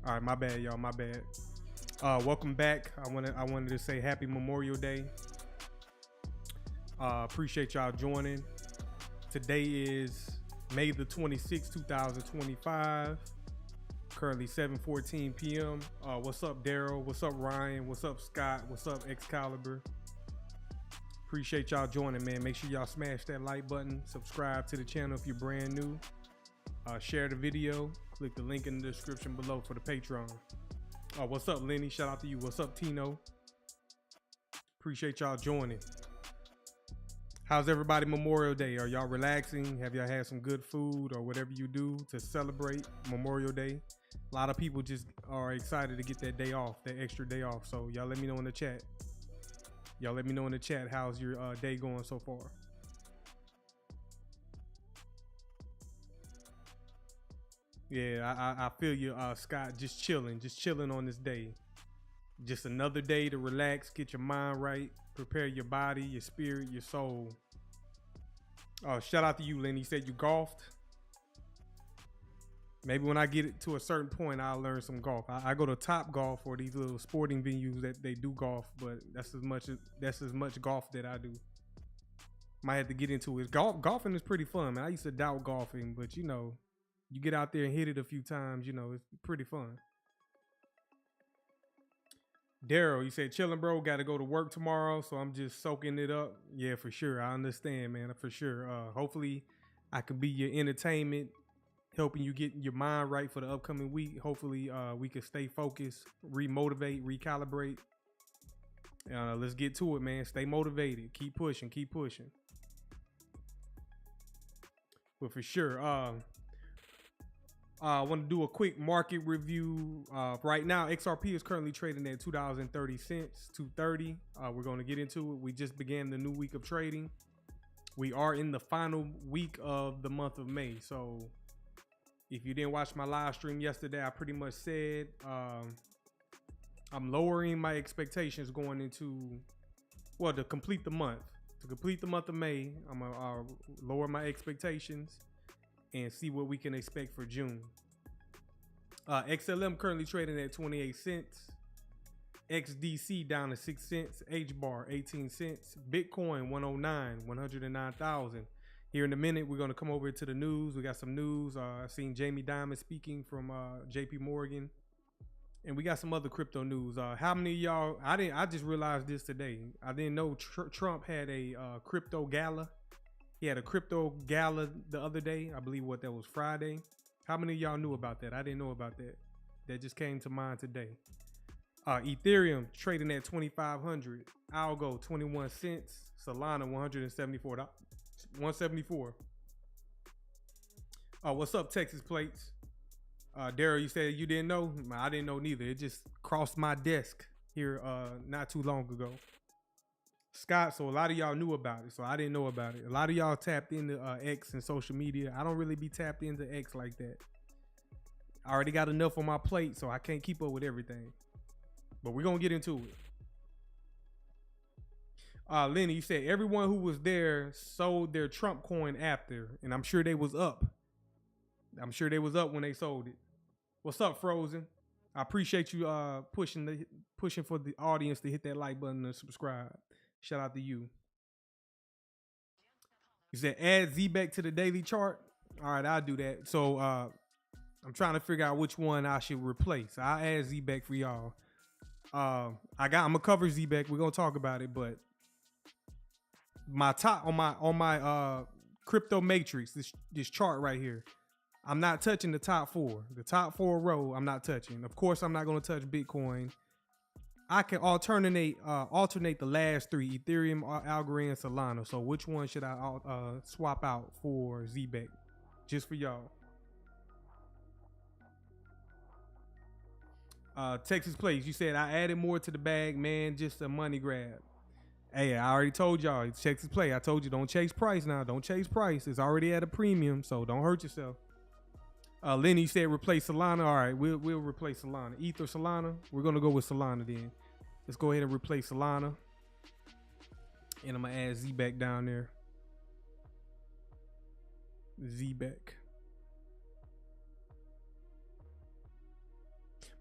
All right, my bad, y'all. My bad. Welcome back. I wanted to say Happy Memorial Day. Appreciate y'all joining. Today is May the 26th, 2025. Currently 7:14 p.m. What's up, Daryl? What's up, Ryan? What's up, Scott? What's up, Excalibur? Appreciate y'all joining, man. Make sure y'all smash that like button. Subscribe to the channel if you're brand new. Share the video. Click the link in the description below for the Patreon. What's up, Lenny? Shout out to you. What's up, Tino? Appreciate y'all joining. How's everybody Memorial Day? Are y'all relaxing? Have y'all had some good food or whatever you do to celebrate Memorial Day? A lot of people just are excited to get that day off, that extra day off. So y'all let me know in the chat. Y'all let me know in the chat how's your day going so far. Yeah, I feel you, Scott. Just chilling on this day. Just another day to relax, get your mind right, prepare your body, your spirit, your soul. Shout out to you, Lenny. You said you golfed. Maybe when I get it to a certain point, I'll learn some golf. I go to Top Golf or these little sporting venues that they do golf, but that's as much golf that I do. Might have to get into it. Golfing is pretty fun, man. I used to doubt golfing, but you know, you get out there and hit it a few times, you know, it's pretty fun. Daryl, you said chilling, bro. Got to go to work tomorrow, so I'm just soaking it up. Yeah, for sure. I understand, man, for sure. Hopefully, I can be your entertainment, helping you get your mind right for the upcoming week. Hopefully, we can stay focused, remotivate, recalibrate. Let's get to it, man. Stay motivated. Keep pushing. Keep pushing. But for sure, I want to do a quick market review. Right now, XRP is currently trading at $2.30, $2.30. We're going to get into it. We just began the new week of trading. We are in the final week of the month of May. So if you didn't watch my live stream yesterday, I pretty much said I'm lowering my expectations going into, well, to complete the month. To complete the month of May, I'm going to lower my expectations and see what we can expect for June. XLM currently trading at 28 cents. XDC down to 6 cents. HBAR 18 cents. Bitcoin 109,000. Here in a minute, we're going to come over to the news. We got some news. I've seen Jamie Dimon speaking from JP Morgan. And we got some other crypto news. How many of y'all, I just realized this today. I didn't know Trump had a crypto gala. He had a crypto gala the other day. I believe that was Friday. How many of y'all knew about that? I didn't know about that. That just came to mind today. Ethereum trading at 2,500. Algo 21 cents. Solana 174. What's up, Texas Plates? Daryl, you said you didn't know? I didn't know neither. It just crossed my desk here not too long ago. Scott, so a lot of y'all knew about it, so I didn't know about it. A lot of y'all tapped into X and social media. I don't really be tapped into X like that. I already got enough on my plate, so I can't keep up with everything. But we're going to get into it. Lenny, you said everyone who was there sold their Trump coin after, and I'm sure they was up. I'm sure they was up when they sold it. What's up, Frozen? I appreciate you pushing for the audience to hit that like button and subscribe. Shout out to you. You said add ZEBEC to the daily chart. All right, I'll do that. So I'm trying to figure out which one I should replace. I'll add ZEBEC for y'all. I'm gonna cover ZEBEC. We're gonna talk about it, but my top on my crypto matrix, this chart right here, I'm not touching the top four. The top 4 row, I'm not touching. Of course, I'm not gonna touch Bitcoin. I can alternate the last 3: Ethereum, Algorand, and Solana. So which one should I swap out for ZEBEC? Just for y'all. Texas Place, you said I added more to the bag, man. Just a money grab. Hey, I already told y'all. It's Texas Play. I told you don't chase price now. Don't chase price. It's already at a premium, so don't hurt yourself. Lenny, you said replace Solana. All right, we'll replace Solana. Ether, Solana. We're gonna go with Solana then. Let's go ahead and replace Solana, and I'm gonna add ZEBEC down there. ZEBEC.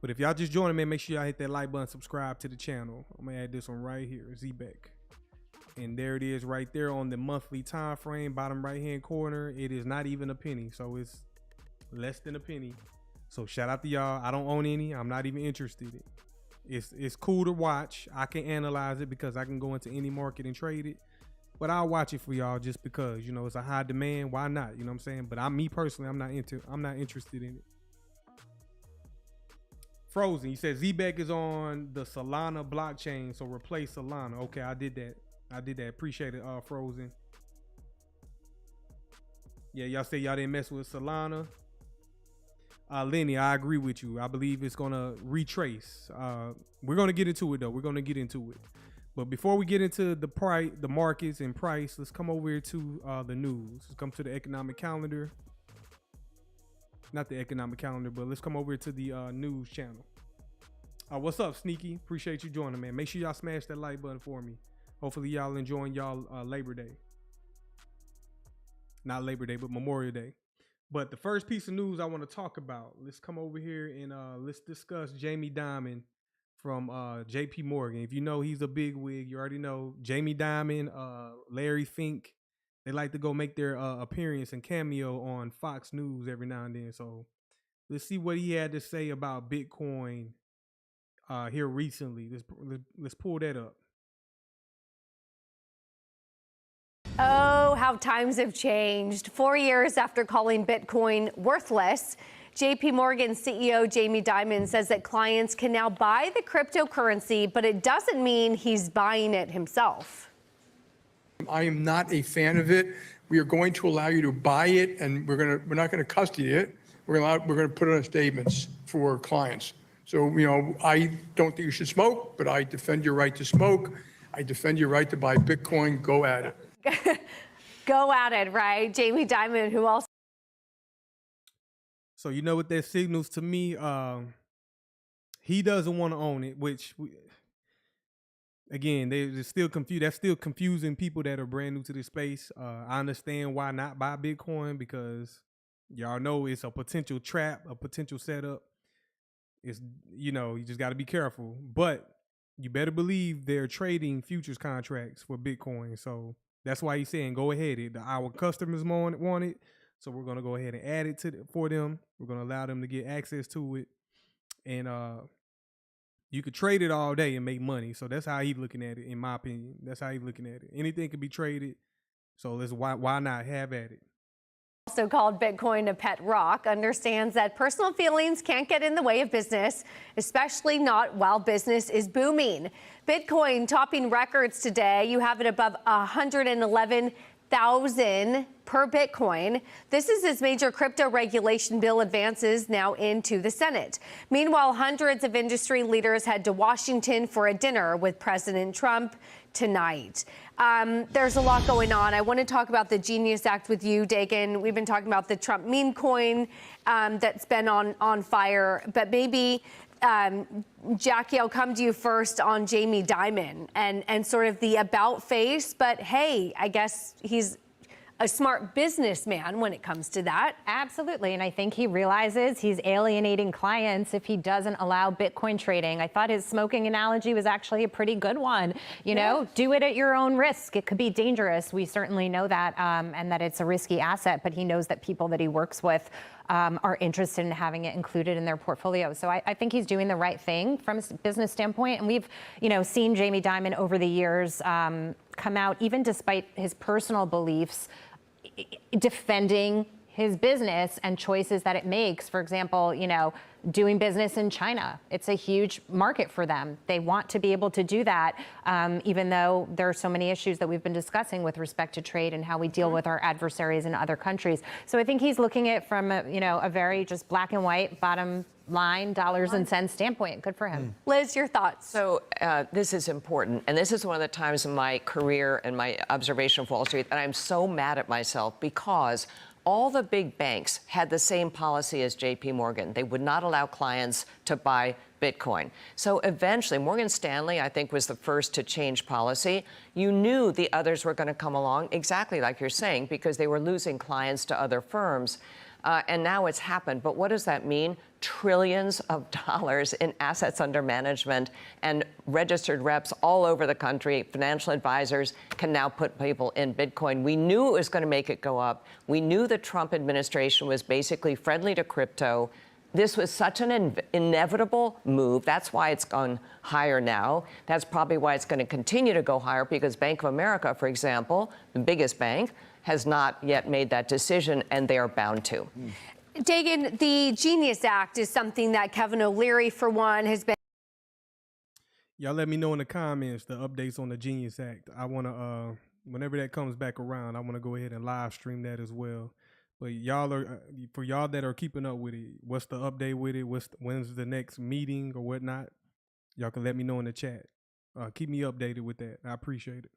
But if y'all just joining, man, make sure y'all hit that like button, subscribe to the channel. I'm gonna add this one right here, ZEBEC. And there it is right there on the monthly time frame, bottom right hand corner. It is not even a penny, so it's less than a penny. So shout out to y'all. I don't own any. I'm not even interested in it. It's cool to watch. I can analyze it because I can go into any market and trade it. But I'll watch it for y'all just because, you know, it's a high demand. Why not? You know what I'm saying? But me personally, I'm not interested in it. Frozen, you said ZEBEC is on the Solana blockchain, so replace Solana. Okay, I did that. Appreciate it, Frozen. Yeah, y'all say y'all didn't mess with Solana. Lenny, I agree with you. I believe it's gonna retrace. We're gonna get into it though. We're gonna get into it. But before we get into the markets and price, let's come over here to the news. Let's come to the economic calendar. Not the economic calendar, but let's come over to the news channel. What's up, Sneaky? Appreciate you joining, man. Make sure y'all smash that like button for me. Hopefully y'all enjoying y'all Labor Day. Not Labor Day, but Memorial Day. But the first piece of news I want to talk about, let's come over here and let's discuss Jamie Dimon from JP Morgan. If you know he's a big wig, you already know Jamie Dimon, Larry Fink. They like to go make their appearance and cameo on Fox News every now and then. So let's see what he had to say about Bitcoin here recently. Let's pull that up. Oh, how times have changed. 4 years after calling Bitcoin worthless, JP Morgan CEO Jamie Dimon says that clients can now buy the cryptocurrency, but it doesn't mean he's buying it himself. I am not a fan of it. We are going to allow you to buy it, and we're not going to custody it. We're going to put it on statements for clients. So, you know, I don't think you should smoke, but I defend your right to smoke. I defend your right to buy Bitcoin. Go at it. Go at it, right? Jamie Dimon, who also. So you know what that signals to me? He doesn't want to own it, which. Again, they're still confused. That's still confusing people that are brand new to this space. I understand why not buy Bitcoin, because y'all know it's a potential trap, a potential setup. It's, you know, you just got to be careful. But you better believe they're trading futures contracts for Bitcoin. So that's why he's saying go ahead. Our customers want it, so we're gonna go ahead and add it for them. We're gonna allow them to get access to it, and you could trade it all day and make money. So that's how he's looking at it, in my opinion. That's how he's looking at it. Anything can be traded. So why not have at it? Also called Bitcoin a pet rock, understands that personal feelings can't get in the way of business, especially not while business is booming. Bitcoin topping records today. You have it above 111,000 per Bitcoin. This is as major crypto regulation bill advances now into the Senate. Meanwhile, hundreds of industry leaders head to Washington for a dinner with President Trump tonight. There's a lot going on. I want to talk about the Genius Act with you, Dagan. We've been talking about the Trump meme coin that's been on fire, but maybe Jackie, I'll come to you first on Jamie Dimon and sort of the about face, but hey, I guess he's a smart businessman when it comes to that. Absolutely. And I think he realizes he's alienating clients if he doesn't allow Bitcoin trading. I thought his smoking analogy was actually a pretty good one. You know, do it at your own risk. It could be dangerous. We certainly know that, and that it's a risky asset, but he knows that people that he works with are interested in having it included in their portfolio. So I think he's doing the right thing from a business standpoint. And we've, seen Jamie Dimon over the years come out, even despite his personal beliefs, defending his business and choices that it makes. For example, doing business in China. It's a huge market for them. They want to be able to do that, even though there are so many issues that we've been discussing with respect to trade and how we deal with our adversaries in other countries. So I think he's looking at it from a very just black and white, bottom line, dollars and cents standpoint. Good for him. Liz, your thoughts? So this is important. And this is one of the times in my career and my observation of Wall Street that I'm so mad at myself, because all the big banks had the same policy as JP Morgan. They would not allow clients to buy Bitcoin. So eventually, Morgan Stanley, I think, was the first to change policy. You knew the others were going to come along, exactly like you're saying, because they were losing clients to other firms. And now it's happened. But what does that mean? Trillions of dollars in assets under management, and registered reps all over the country, financial advisors can now put people in Bitcoin. We knew it was going to make it go up. We knew the Trump administration was basically friendly to crypto. This was such an inevitable move. That's why it's gone higher now. That's probably why it's going to continue to go higher, because Bank of America, for example, the biggest bank, has not yet made that decision, and they are bound to. Dagan, the Genius Act is something that Kevin O'Leary, for one, has been. Y'all let me know in the comments the updates on the Genius Act. I want to, whenever that comes back around, I want to go ahead and live stream that as well. But y'all are, for y'all that are keeping up with it, what's the update with it? When's the next meeting or whatnot? Y'all can let me know in the chat. Keep me updated with that. I appreciate it.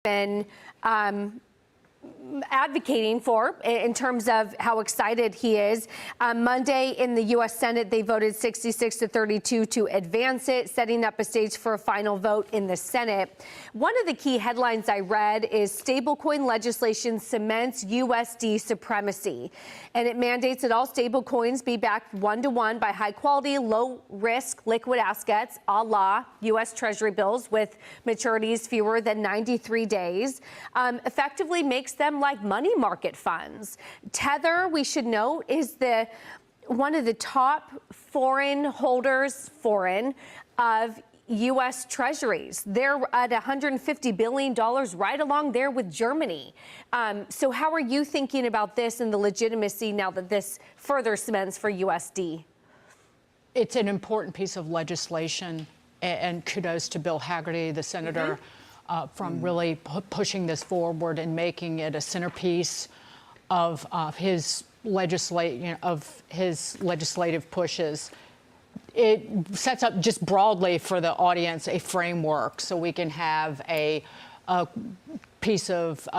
Been advocating for in terms of how excited he is. Monday in the U.S. Senate, they voted 66-32 to advance it, setting up a stage for a final vote in the Senate. One of the key headlines I read is stablecoin legislation cements USD supremacy, and it mandates that all stablecoins be backed one-to-one by high-quality, low-risk liquid assets, a la U.S. Treasury bills with maturities fewer than 93 days, effectively makes them like money market funds. Tether, we should note, is one of the top foreign holders of U.S. Treasuries. They're at $150 billion, right along there with Germany. So how are you thinking about this and the legitimacy now that this further cements for USD? It's an important piece of legislation, and kudos to Bill Hagerty, the senator, from really pushing this forward and making it a centerpiece of his legislative pushes. It sets up, just broadly for the audience, a framework so we can have a piece of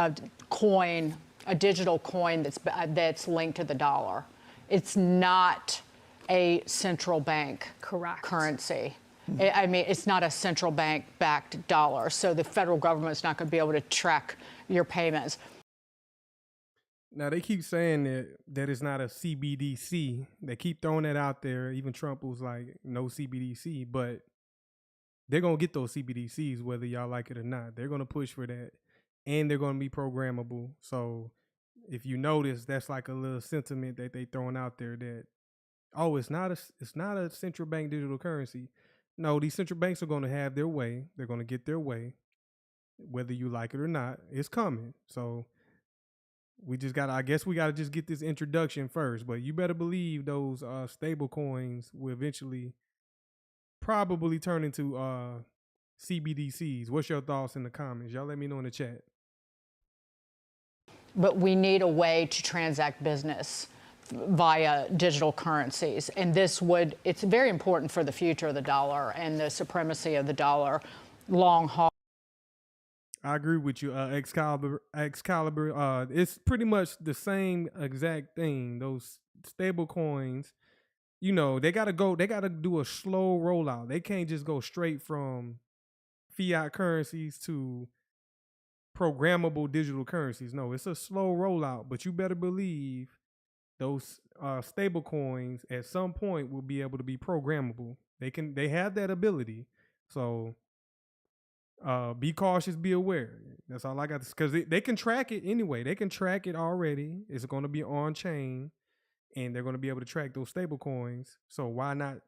coin, a digital coin that's linked to the dollar. It's not a central bank currency. I mean, it's not a central bank-backed dollar, so the federal government's not going to be able to track your payments. Now, they keep saying that it's not a CBDC. They keep throwing that out there. Even Trump was like, no CBDC, but they're going to get those CBDCs whether y'all like it or not. They're going to push for that, and they're going to be programmable. So if you notice, that's like a little sentiment that they throwing out there that, oh, it's not a central bank digital currency. No, these central banks are going to have their way. They're going to get their way, whether you like it or not. It's coming. So we just got to, I guess we got to just get this introduction first. But you better believe those stable coins will eventually probably turn into CBDCs. What's your thoughts in the comments? Y'all let me know in the chat. But we need a way to transact business via digital currencies. And it's very important for the future of the dollar and the supremacy of the dollar long haul. I agree with you, Excalibur. It's pretty much the same exact thing. Those stable coins, they gotta do a slow rollout. They can't just go straight from fiat currencies to programmable digital currencies. No, it's a slow rollout, but you better believe those stable coins at some point will be able to be programmable. They have that ability. So be cautious, be aware. That's all I got. Because they can track it anyway. They can track it already. It's going to be on chain, and they're going to be able to track those stable coins. So why not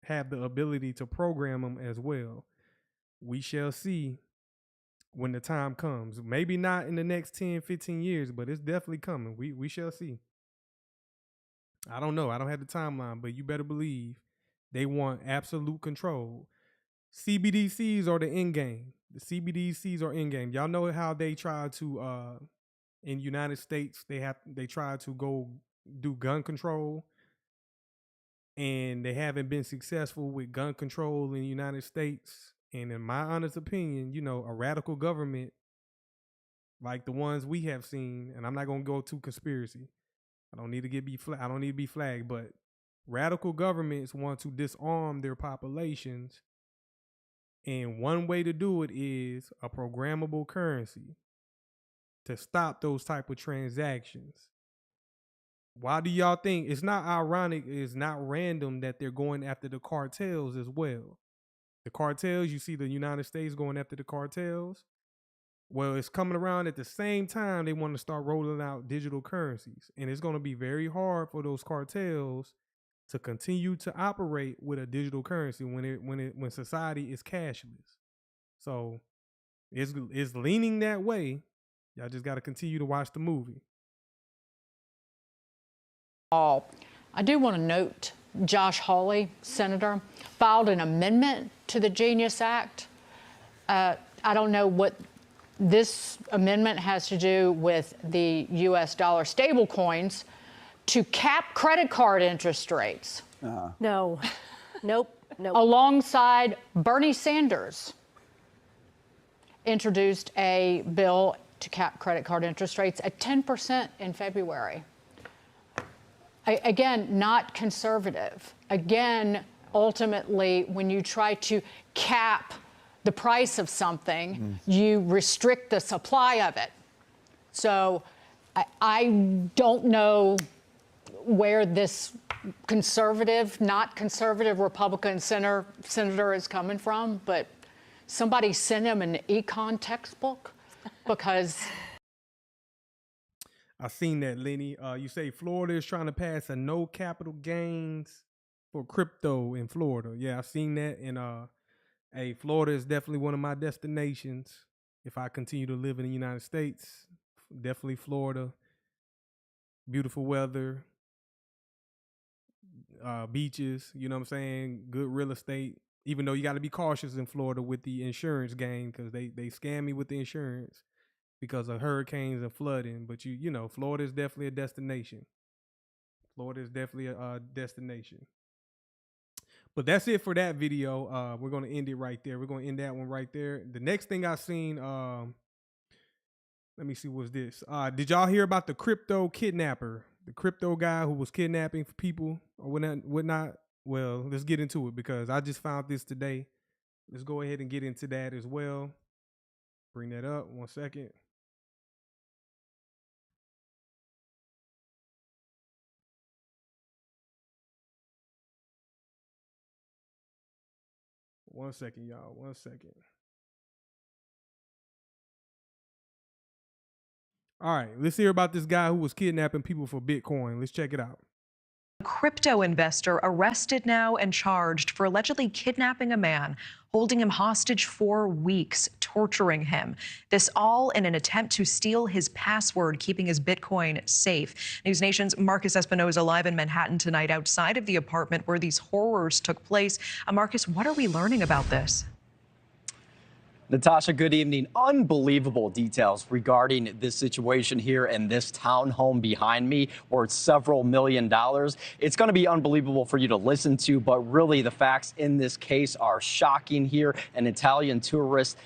have the ability to program them as well? We shall see when the time comes. Maybe not in the next 10, 15 years, but it's definitely coming. We shall see. I don't know. I don't have the timeline, but you better believe they want absolute control. CBDCs are the end game. The CBDCs are end game. Y'all know how they try to in United States they try to go do gun control, and they haven't been successful with gun control in the United States. And in my honest opinion, you know, a radical government like the ones we have seen, and I'm not gonna go too conspiracy. I don't need to be flagged, but radical governments want to disarm their populations, and one way to do it is a programmable currency to stop those type of transactions. Why do y'all think it's not ironic, it's not random that they're going after the cartels as well? The cartels, you see the United States going after the cartels. Well, it's coming around at the same time they want to start rolling out digital currencies. And it's going to be very hard for those cartels to continue to operate with a digital currency when society is cashless. So it's leaning that way. Y'all just got to continue to watch the movie. I do want to note Josh Hawley, Senator, filed an amendment to the Genius Act. I don't know what this amendment has to do with the U.S. dollar stablecoins to cap credit card interest rates. No. Nope. Alongside Bernie Sanders introduced a bill to cap credit card interest rates at 10% in February. Again, not conservative. Again, ultimately, when you try to cap the price of something, you restrict the supply of it. So I don't know where this conservative, not conservative Republican senator is coming from, but somebody sent him an econ textbook because... I seen that, Lenny. You say Florida is trying to pass a no capital gains for crypto in Florida. Yeah, I've seen that. And Florida is definitely one of my destinations. If I continue to live in the United States, definitely Florida. Beautiful weather, beaches, you know what I'm saying? Good real estate. Even though you got to be cautious in Florida with the insurance game, because they scam me with the insurance because of hurricanes and flooding. But you know, Florida is definitely a destination. Florida is definitely a destination. But that's it for that video. We're going to end it right there. We're going to end that one right there. The next thing I seen, let me see, what's this? Did y'all hear about the crypto kidnapper? The crypto guy who was kidnapping people or whatnot? Well, let's get into it because I just found this today. Let's go ahead and get into that as well. Bring that up 1 second. One second, y'all. 1 second. All right, let's hear about this guy who was kidnapping people for Bitcoin. Let's check it out. Crypto investor arrested now and charged for allegedly kidnapping a man, holding him hostage for weeks, torturing him. This all in an attempt to steal his password, keeping his Bitcoin safe. News Nation's Marcus Espinoza live in Manhattan tonight outside of the apartment where these horrors took place. Marcus, what are we learning about this? Natasha, good evening. Unbelievable details regarding this situation here in this townhome behind me, worth several $1 million. It's going to be unbelievable for you to listen to, but really the facts in this case are shocking here. An Italian tourist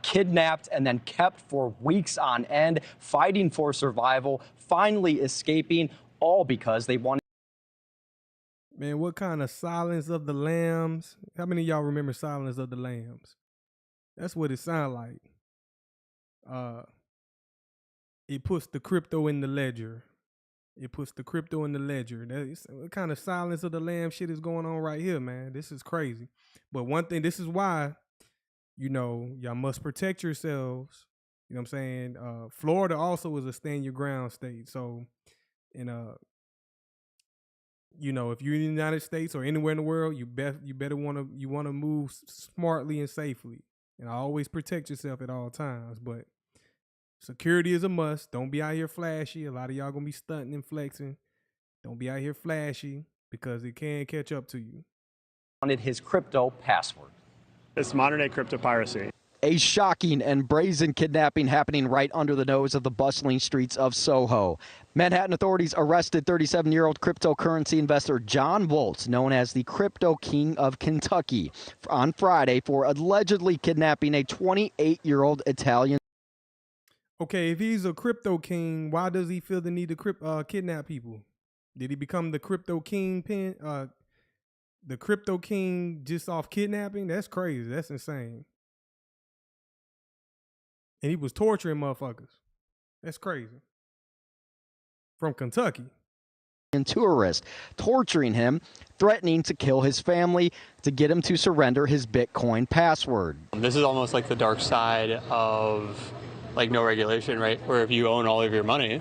kidnapped and then kept for weeks on end, fighting for survival, finally escaping, all because they wanted. Man, what kind of Silence of the Lambs? How many of y'all remember Silence of the Lambs? That's what it sounded like. it puts the crypto in the ledger. It puts the crypto in the ledger. What kind of silence of the lamb shit is going on right here, man? This is crazy. But one thing, this is why, y'all must protect yourselves. You know what I'm saying? Florida also is a stand your ground state. So, and if you're in the United States or anywhere in the world, you better want to move smartly and safely. And always protect yourself at all times. But security is a must. Don't be out here flashy. A lot of y'all gonna be stunting and flexing. Don't be out here flashy because it can catch up to you. Wanted his crypto password. It's modern day crypto piracy. A shocking and brazen kidnapping happening right under the nose of the bustling streets of Soho. Manhattan authorities arrested 37-year-old cryptocurrency investor John Volz, known as the Crypto King of Kentucky, on Friday for allegedly kidnapping a 28-year-old Italian. Okay, if he's a crypto king, why does he feel the need to kidnap people? Did he become the crypto kingpin? The crypto king just off kidnapping? That's crazy. That's insane. And he was torturing motherfuckers. That's crazy. From Kentucky. And tourist, torturing him, threatening to kill his family to get him to surrender his Bitcoin password. This is almost like the dark side of no regulation, right? Where if you own all of your money,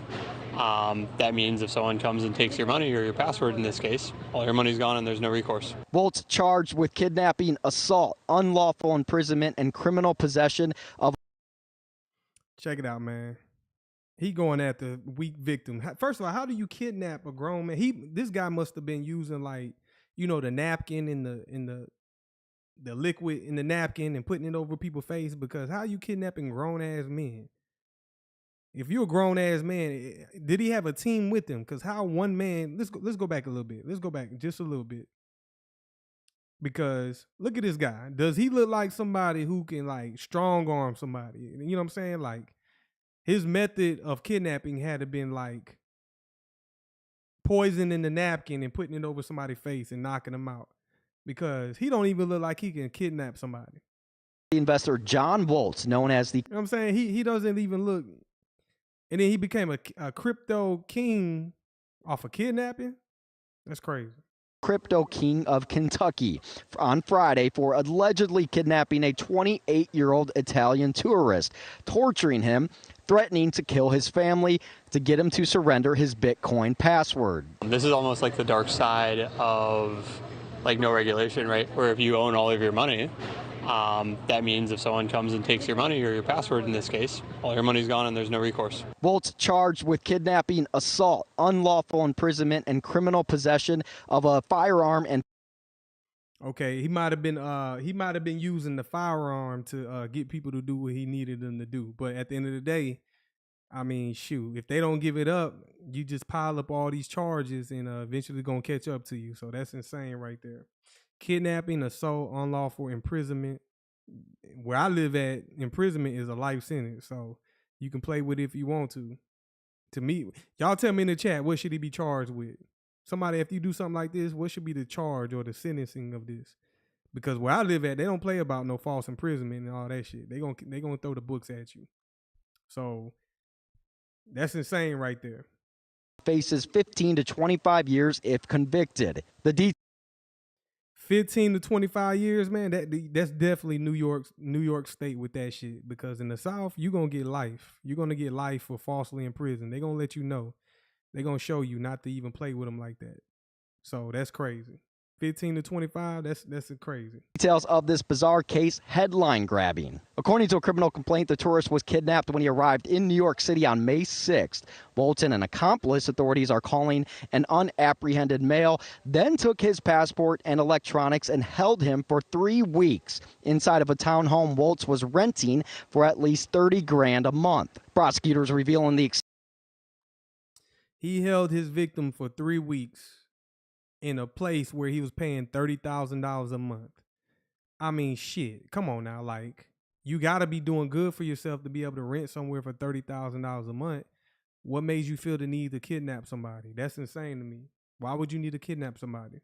that means if someone comes and takes your money or your password in this case, all your money's gone and there's no recourse. Volz charged with kidnapping, assault, unlawful imprisonment, and criminal possession of. Check it out, man. He going at the weak victim. First of all, how do you kidnap a grown man? This guy must have been using the napkin in the liquid in the napkin and putting it over people's face, because how you kidnapping grown ass men? If you're a grown ass man, did he have a team with him? Because how one man? Let's go back a little bit. Let's go back just a little bit. Because look at this guy. Does he look like somebody who can strong arm somebody? You know what I'm saying? His method of kidnapping had to been poison in the napkin and putting it over somebody's face and knocking them out. Because he don't even look like he can kidnap somebody. Investor John Volz, known as the. You know what I'm saying? He doesn't even look. And then he became a crypto king off of kidnapping? That's crazy. Crypto King of Kentucky on Friday for allegedly kidnapping a 28-year-old Italian tourist, torturing him, threatening to kill his family to get him to surrender his Bitcoin password. This is almost like the dark side of no regulation, right? Where if you own all of your money, that means if someone comes and takes your money or your password in this case, all your money's gone and there's no recourse. Volz charged with kidnapping, assault, unlawful imprisonment, and criminal possession of a firearm and. Okay, he might have been using the firearm to get people to do what he needed them to do. But at the end of the day, I mean, shoot, if they don't give it up, you just pile up all these charges and eventually gonna catch up to you. So that's insane right there. Kidnapping, assault, unlawful imprisonment. Where I live at, imprisonment is a life sentence. So you can play with it if you want to. To me, y'all tell me in the chat, what should he be charged with? Somebody, if you do something like this, what should be the charge or the sentencing of this? Because where I live at, they don't play about no false imprisonment and all that shit. They gonna throw the books at you. So that's insane right there. Faces 15 to 25 years if convicted. 15 to 25 years, man, that's definitely New York State with that shit. Because in the South, you're going to get life. You're going to get life for falsely in prison. They're going to let you know. They're going to show you not to even play with them like that. So that's crazy. 15 to 25, that's crazy. Details of this bizarre case, headline grabbing. According to a criminal complaint, the tourist was kidnapped when he arrived in New York City on May 6th. Bolton, an accomplice authorities are calling an unapprehended male, then took his passport and electronics and held him for 3 weeks inside of a townhome Waltz was renting for at least $30,000 a month. Prosecutors revealing he held his victim for 3 weeks in a place where he was paying $30,000 a month. I mean, shit. Come on now. You got to be doing good for yourself to be able to rent somewhere for $30,000 a month. What made you feel the need to kidnap somebody? That's insane to me. Why would you need to kidnap somebody?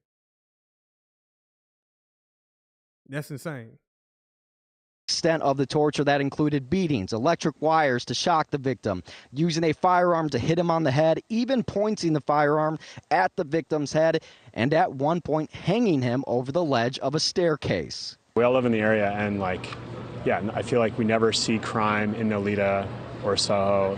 That's insane. Extent of the torture that included beatings, electric wires to shock the victim, using a firearm to hit him on the head, even pointing the firearm at the victim's head, and at one point hanging him over the ledge of a staircase. We all live in the area, and yeah, I feel like we never see crime in Nolita or Soho.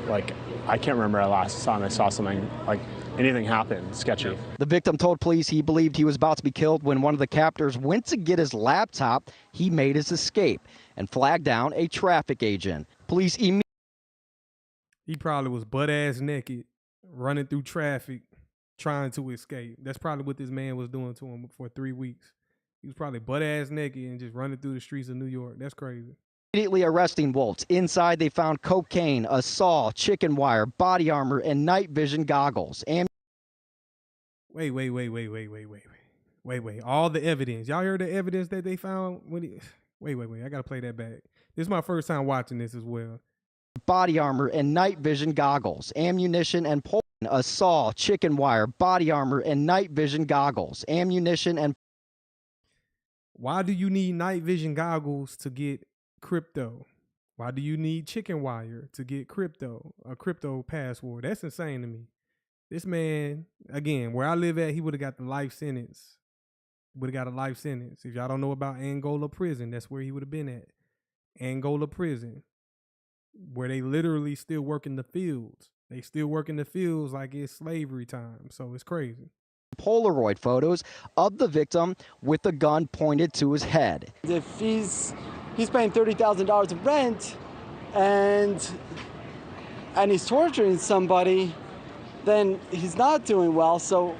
I can't remember the last time I saw something like anything happen sketchy. The victim told police he believed he was about to be killed when one of the captors went to get his laptop. He made his escape and flagged down a traffic agent. Police immediately. He probably was butt-ass naked, running through traffic, trying to escape. That's probably what this man was doing to him for 3 weeks. He was probably butt-ass naked and just running through the streets of New York. That's crazy. Immediately arresting Woltz. Inside, they found cocaine, a saw, chicken wire, body armor, and night vision goggles. Wait. All the evidence. Y'all heard the evidence that they found when he... Wait. I gotta play that back. This is my first time watching this as well. Body armor and night vision goggles, ammunition and a saw, chicken wire, body armor, and night vision goggles, ammunition and... Why do you need night vision goggles to get crypto? Why do you need chicken wire to get crypto, a crypto password? That's insane to me. This man, again, where I live at, he would have got the life sentence. Would have got a life sentence. If y'all don't know about Angola prison, that's where he would have been at. Angola prison, where they literally still work in the fields. They still work in the fields like it's slavery time. So it's crazy. Polaroid photos of the victim with a gun pointed to his head. If he's paying $30,000 of rent and he's torturing somebody, then he's not doing well. So,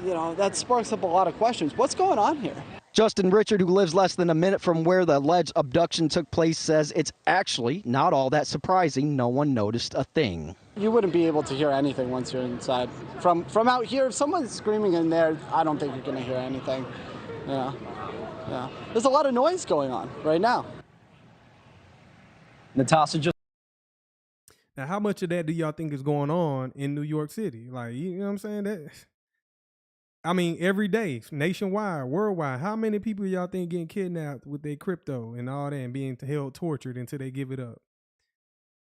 that sparks up a lot of questions. What's going on here? Justin Richard, who lives less than a minute from where the alleged abduction took place, says it's actually not all that surprising. No one noticed a thing. You wouldn't be able to hear anything once you're inside. From out here, if someone's screaming in there, I don't think you're going to hear anything. Yeah. There's a lot of noise going on right now. Natasha just... Now, how much of that do y'all think is going on in New York City? Like, you know what I'm saying? Every day, nationwide, worldwide, how many people y'all think getting kidnapped with their crypto and all that and being held tortured until they give it up?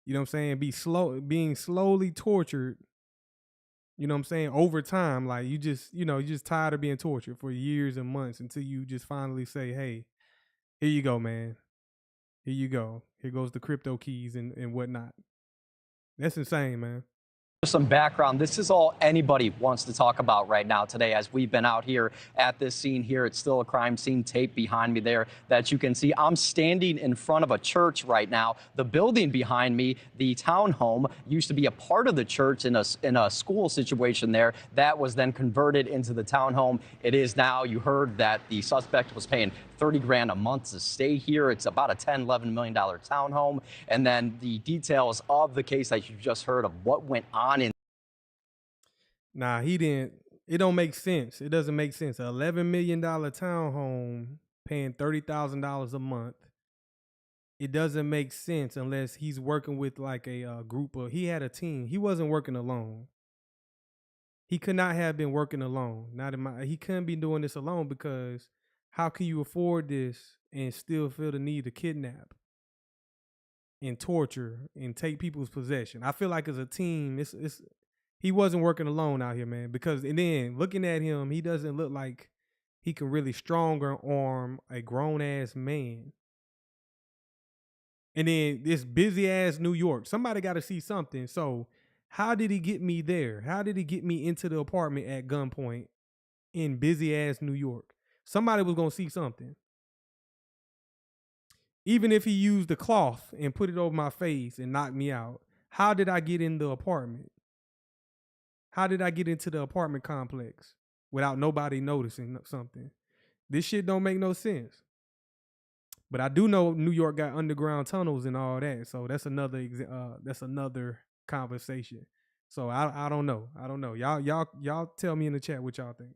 You know what I'm saying? Being slowly tortured, you know what I'm saying, over time. Like you're just tired of being tortured for years and months until you just finally say, hey, here you go, man. Here you go. Here goes the crypto keys and whatnot. That's insane, man. Some background. This is all anybody wants to talk about right now today as we've been out here at this scene here. It's still a crime scene. Tape behind me there that you can see. I'm standing in front of a church right now. The building behind me, the townhome, used to be a part of the church in a school situation there. That was then converted into the townhome. It is now. You heard that the suspect was paying $30,000 a month to stay here. It's about a $10-11 million townhome. And then the details of the case that you just heard of what went on in. Nah, he didn't. It don't make sense. It doesn't make sense. An $11 million townhome paying $30,000 a month. It doesn't make sense unless he's working with like a group of, he had a team. He wasn't working alone. He could not have been working alone. He couldn't be doing this alone because how can you afford this and still feel the need to kidnap and torture and take people's possession? I feel like as a team, he wasn't working alone out here, man. Because and then looking at him, he doesn't look like he can really stronger arm a grown ass man. And then this busy ass New York, somebody got to see something. So how did he get me there? How did he get me into the apartment at gunpoint in busy ass New York? Somebody was going to see something. Even if he used the cloth and put it over my face and knocked me out, how did I get in the apartment? How did I get into the apartment complex without nobody noticing something? This shit don't make no sense. But I do know New York got underground tunnels and all that, so that's another conversation. So I don't know. Y'all tell me in the chat what y'all think.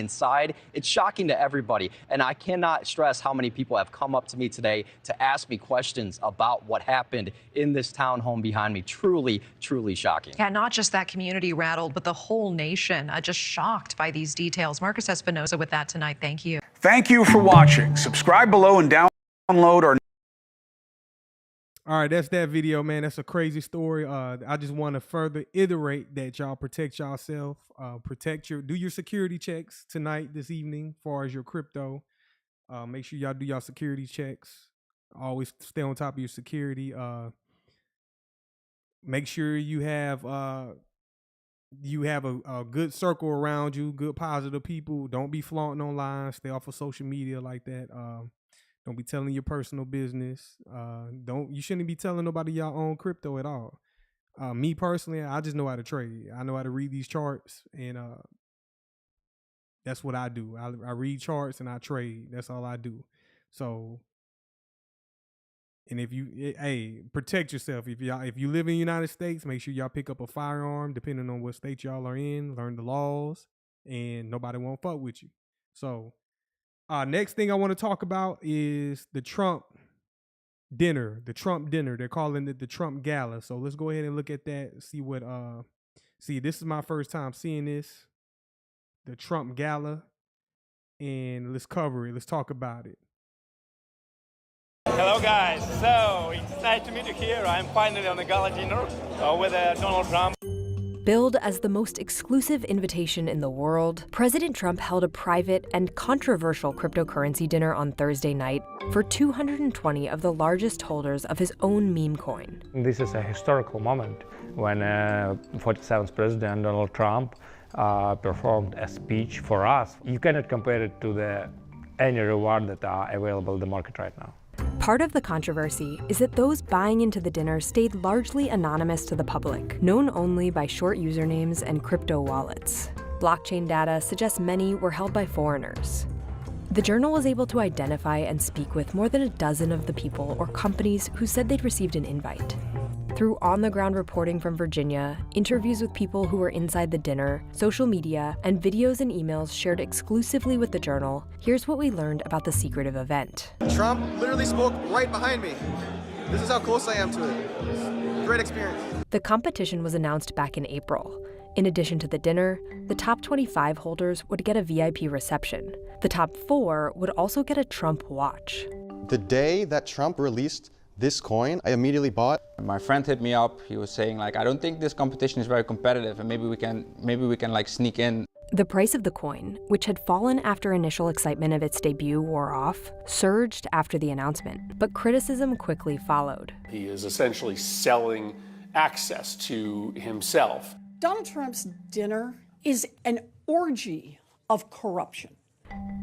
Inside. It's shocking to everybody. And I cannot stress how many people have come up to me today to ask me questions about what happened in this townhome behind me. Truly, truly shocking. Yeah, not just that community rattled, but the whole nation just shocked by these details. Marcus Espinosa with that tonight. Thank you. Thank you for watching. Subscribe below and download our All right, that's that video, man. That's a crazy story. I just want to further iterate that y'all protect yourself, do your security checks tonight, this evening, as far as your crypto. Make sure y'all do y'all security checks. Always stay on top of your security. Make sure you have a good circle around you, good positive people. Don't be flaunting online. Stay off of social media like that. Don't be telling your personal business. You shouldn't be telling nobody y'all own crypto at all. Me personally, I just know how to trade. I know how to read these charts, and that's what I do. I read charts and I trade. That's all I do. So, and protect yourself. If you live in the United States, make sure y'all pick up a firearm, depending on what state y'all are in. Learn the laws, and nobody won't fuck with you. So, next thing I want to talk about is the Trump dinner. The Trump dinner. They're calling it the Trump Gala. So let's go ahead and look at that. See, this is my first time seeing this, the Trump Gala, and let's cover it. Let's talk about it. Hello guys, so it's nice to meet you here. I'm finally on the gala dinner with Donald Trump. Billed as the most exclusive invitation in the world, President Trump held a private and controversial cryptocurrency dinner on Thursday night for 220 of the largest holders of his own meme coin. This is a historical moment when 47th President Donald Trump performed a speech for us. You cannot compare it to any reward that are available in the market right now. Part of the controversy is that those buying into the dinner stayed largely anonymous to the public, known only by short usernames and crypto wallets. Blockchain data suggests many were held by foreigners. The Journal was able to identify and speak with more than a dozen of the people or companies who said they'd received an invite. Through on-the-ground reporting from Virginia, interviews with people who were inside the dinner, social media, and videos and emails shared exclusively with the Journal, here's what we learned about the secretive event. Trump literally spoke right behind me. This is how close I am to it. Great experience. The competition was announced back in April. In addition to the dinner, the top 25 holders would get a VIP reception. The top 4 would also get a Trump watch. The day that Trump released this coin, I immediately bought. My friend hit me up. He was saying, like, I don't think this competition is very competitive, and maybe we can like sneak in. The price of the coin, which had fallen after initial excitement of its debut wore off, surged after the announcement, but criticism quickly followed. He is essentially selling access to himself. Donald Trump's dinner is an orgy of corruption.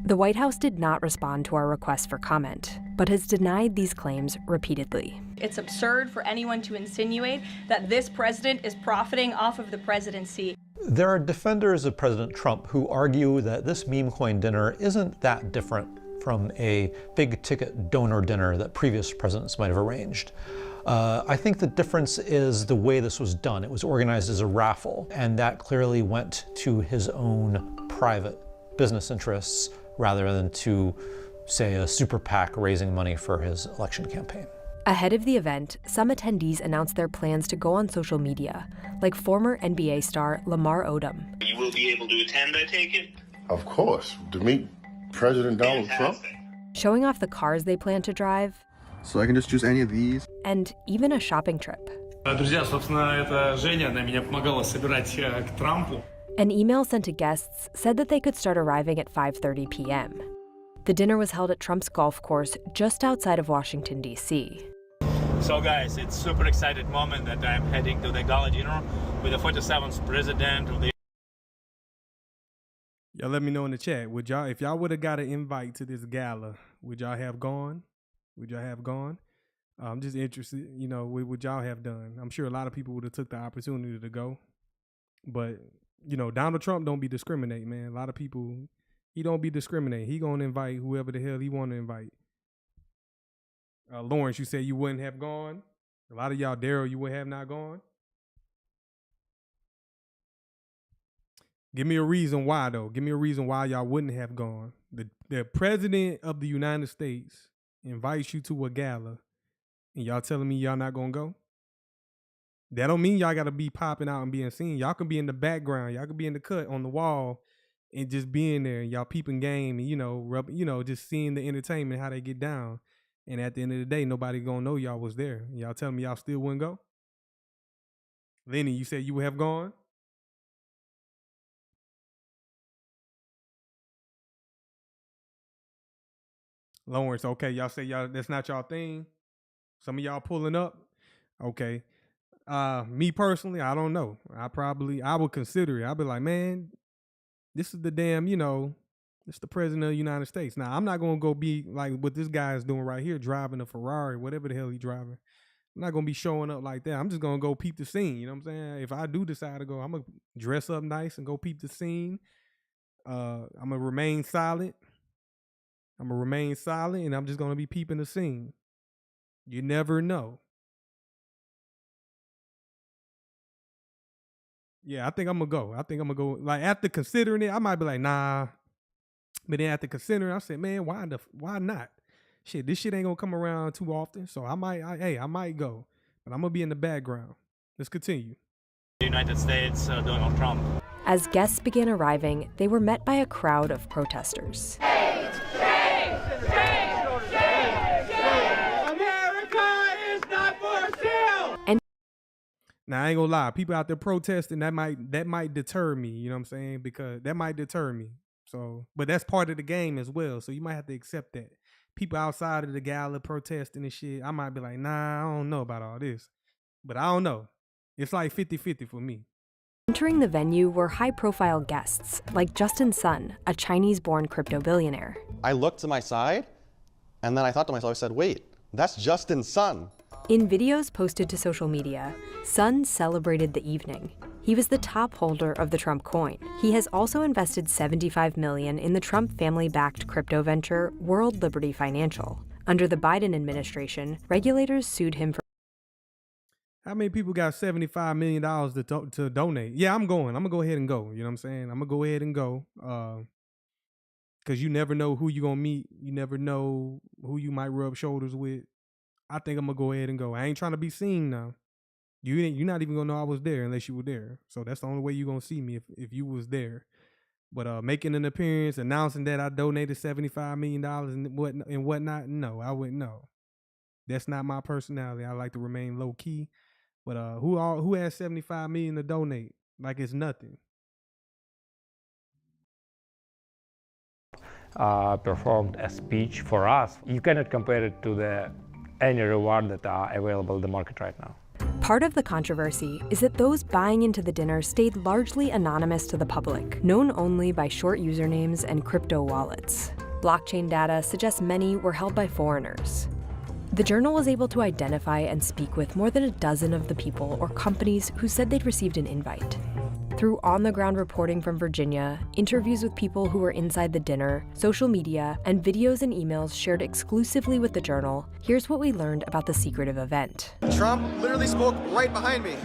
The White House did not respond to our request for comment, but has denied these claims repeatedly. It's absurd for anyone to insinuate that this president is profiting off of the presidency. There are defenders of President Trump who argue that this meme coin dinner isn't that different from a big-ticket donor dinner that previous presidents might have arranged. I think the difference is the way this was done. It was organized as a raffle, and that clearly went to his own private business interests rather than to, say, a super PAC raising money for his election campaign. Ahead of the event, some attendees announced their plans to go on social media, like former NBA star Lamar Odom. You will be able to attend, I take it? Of course, to meet President Donald Trump. Showing off the cars they plan to drive. So I can just choose any of these? And even a shopping trip. Друзья, собственно, это Женя, она меня помогала собирать к Трампу. An email sent to guests said that they could start arriving at 5:30 p.m. The dinner was held at Trump's golf course just outside of Washington, D.C. So guys, it's super excited moment that I'm heading to the gala dinner with the 47th president of the... Y'all let me know in the chat. If y'all would have got an invite to this gala, would y'all have gone? I'm just interested, what would y'all have done? I'm sure a lot of people would have took the opportunity to go. But, Donald Trump don't be discriminate, man. A lot of people, he don't be discriminate. He gonna invite whoever the hell he want to invite. Lawrence, you said you wouldn't have gone. A lot of y'all, Daryl, you would have not gone. Give me a reason why, though. Give me a reason why y'all wouldn't have gone. The president of the United States invites you to a gala, and y'all telling me y'all not gonna go? That don't mean y'all gotta be popping out and being seen. Y'all can be in the background. Y'all can be in the cut on the wall and just being there, and y'all peeping game and, just seeing the entertainment, how they get down. And at the end of the day, nobody gonna know y'all was there. Y'all telling me y'all still wouldn't go? Lenny, you said you would have gone? Lawrence, okay, y'all say y'all that's not y'all thing. Some of y'all pulling up. Okay. Me personally, I don't know. I would consider it. I'd be like, man, this is the damn, it's the president of the United States. Now, I'm not gonna go be like what this guy is doing right here, driving a Ferrari, whatever the hell he's driving. I'm not gonna be showing up like that. I'm just gonna go peep the scene. You know what I'm saying? If I do decide to go, I'm gonna dress up nice and go peep the scene. I'm gonna remain silent. And I'm just gonna be peeping the scene. You never know. Yeah, I think I'm gonna go. Like after considering it, I might be like, nah. But then after considering, I said, man, why not? Shit, this shit ain't gonna come around too often. So I might go. But I'm gonna be in the background. Let's continue. United States, Donald Trump. As guests began arriving, they were met by a crowd of protesters. Now, I ain't gonna lie. People out there protesting, that might deter me. You know what I'm saying? Because that might deter me. So, but that's part of the game as well. So you might have to accept that. People outside of the gala protesting and shit, I might be like, nah, I don't know about all this. But I don't know. It's like 50-50 for me. Entering the venue were high-profile guests, like Justin Sun, a Chinese-born crypto billionaire. I looked to my side, and then I thought to myself, I said, wait, that's Justin Sun. In videos posted to social media, Sun celebrated the evening. He was the top holder of the Trump coin. He has also invested $75 million in the Trump family-backed crypto venture World Liberty Financial. Under the Biden administration, regulators sued him for... How many people got $75 million to donate? Yeah, I'm going. I'm going to go ahead and go. You know what I'm saying? I'm going to go ahead and go. Because you never know who you're going to meet. You never know who you might rub shoulders with. I think I'm going to go ahead and go. I ain't trying to be seen now. You're not even going to know I was there unless you were there. So that's the only way you're going to see me if you was there. But making an appearance, announcing that I donated $75 million and whatnot, no, I wouldn't know. That's not my personality. I like to remain low key. But who has $75 million to donate? Like it's nothing. Performed a speech for us. You cannot compare it to any reward that are available in the market right now. Part of the controversy is that those buying into the dinner stayed largely anonymous to the public, known only by short usernames and crypto wallets. Blockchain data suggests many were held by foreigners. The Journal was able to identify and speak with more than a dozen of the people or companies who said they'd received an invite. Through on-the-ground reporting from Virginia, interviews with people who were inside the dinner, social media, and videos and emails shared exclusively with the Journal, here's what we learned about the secretive event. Trump literally spoke right behind me.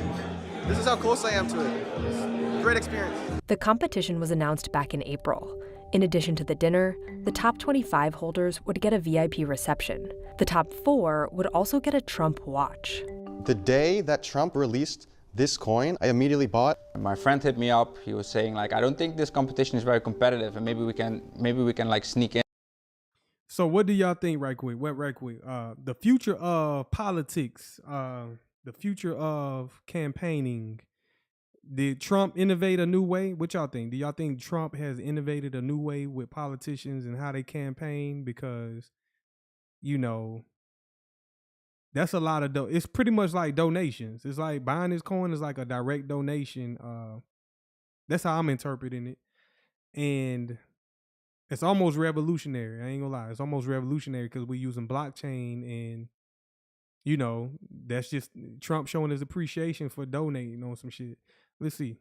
This is how close I am to it. It's great experience. The competition was announced back in April. In addition to the dinner, the top 25 holders would get a VIP reception. The top 4 would also get a Trump watch. The day that Trump released this coin, I immediately bought. My friend hit me up. He was saying like, I don't think this competition is very competitive, and maybe we can like sneak in. So what do y'all think, right quick? The future of politics, the future of campaigning. Did Trump innovate a new way? What y'all think? Do y'all think Trump has innovated a new way with politicians and how they campaign? Because, that's a lot of it's pretty much like donations. It's like buying this coin is like a direct donation. That's how I'm interpreting it. And it's almost revolutionary. I ain't gonna lie. It's almost revolutionary because we're using blockchain and, that's just Trump showing his appreciation for donating on some shit. Let's see.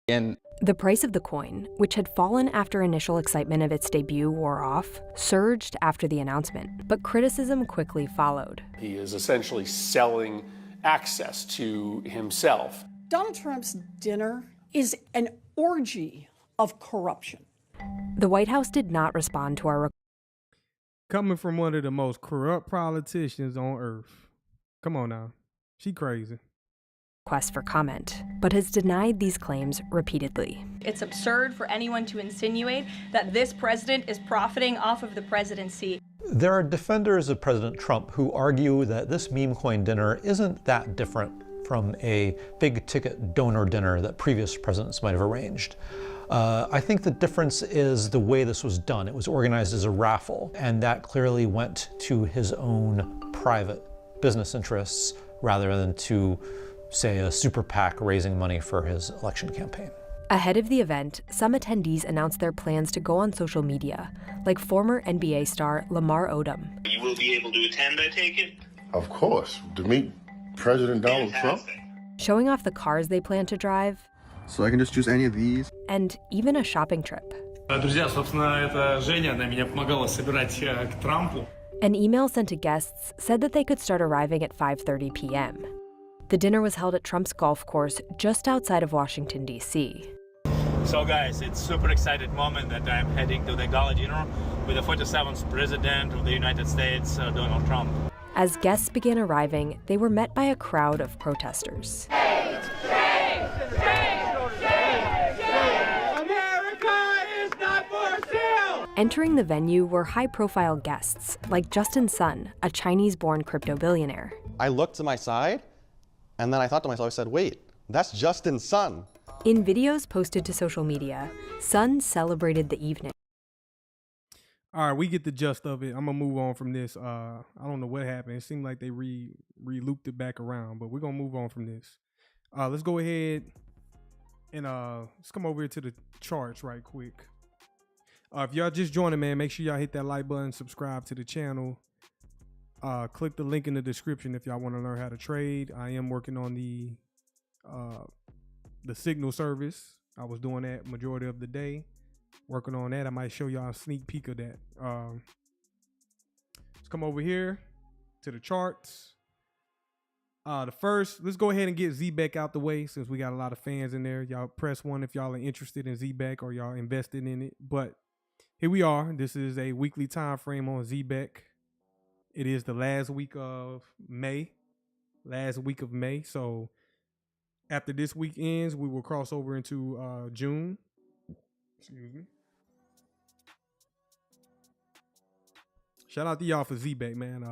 The price of the coin, which had fallen after initial excitement of its debut wore off, surged after the announcement, but criticism quickly followed. He is essentially selling access to himself. Donald Trump's dinner is an orgy of corruption. The White House did not respond to our coming from one of the most corrupt politicians on earth. Come on now. She crazy. Request for comment, but has denied these claims repeatedly. It's absurd for anyone to insinuate that this president is profiting off of the presidency. There are defenders of President Trump who argue that this meme coin dinner isn't that different from a big ticket donor dinner that previous presidents might have arranged. I think the difference is the way this was done. It was organized as a raffle, and that clearly went to his own private business interests rather than to, say, a super PAC raising money for his election campaign. Ahead of the event, some attendees announced their plans to go on social media, like former NBA star Lamar Odom. You will be able to attend, I take it? Of course, to meet President Donald Trump. Showing off the cars they plan to drive. So I can just choose any of these? And even a shopping trip. Друзья, собственно, это Женя, она меня помогала собирать к Трампу. An email sent to guests said that they could start arriving at 5:30 p.m. The dinner was held at Trump's golf course just outside of Washington, D.C. So guys, it's super excited moment that I'm heading to the gala dinner with the 47th President of the United States, Donald Trump. As guests began arriving, they were met by a crowd of protesters. Entering the venue were high-profile guests, like Justin Sun, a Chinese-born crypto billionaire. I looked to my side, and then I thought to myself, I said, wait, that's Justin Sun. In videos posted to social media, Sun celebrated the evening. All right, we get the gist of it. I'm gonna move on from this. I don't know what happened. It seemed like they re-looped it back around, but we're gonna move on from this. Let's go ahead and let's come over here to the charts right quick. If y'all just joining, man, make sure y'all hit that like button, subscribe to the channel. Click the link in the description if y'all want to learn how to trade. I am working on the signal service. I was doing that majority of the day. Working on that. I might show y'all a sneak peek of that. Let's come over here to the charts. Let's go ahead and get ZEBEC out the way since we got a lot of fans in there. Y'all press 1 if y'all are interested in ZEBEC or y'all invested in it. But here we are. This is a weekly time frame on ZEBEC. It is the last week of May. So after this week ends, we will cross over into June. Excuse me. Shout out to y'all for ZEBEC, man.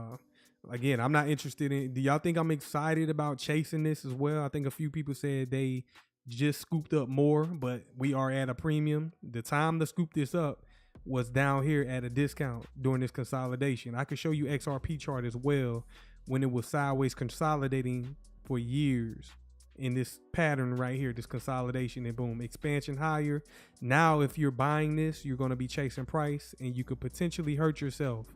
Again, I'm not interested in. Do y'all think I'm excited about chasing this as well? I think a few people said they just scooped up more, but we are at a premium. The time to scoop this up was down here at a discount during this consolidation. I could show you XRP chart as well when it was sideways consolidating for years in this pattern right here, this consolidation, and boom, expansion higher. Now, if you're buying this, you're going to be chasing price and you could potentially hurt yourself.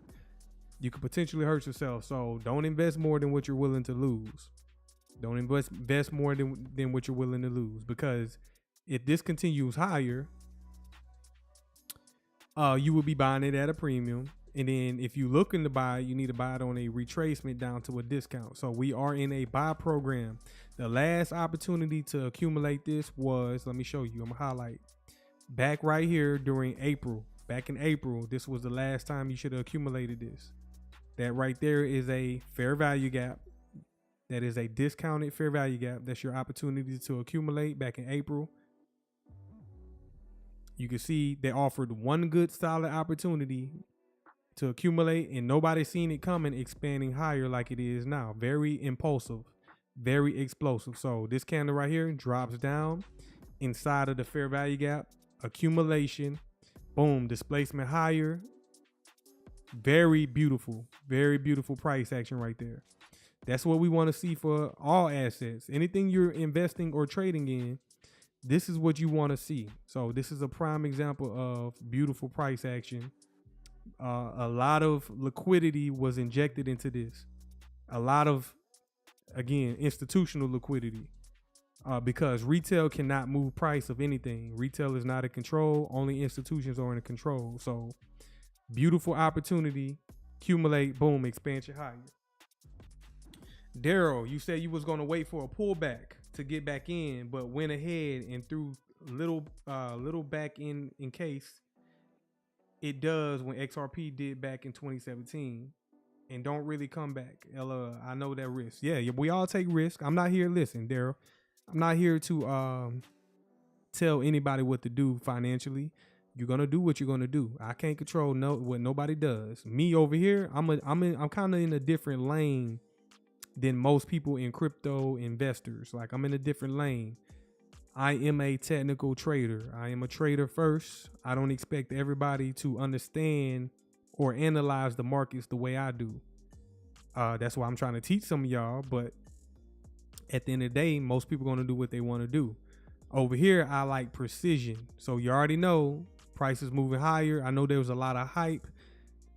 So don't invest more than what you're willing to lose. Don't invest more than what you're willing to lose, because if this continues higher, you will be buying it at a premium. And then if you're looking to buy, you need to buy it on a retracement down to a discount. So we are in a buy program. The last opportunity to accumulate this was, let me show you, I'm gonna highlight. Back right here during April. Back in April, this was the last time you should have accumulated this. That right there is a fair value gap. That is a discounted fair value gap. That's your opportunity to accumulate back in April. You can see they offered one good solid opportunity to accumulate, and nobody's seen it coming, expanding higher like it is now. Very impulsive, very explosive. So this candle right here drops down inside of the fair value gap, accumulation, boom, displacement higher. Very beautiful price action right there. That's what we want to see for all assets. Anything you're investing or trading in, this is what you want to see. So this is a prime example of beautiful price action. A lot of liquidity was injected into this. A lot of, again, institutional liquidity, because retail cannot move price of anything. Retail is not in control. Only institutions are in control. So beautiful opportunity, accumulate, boom, expansion higher. Daryl, you said you was going to wait for a pullback to get back in, but went ahead and threw little back in case it does when XRP did back in 2017 and don't really come back. Ella, I know that risk. Yeah, we all take risk. I'm not here. Listen, Daryl, I'm not here to tell anybody what to do financially. You're gonna do what you're gonna do. I can't control what nobody does. Me over here, I'm kind of in a different lane than most people in crypto investors. Like, I'm in a different lane. I am a technical trader. I am a trader first. I don't expect everybody to understand or analyze the markets the way I do. That's why I'm trying to teach some of y'all. But at the end of the day, most people are going to do what they want to do. Over here, I like precision. So you already know prices moving higher. I know there was a lot of hype.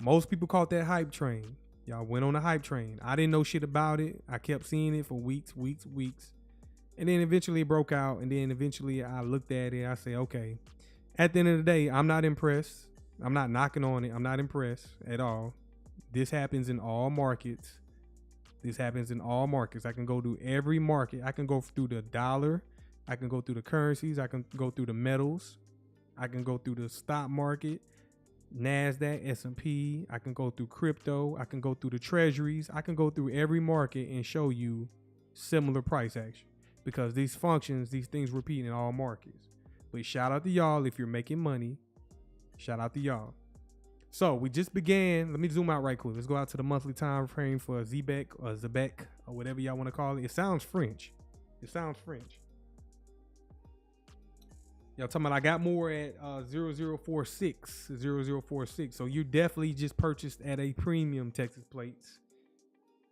Most people caught that hype train. Y'all went on the hype train. I didn't know shit about it. I kept seeing it for weeks. And then eventually it broke out. And then eventually I looked at it. I said, okay, at the end of the day, I'm not impressed. I'm not knocking on it. I'm not impressed at all. This happens in all markets. I can go to every market. I can go through the dollar. I can go through the currencies. I can go through the metals. I can go through the stock market, NASDAQ, S&P. I can go through crypto. I can go through the treasuries. I can go through every market and show you similar price action, because these things repeat in all markets. But shout out to y'all if you're making money. Shout out to y'all. So we just began. Let me zoom out right quick. Let's go out to the monthly time frame for ZEBEC or ZEBEC or whatever y'all want to call it. It sounds French. Y'all talking about I got more at 0046. So you definitely just purchased at a premium, Texas plates.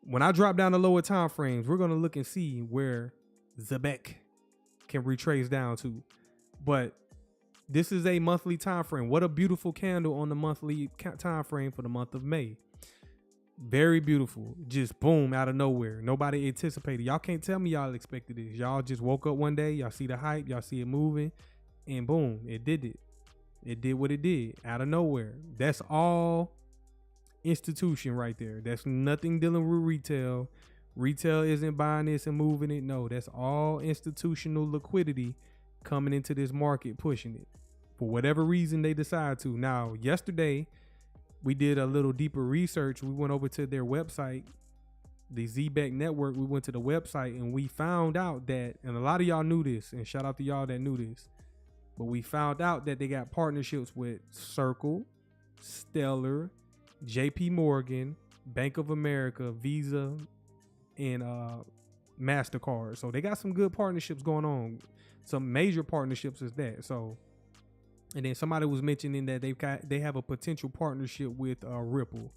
When I drop down the lower time frames, we're going to look and see where ZEBEC can retrace down to. But this is a monthly time frame. What a beautiful candle on the monthly time frame for the month of May. Very beautiful. Just boom, out of nowhere. Nobody anticipated. Y'all can't tell me y'all expected this. Y'all just woke up one day. Y'all see the hype. Y'all see it moving. And boom, it did it. It did what it did out of nowhere. That's all institution right there. That's nothing dealing with retail. Retail isn't buying this and moving it. No, that's all institutional liquidity coming into this market, pushing it for whatever reason they decide to. Now, yesterday, we did a little deeper research. We went over to their website, the ZEBEC network. We went to the website and we found out that, and a lot of y'all knew this, and shout out to y'all that knew this, but we found out that they got partnerships with Circle, Stellar, JP Morgan, Bank of America, Visa, and MasterCard. So they got some good partnerships going on. Some major partnerships is that. So, and then somebody was mentioning that they have a potential partnership with Ripple.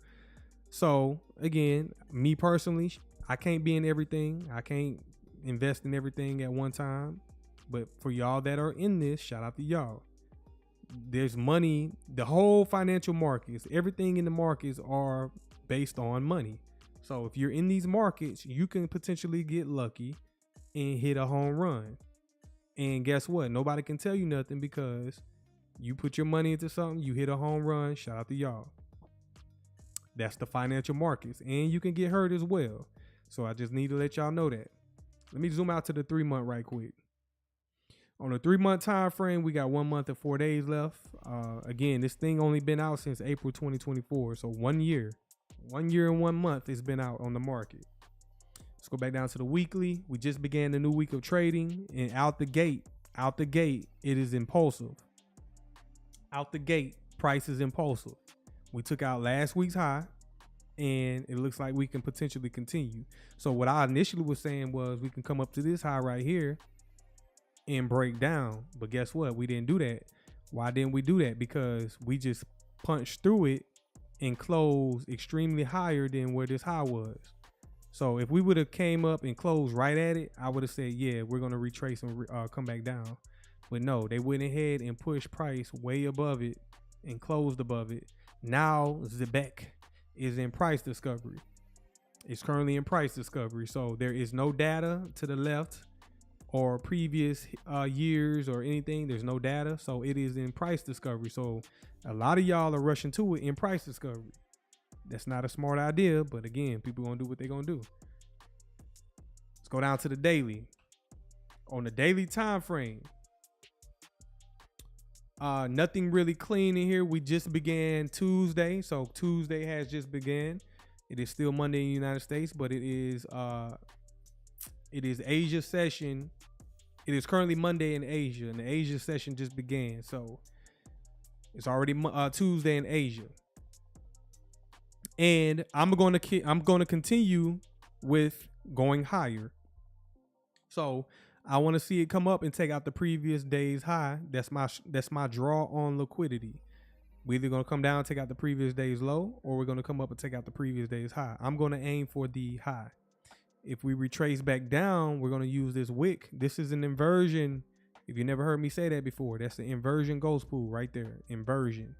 So again, me personally, I can't be in everything. I can't invest in everything at one time. But for y'all that are in this, shout out to y'all. There's money. The whole financial markets, everything in the markets are based on money. So if you're in these markets, you can potentially get lucky and hit a home run. And guess what? Nobody can tell you nothing because you put your money into something, you hit a home run. Shout out to y'all. That's the financial markets. And you can get hurt as well. So I just need to let y'all know that. Let me zoom out to the 3 month right quick. On the 3 month time frame, we got 1 month and 4 days left. Again, this thing only been out since April 2024. So 1 year. 1 year and 1 month it's been out on the market. Let's go back down to the weekly. We just began the new week of trading, and out the gate, it is impulsive. Out the gate, price is impulsive. We took out last week's high, and it looks like we can potentially continue. So what I initially was saying was we can come up to this high right here and break down. But guess what? We didn't do that. Why didn't we do that? Because we just punched through it and closed extremely higher than where this high was. So if we would have came up and closed right at it, I would have said, yeah, we're going to retrace and come back down. But no, they went ahead and pushed price way above it and closed above it. Now ZEBEC is in price discovery. It's currently in price discovery. So there is no data to the left or previous years or anything. There's no data. So it is in price discovery. So a lot of y'all are rushing to it in price discovery. That's not a smart idea, but again, people gonna do what they're gonna do. Let's go down to the daily. On the daily time frame, nothing really clean in here. We just began Tuesday, so Tuesday has just began. It is still Monday in the United States, but it is Asia session. It is currently Monday in Asia, and the Asia session just began. So It's already Tuesday in Asia. And I'm going to continue with going higher. So I want to see it come up and take out the previous day's high. That's my draw on liquidity. We're either going to come down, take out the previous day's low, or we're going to come up and take out the previous day's high. I'm going to aim for the high. If we retrace back down, we're going to use this wick. This is an inversion. If you never heard me say that before, that's the inversion ghost pool right there. Inversion.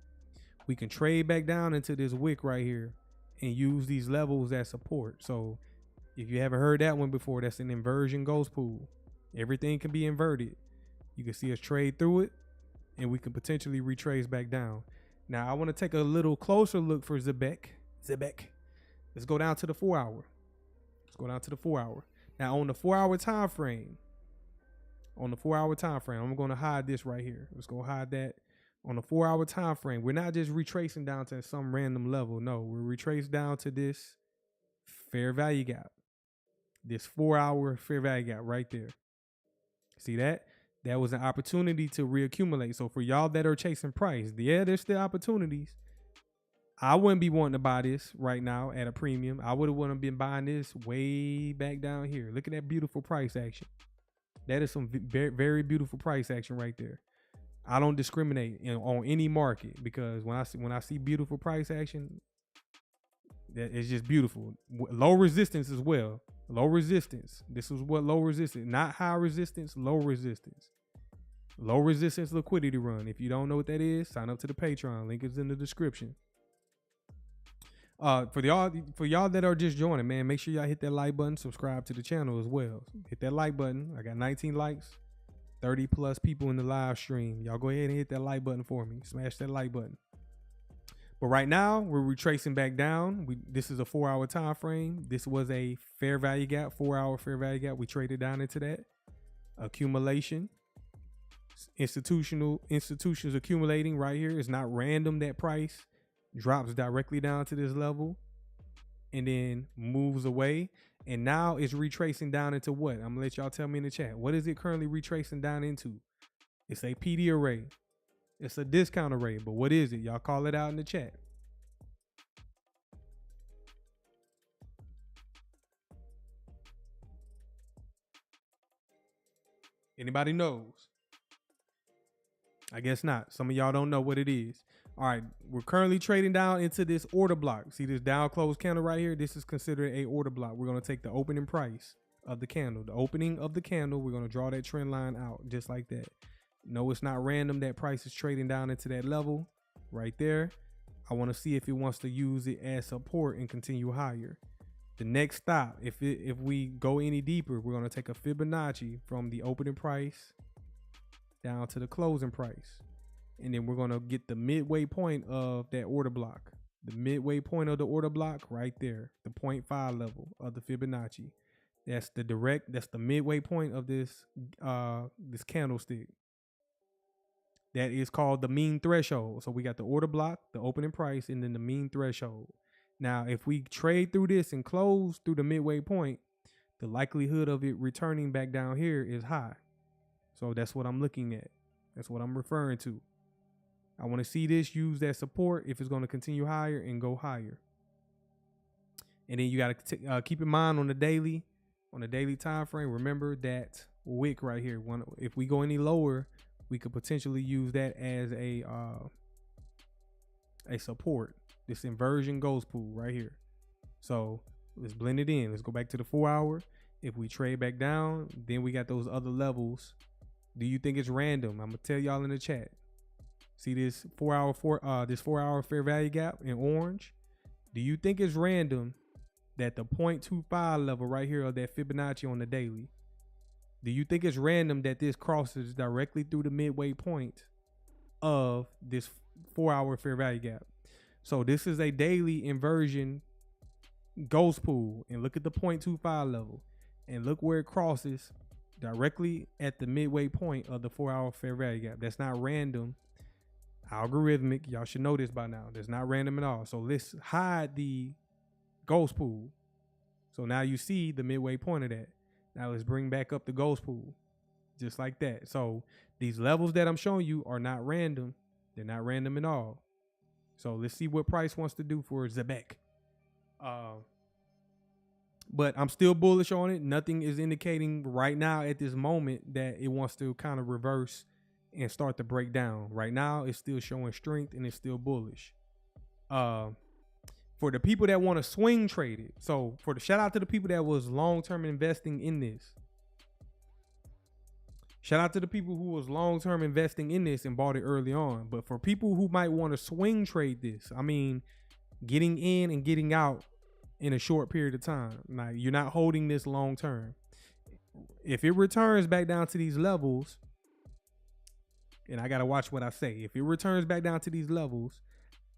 We can trade back down into this wick right here and use these levels as support. So if you haven't heard that one before, that's an inversion ghost pool. Everything can be inverted. You can see us trade through it, and we can potentially retrace back down. Now, I want to take a little closer look for ZEBEC. Let's go down to the 4 hour. Let's go down to the 4 hour. Now, on the 4 hour time frame, I'm going to hide this right here. Let's go hide that. On the 4 hour time frame, we're not just retracing down to some random level. No, we're retraced down to this fair value gap. This 4 hour fair value gap right there. See that? That was an opportunity to reaccumulate. So for y'all that are chasing price, yeah, there's still opportunities. I wouldn't be wanting to buy this right now at a premium. I would have wanted to be buying this way back down here. Look at that beautiful price action. That is some very, very beautiful price action right there. I don't discriminate on any market, because when I see beautiful price action, that it's just beautiful. Low resistance as well. Low resistance. This is what low resistance, not high resistance, low resistance. Low resistance liquidity run. If you don't know what that is, sign up to the Patreon. Link is in the description. For y'all that are just joining, man, make sure y'all hit that like button, subscribe to the channel as well. Hit that like button. I got 19 likes, 30 plus people in the live stream. Y'all go ahead and hit that like button for me. Smash that like button. But right now, we're retracing back down. This is a 4 hour time frame. This was a fair value gap, 4 hour fair value gap. We traded down into that. Accumulation. Institutions accumulating right here. It's not random that price drops directly down to this level and then moves away. And now it's retracing down into what? I'm gonna let y'all tell me in the chat. What is it currently retracing down into? It's a PD array. It's a discount array, but what is it? Y'all call it out in the chat. Anybody knows? I guess not. Some of y'all don't know what it is. All right, we're currently trading down into this order block. See this down close candle right here? This is considered a order block. We're going to take the opening price of the candle. The opening of the candle, we're going to draw that trend line out just like that. No, it's not random that price is trading down into that level right there. I want to see if it wants to use it as support and continue higher. The next stop, if we go any deeper, we're going to take a Fibonacci from the opening price down to the closing price. And then we're going to get the midway point of that order block. The midway point of the order block right there, the 0.5 level of the Fibonacci. That's the midway point of this candlestick. That is called the mean threshold. So we got the order block, the opening price, and then the mean threshold. Now, if we trade through this and close through the midway point, the likelihood of it returning back down here is high. So that's what I'm looking at. That's what I'm referring to. I want to see this use that support if it's going to continue higher and go higher. And then you got to keep in mind on the daily time frame, remember that wick right here. If we go any lower, we could potentially use that as a support. This inversion ghost pool right here. So let's blend it in. Let's go back to the 4 hour. If we trade back down, then we got those other levels. Do you think it's random? I'm gonna tell y'all in the chat. See this 4 hour fair value gap in orange? Do you think it's random that the 0.25 level right here of that Fibonacci on the daily? Do you think it's random that this crosses directly through the midway point of this 4 hour fair value gap? So this is a daily inversion ghost pool, and look at the 0.25 level and look where it crosses directly at the midway point of the 4 hour fair value gap. That's not random. Algorithmic. Y'all should know this by now. That's not random at all. So let's hide the ghost pool. So now you see the midway point of that. Now let's bring back up the ghost pool just like that. So these levels that I'm showing you are not random. They're not random at all. So let's see what price wants to do for ZEBEC. But I'm still bullish on it. Nothing is indicating right now at this moment that it wants to kind of reverse and start to break down. Right now, it's still showing strength and it's still bullish. For the people that want to swing trade it, so for the shout out to the people that was long-term investing in this. Shout out to the people who was long-term investing in this and bought it early on. But for people who might want to swing trade this, I mean, getting in and getting out in a short period of time. Now, you're not holding this long-term. If it returns back down to these levels, and I got to watch what I say. If it returns back down to these levels,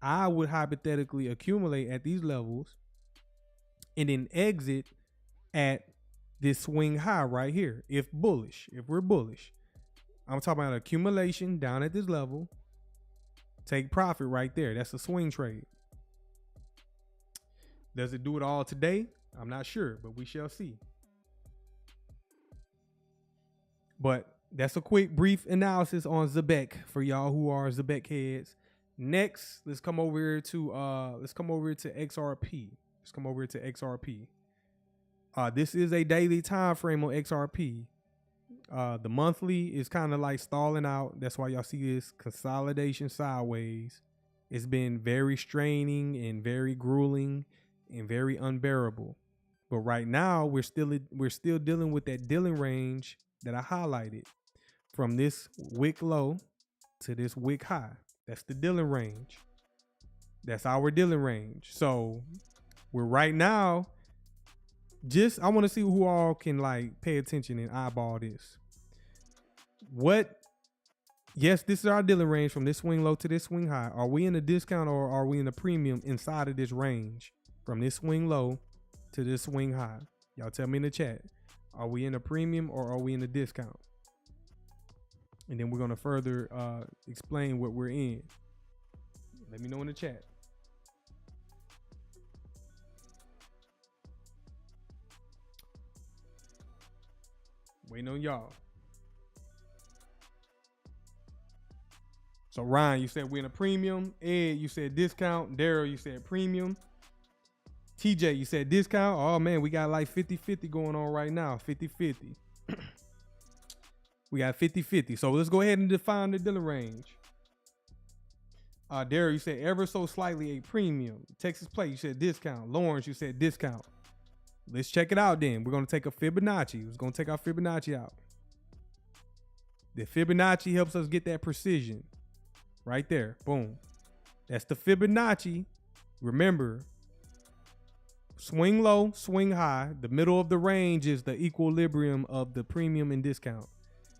I would hypothetically accumulate at these levels and then exit at this swing high right here. If we're bullish, I'm talking about accumulation down at this level. Take profit right there. That's a swing trade. Does it do it all today? I'm not sure, but we shall see. But that's a quick, brief analysis on ZEBEC for y'all who are ZEBEC heads. Next, let's come over here to XRP. Let's come over to XRP. This is a daily time frame on XRP. The monthly is kind of like stalling out. That's why y'all see this consolidation sideways. It's been very straining and very grueling and very unbearable. But right now, we're still dealing with that dealing range that I highlighted from this wick low to this wick high. That's the dealing range. That's our dealing range. So we're right now. I want to see who all can like pay attention and eyeball this. Yes, this is our dealing range from this swing low to this swing high. Are we in a discount or are we in a premium inside of this range from this swing low to this swing high? Y'all tell me in the chat. Are we in a premium or are we in a discount? And then we're going to further explain what we're in. Let me know in the chat. Waiting on y'all. So Ryan, you said we're in a premium. Ed, you said discount. Daryl, you said premium. TJ, you said discount. Oh man, we got like 50-50 going on right now. 50-50. We got 50-50. So let's go ahead and define the dealing range. Daryl, you said ever so slightly a premium. Texas Plate, you said discount. Lawrence, you said discount. Let's check it out then. We're going to take a Fibonacci. We're going to take our Fibonacci out. The Fibonacci helps us get that precision. Right there. Boom. That's the Fibonacci. Remember, swing low, swing high. The middle of the range is the equilibrium of the premium and discount.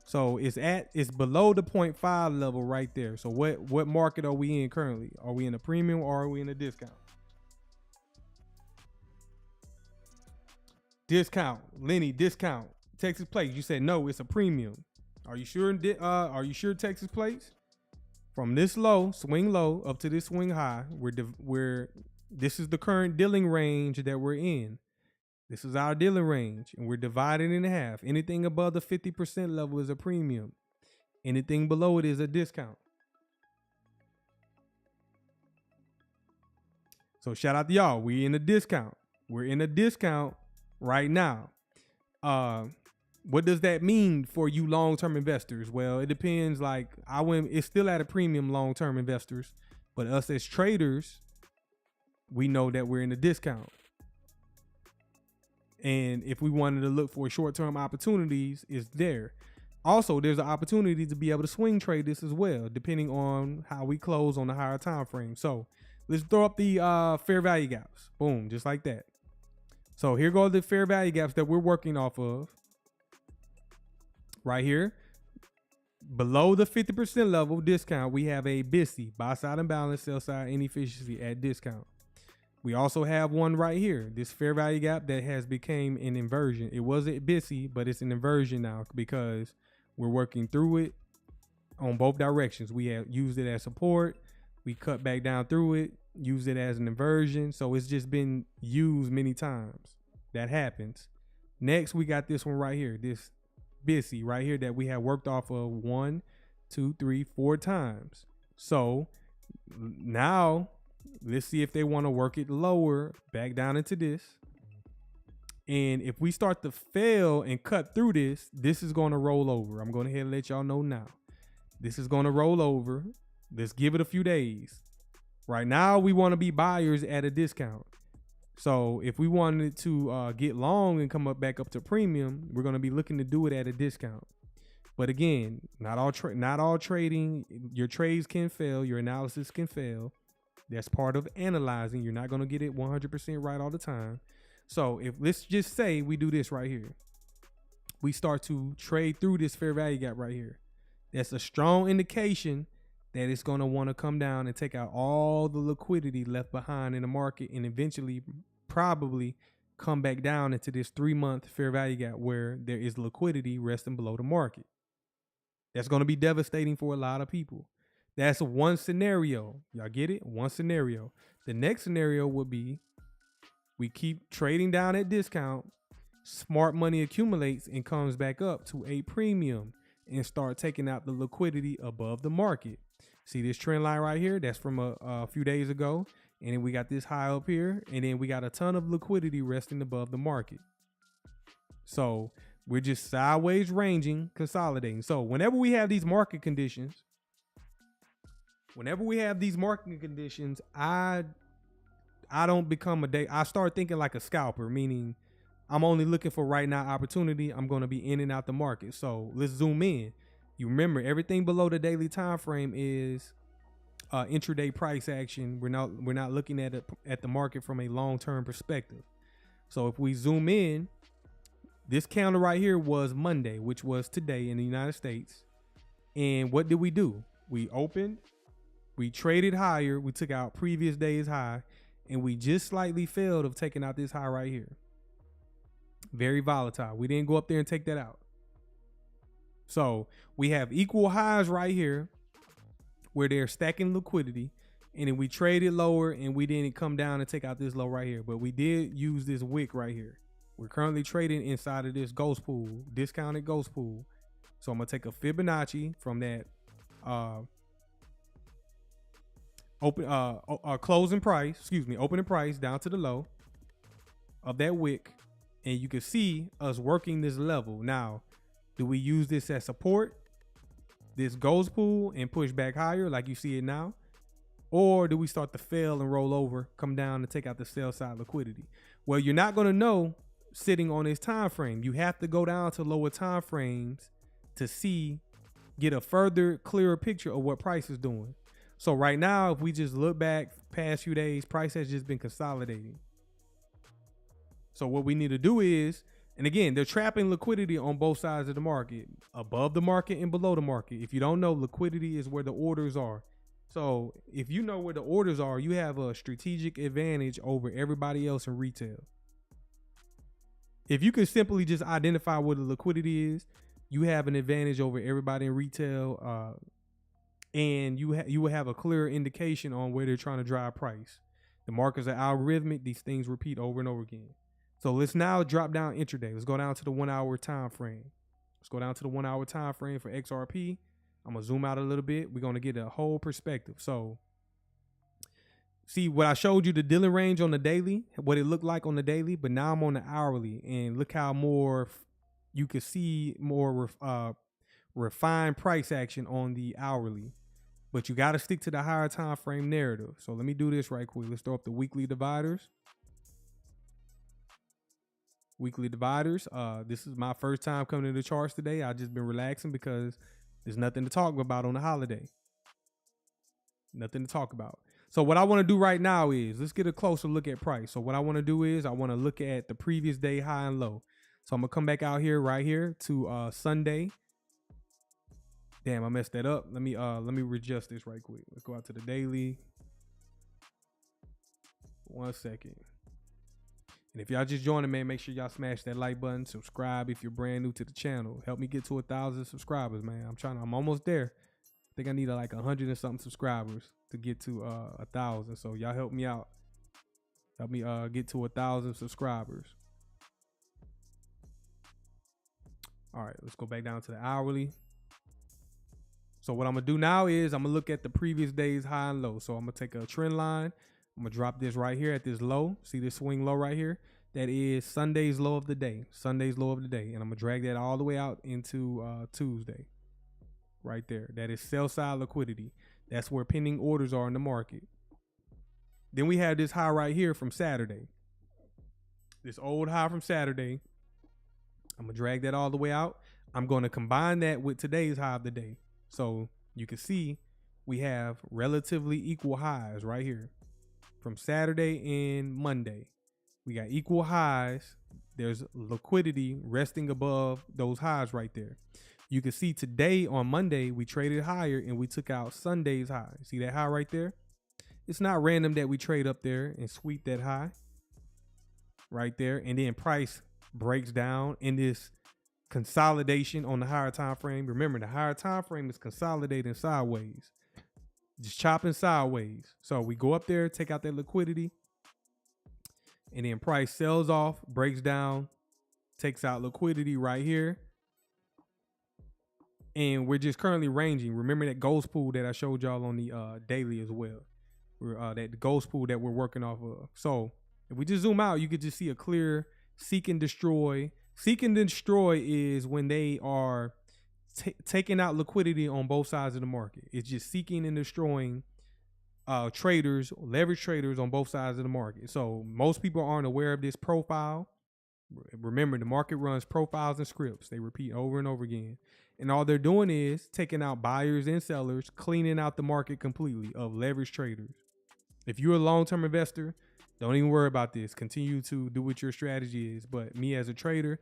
So it's below the 0.5 level right there. So what market are we in currently? Are we in a premium or are we in a discount? Discount. Lenny, discount. Texas Plates, you said no, it's a premium. Are you sure? Are you sure Texas Plates? From this low, swing low, up to this swing high, this is the current dealing range that we're in. This is our dealing range, and we're divided in half. Anything above the 50% level is a premium. Anything below it is a discount. So shout out to y'all. We in a discount. We're in a discount right now. What does that mean for you long-term investors? Well, it depends. Like it's still at a premium long-term investors, but us as traders, we know that we're in a discount. And if we wanted to look for short-term opportunities, it's there. Also, there's an opportunity to be able to swing trade this as well, depending on how we close on the higher time frame. So let's throw up the fair value gaps. Boom, just like that. So here go the fair value gaps that we're working off of. Right here, below the 50% level discount, we have a BISI, buy side imbalance, sell side inefficiency at discount. We also have one right here, this fair value gap that has become an inversion. It wasn't BISI, but it's an inversion now because we're working through it on both directions. We have used it as support. We cut back down through it, used it as an inversion. So it's just been used many times. That happens. Next, we got this one right here, this BISI right here that we have worked off of 1, 2, 3, 4 times. So now let's see if they want to work it lower back down into this. And if we start to fail and cut through this, this is going to roll over. I'm going to ahead and let y'all know now. This is going to roll over. Let's give it a few days. Right now, we want to be buyers at a discount. So if we wanted to get long and come back up to premium, we're going to be looking to do it at a discount. But again, not all trading. Your trades can fail. Your analysis can fail. That's part of analyzing. You're not going to get it 100% right all the time. So if let's just say we do this right here, we start to trade through this fair value gap right here. That's a strong indication that it's going to want to come down and take out all the liquidity left behind in the market and eventually probably come back down into this 3-month fair value gap where there is liquidity resting below the market. That's going to be devastating for a lot of people. That's one scenario. Y'all get it? One scenario. The next scenario would be we keep trading down at discount. Smart money accumulates and comes back up to a premium and start taking out the liquidity above the market. See this trend line right here? That's from a few days ago. And then we got this high up here. And then we got a ton of liquidity resting above the market. So we're just sideways ranging, consolidating. So whenever we have these market conditions, I don't become I start thinking like a scalper, meaning I'm only looking for right now opportunity. I'm going to be in and out the market. So let's zoom in. You remember everything below the daily time frame is intraday price action. We're not looking at the market from a long-term perspective. So if we zoom in, this candle right here was Monday, which was today in the United States. And what did we do? We opened, we traded higher, we took out previous day's high, and we just slightly failed of taking out this high right here. Very volatile. We didn't go up there and take that out. So we have equal highs right here where they're stacking liquidity, and then we traded lower and we didn't come down and take out this low right here, but we did use this wick right here. We're currently trading inside of this ghost pool, discounted ghost pool. So I'm gonna take a Fibonacci from that opening price down to the low of that wick, and you can see us working this level. Now, do we use this as support, this ghost pool, and push back higher like you see it now? Or do we start to fail and roll over, come down and take out the sell side liquidity? Well, you're not going to know sitting on this time frame. You have to go down to lower time frames to get a further clearer picture of what price is doing. So right now, if we just look back past few days, price has just been consolidating. So what we need to do is, and again, they're trapping liquidity on both sides of the market, above the market and below the market. If you don't know, liquidity is where the orders are. So if you know where the orders are, you have a strategic advantage over everybody else in retail. If you can simply just identify where the liquidity is, you have an advantage over everybody in retail, and you will have a clear indication on where they're trying to drive price. The markets are algorithmic. These things repeat over and over again. So let's now drop down intraday. Let's go down to the 1 hour time frame. Let's go down to the 1 hour time frame for XRP. I'm gonna zoom out a little bit. We're gonna get a whole perspective. So see what I showed you, the dealing range on the daily, what it looked like on the daily, but now I'm on the hourly, and look how more you can see more refined price action on the hourly. But you got to stick to the higher time frame narrative. So let me do this right quick. Let's throw up the weekly dividers. Weekly dividers. This is my first time coming to the charts today. I've just been relaxing because there's nothing to talk about on the holiday. Nothing to talk about. So what I want to do right now is let's get a closer look at price. So what I want to do is I want to look at the previous day high and low. So I'm gonna come back out here right here to Sunday. Damn, I messed that up. Let me readjust this right quick. Let's go out to the daily. 1 second. And if y'all just joining, man, make sure y'all smash that like button. Subscribe if you're brand new to the channel. Help me get to 1,000 subscribers, man. I'm almost there. I think I need like 100 and something subscribers to get to 1,000. So y'all help me out. Help me get to 1,000 subscribers. All right, let's go back down to the hourly. So what I'm gonna do now is I'm gonna look at the previous day's high and low. So I'm gonna take a trend line. I'm gonna drop this right here at this low. See this swing low right here? That is Sunday's low of the day. Sunday's low of the day. And I'm gonna drag that all the way out into Tuesday. Right there. That is sell side liquidity. That's where pending orders are in the market. Then we have this high right here from Saturday. This old high from Saturday. I'm gonna drag that all the way out. I'm gonna combine that with today's high of the day. So you can see we have relatively equal highs right here from Saturday and Monday. We got equal highs. There's liquidity resting above those highs right there. You can see today on Monday, we traded higher and we took out Sunday's high. See that high right there? It's not random that we trade up there and sweep that high right there. And then price breaks down in this consolidation on the higher time frame. Remember, the higher time frame is consolidating sideways, just chopping sideways. So we go up there, take out that liquidity, and then price sells off, breaks down, takes out liquidity right here. And we're just currently ranging. Remember that ghost pool that I showed y'all on the daily as well. That ghost pool that we're working off of. So if we just zoom out, you could just see a clear seek and destroy. Seek and destroy is when they are taking out liquidity on both sides of the market. It's just seeking and destroying traders, leverage traders on both sides of the market. So most people aren't aware of this profile. Remember, the market runs profiles and scripts. They repeat over and over again. And all they're doing is taking out buyers and sellers, cleaning out the market completely of leverage traders. If you're a long-term investor, don't even worry about this. Continue to do what your strategy is. But me as a trader,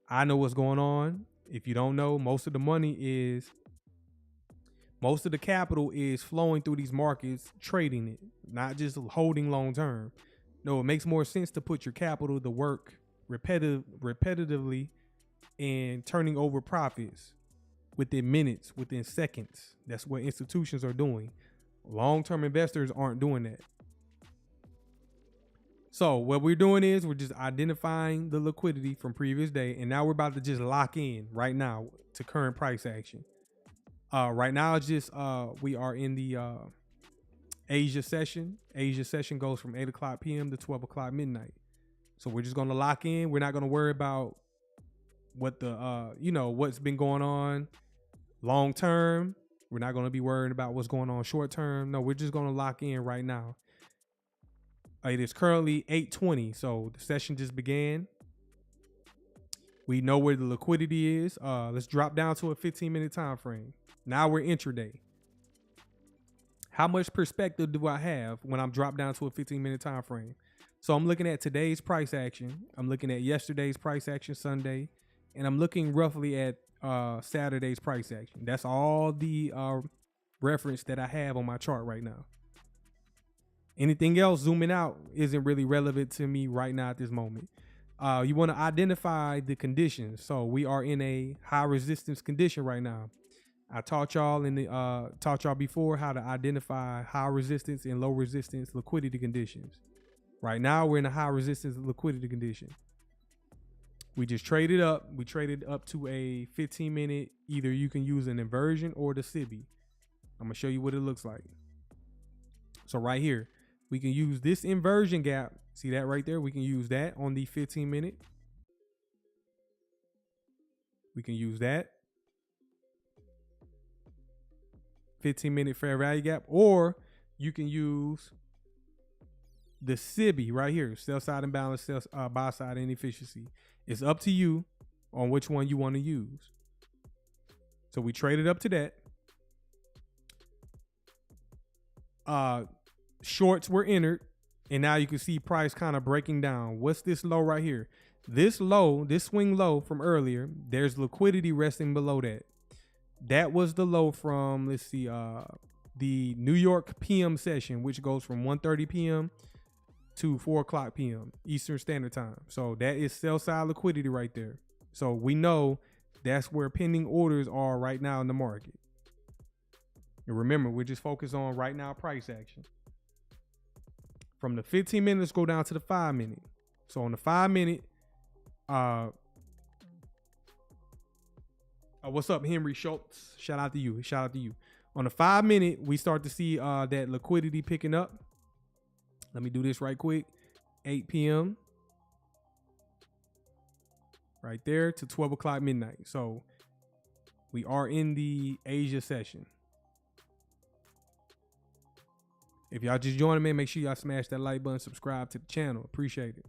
I know what's going on. If you don't know, most of the capital is flowing through these markets, trading it, not just holding long-term. No, it makes more sense to put your capital to work repetitively and turning over profits within minutes, within seconds. That's what institutions are doing. Long-term investors aren't doing that. So what we're doing is we're just identifying the liquidity from previous day, and now we're about to just lock in right now to current price action. Right now, it's just we are in the Asia session. Asia session goes from 8 o'clock p.m. to 12 o'clock midnight. So we're just gonna lock in. We're not gonna worry about what the what's been going on long term. We're not gonna be worried about what's going on short term. No, we're just gonna lock in right now. It is currently 8:20, so the session just began. We know where the liquidity is. Let's drop down to a 15-minute time frame. Now we're intraday. How much perspective do I have when I'm dropped down to a 15-minute time frame? So I'm looking at today's price action. I'm looking at yesterday's price action, Sunday, and I'm looking roughly at Saturday's price action. That's all the reference that I have on my chart right now. Anything else zooming out isn't really relevant to me right now at this moment. You want to identify the conditions. So we are in a high resistance condition right now. I taught y'all before how to identify high resistance and low resistance liquidity conditions. Right now we're in a high resistance liquidity condition. We just traded up. We traded up to a 15-minute. Either you can use an inversion or the SIBI. I'm gonna show you what it looks like. So right here, we can use this inversion gap. See that right there? We can use that on the 15-minute. We can use that 15-minute fair value gap, or you can use the SIBI right here, sell side imbalance, buy side inefficiency. It's up to you on which one you want to use. So we traded up to that. Shorts were entered, and now you can see price kind of breaking down. What's this low right here? This low, this swing low from earlier, there's liquidity resting below that. That was the low from, let's see, the New York PM session, which goes from 1:30 p.m. to 4 o'clock p.m. Eastern Standard Time. So that is sell side liquidity right there. So we know that's where pending orders are right now in the market. And remember, we're just focused on right now price action. From the 15 minutes, go down to the 5-minute. So on the 5-minute, What's up, Henry Schultz? Shout out to you. Shout out to you. On the 5 minute, we start to see that liquidity picking up. Let me do this right quick. 8 p.m. right there to 12 o'clock midnight. So we are in the Asia session. If y'all just joining me, make sure y'all smash that like button, subscribe to the channel. Appreciate it.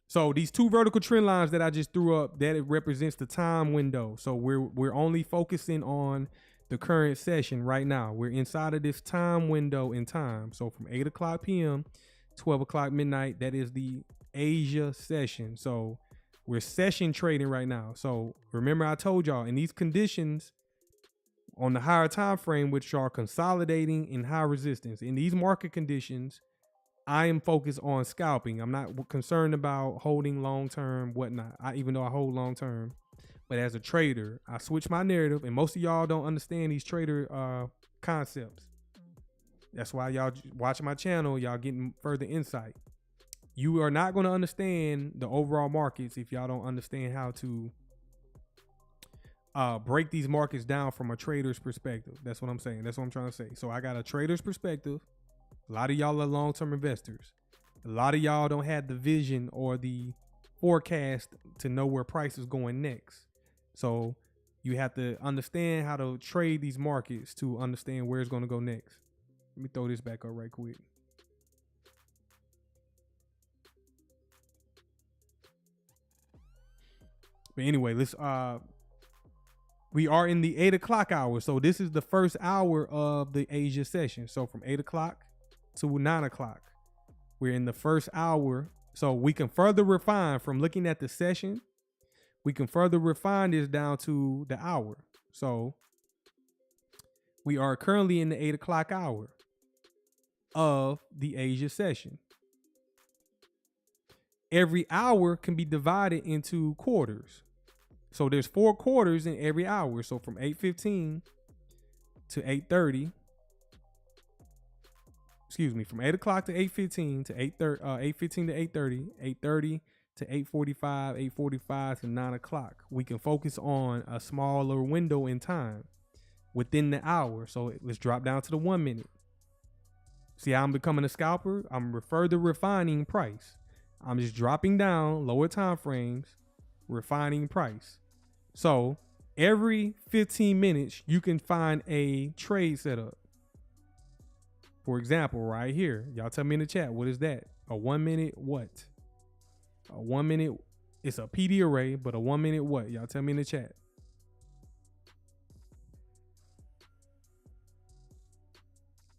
So these two vertical trend lines that I just threw up, that it represents the time window. So we're only focusing on the current session right now. We're inside of this time window in time. So from 8 o'clock p.m., 12 o'clock midnight, that is the Asia session. So we're session trading right now. So remember, I told y'all in these conditions on the higher time frame, which are consolidating in high resistance, in these market conditions, I am focused on scalping. I'm not concerned about holding long term, whatnot. Even though I hold long term, but as a trader, I switch my narrative, and most of y'all don't understand these trader concepts. That's why y'all watching my channel, y'all getting further insight. You are not going to understand the overall markets if y'all don't understand how to break these markets down from a trader's perspective. That's what I'm saying. That's what I'm trying to say. So I got a trader's perspective. A lot of y'all are long-term investors. A lot of y'all don't have the vision or the forecast to know where price is going next. So you have to understand how to trade these markets to understand where it's going to go next. Let me throw this back up right quick. But anyway, let's we are in the 8 o'clock hour. So this is the first hour of the Asia session. So from 8 o'clock to 9 o'clock, we're in the first hour. So we can further refine from looking at the session. We can further refine this down to the hour. So we are currently in the 8 o'clock hour of the Asia session. Every hour can be divided into quarters. So there's 4 quarters in every hour. So from 8:15 to 8:30. Excuse me, from 8 o'clock to 8:15 to 8:15 to 8:30, 8:30 to 8:45, 8:45 to 9 o'clock. We can focus on a smaller window in time within the hour. So let's drop down to the 1 minute. See how I'm becoming a scalper? I'm further refining price. I'm just dropping down lower time frames, refining price. So every 15 minutes, you can find a trade setup. For example, right here, y'all tell me in the chat, what is that? A 1 minute what? A 1 minute, it's a PD array, but a 1 minute what? Y'all tell me in the chat.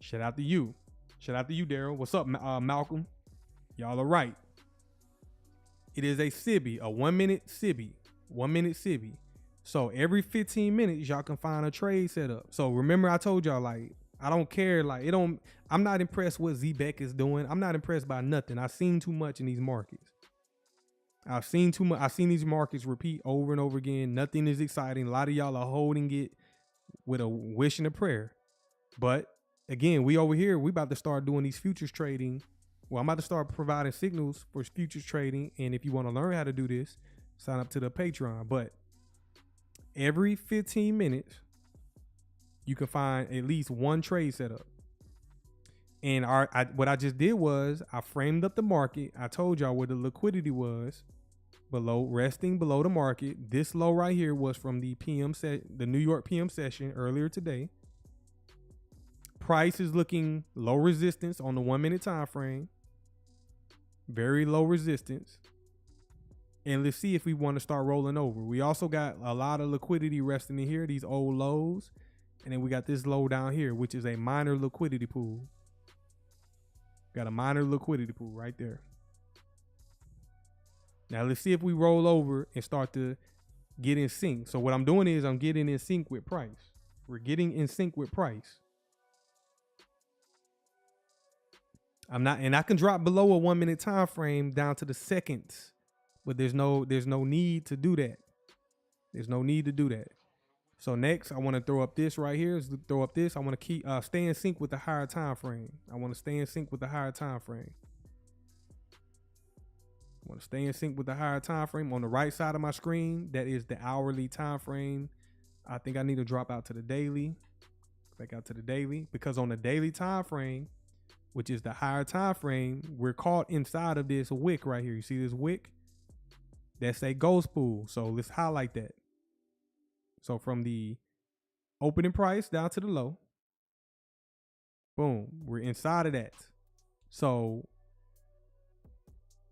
Shout out to you. Shout out to you, Daryl. What's up, Malcolm? Y'all are right. It is a SIBI, a 1 minute SIBI, 1 minute SIBI. So every 15 minutes, y'all can find a trade setup. So remember, I told y'all, like, I don't care. Like, I'm not impressed what ZEBEC is doing. I'm not impressed by nothing. I've seen too much in these markets. I've seen too much. I've seen these markets repeat over and over again. Nothing is exciting. A lot of y'all are holding it with a wish and a prayer. But again, we over here, we about to start doing these futures trading. Well, I'm about to start providing signals for futures trading. And if you want to learn how to do this, sign up to the Patreon. But every 15 minutes, you can find at least one trade setup. And what I just did was I framed up the market. I told y'all where the liquidity was below, resting below the market. This low right here was from the the New York PM session earlier today. Price is looking low resistance on the 1 minute time frame. Very low resistance. And let's see if we want to start rolling over. We also got a lot of liquidity resting in here, these old lows. And then we got this low down here, which is a minor liquidity pool. Got a minor liquidity pool right there. Now let's see if we roll over and start to get in sync. So what I'm doing is I'm getting in sync with price. We're getting in sync with price. And I can drop below a 1 minute time frame down to the seconds, but there's no need to do that. There's no need to do that. So next, I want to throw up this right here. I want to keep stay in sync with the higher time frame. I want to stay in sync with the higher time frame. Want to stay in sync with the higher time frame. On the right side of my screen, that is the hourly time frame. I think I need to drop out to the daily. Back out to the daily, because on the daily time frame, which is the higher time frame, we're caught inside of this wick right here. You see this wick? That's a ghost pool. So let's highlight that. So from the opening price down to the low, boom, we're inside of that. So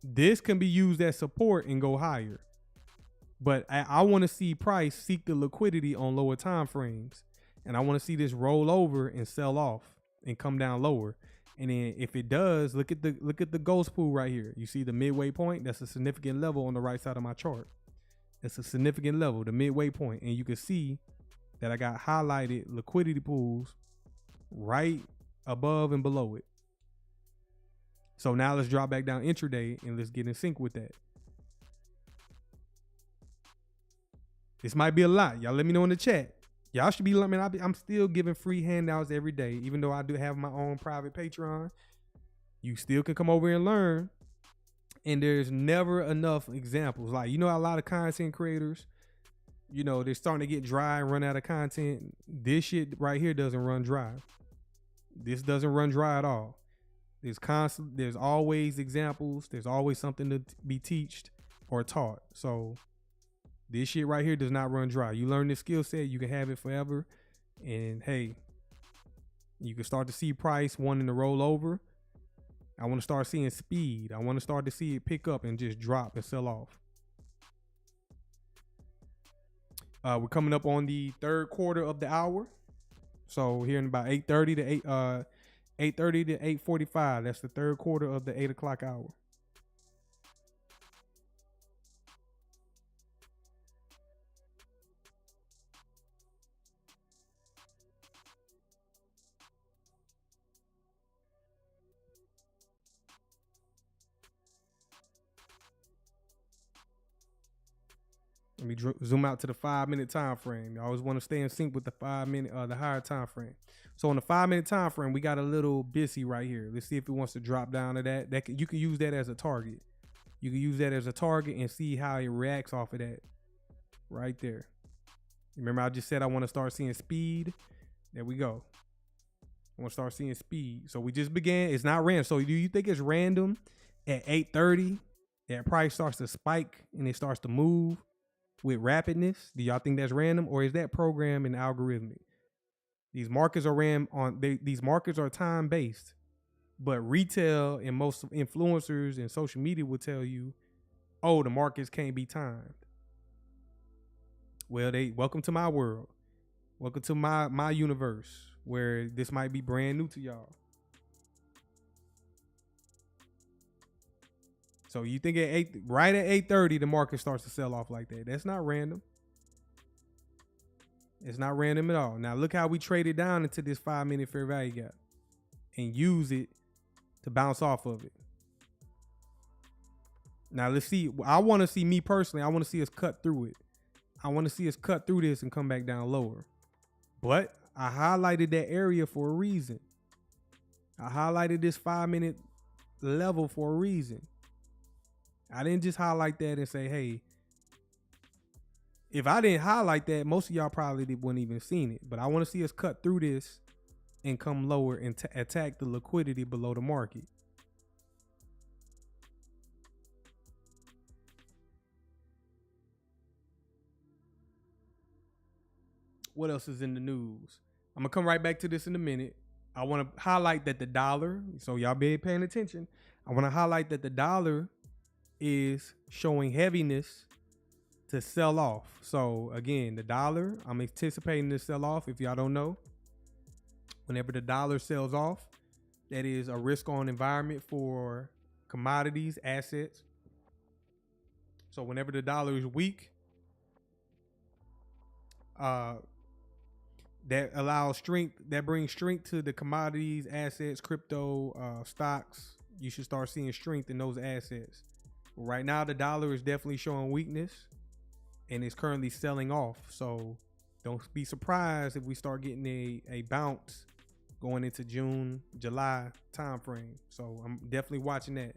this can be used as support and go higher. But I want to see price seek the liquidity on lower time frames. And I want to see this roll over and sell off and come down lower. And then if it does, look at the ghost pool right here. You see the midway point? That's a significant level on the right side of my chart. It's a significant level, the midway point. And you can see that I got highlighted liquidity pools right above and below it. So now let's drop back down intraday and let's get in sync with that. This might be a lot. Y'all let me know in the chat. Y'all should be learning. I'm still giving free handouts every day, even though I do have my own private Patreon. You still can come over and learn. And there's never enough examples. Like, you know, a lot of content creators, you know, they're starting to get dry and run out of content. This shit right here doesn't run dry. This doesn't run dry at all. There's always examples. There's always something to be taught or taught. So this shit right here does not run dry. You learn this skill set, you can have it forever. And hey, you can start to see price wanting to roll over. I want to start seeing speed. I want to start to see it pick up and just drop and sell off. We're coming up on the third quarter of the hour. So here in about 8:30 to 8:30 to 8:45. That's the third quarter of the 8 o'clock hour. Let me zoom out to the 5-minute time frame. I always want to stay in sync with the 5-minute, the higher time frame. So on the 5-minute time frame, we got a little busy right here. Let's see if it wants to drop down to that. You can use that as a target. You can use that as a target and see how it reacts off of that right there. Remember, I just said I want to start seeing speed. There we go. I want to start seeing speed. So we just began. It's not random. So do you think it's random at 8:30 that price starts to spike and it starts to move with rapidness? Do y'all think that's random, or is that programmed and algorithmic? These markets are these markets are time based, but retail and most influencers and social media will tell you, oh, the markets can't be timed. Well, welcome to my world. Welcome to my universe where this might be brand new to y'all. So you think right at 8:30, the market starts to sell off like that. That's not random. It's not random at all. Now look how we traded down into this 5-minute fair value gap and use it to bounce off of it. Now let's see. I want to see, me personally, I want to see us cut through it. I want to see us cut through this and come back down lower. But I highlighted that area for a reason. I highlighted this 5-minute level for a reason. I didn't just highlight that and say, hey, if I didn't highlight that, most of y'all probably wouldn't even seen it. But I want to see us cut through this and come lower and attack the liquidity below the market. What else is in the news? I'm going to come right back to this in a minute. I want to highlight that the dollar, so y'all be paying attention. I want to highlight that the dollar is showing heaviness to sell off. So again, the dollar, I'm anticipating to sell off. If y'all don't know, whenever the dollar sells off, that is a risk on environment for commodities, assets. So whenever the dollar is weak, that allows strength, that brings strength to the commodities, assets, crypto, stocks. You should start seeing strength in those assets. Right now, the dollar is definitely showing weakness and it's currently selling off. So don't be surprised if we start getting a bounce going into June, July time frame. So I'm definitely watching that.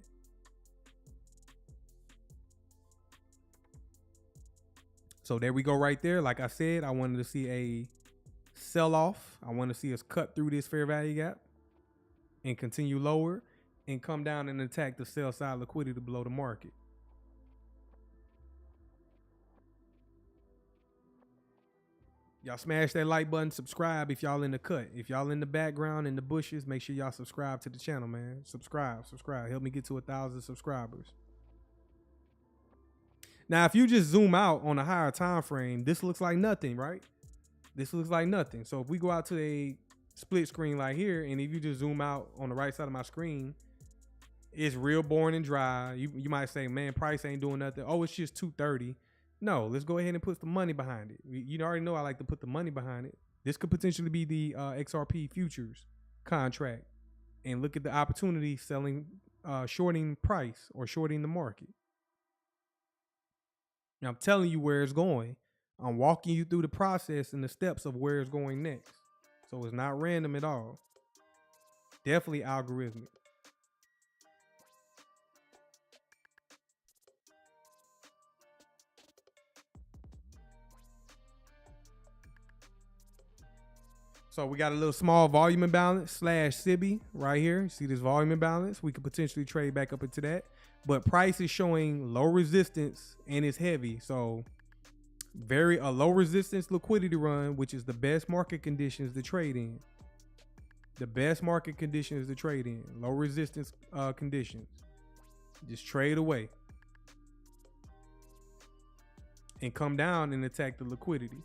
So there we go right there. Like I said, I wanted to see a sell-off. I want to see us cut through this fair value gap and continue lower and come down and attack the sell side liquidity below the market. Y'all smash that like button, subscribe if y'all in the cut. If y'all in the background, in the bushes, make sure y'all subscribe to the channel, man. Subscribe. Help me get to 1,000 subscribers. Now, if you just zoom out on a higher time frame, this looks like nothing, right? This looks like nothing. So if we go out to a split screen like here, and if you just zoom out on the right side of my screen, it's real boring and dry. You might say, man, price ain't doing nothing. Oh, it's just 230. No, let's go ahead and put the money behind it. You already know I like to put the money behind it. This could potentially be the XRP futures contract. And look at the opportunity selling, shorting price or shorting the market. Now, I'm telling you where it's going. I'm walking you through the process and the steps of where it's going next. So it's not random at all. Definitely algorithmic. So we got a little small volume imbalance / SIBI right here. You see this volume imbalance? We could potentially trade back up into that. But price is showing low resistance and it's heavy. So a low resistance liquidity run, which is the best market conditions to trade in. The best market conditions to trade in. Low resistance conditions. Just trade away. And come down and attack the liquidity.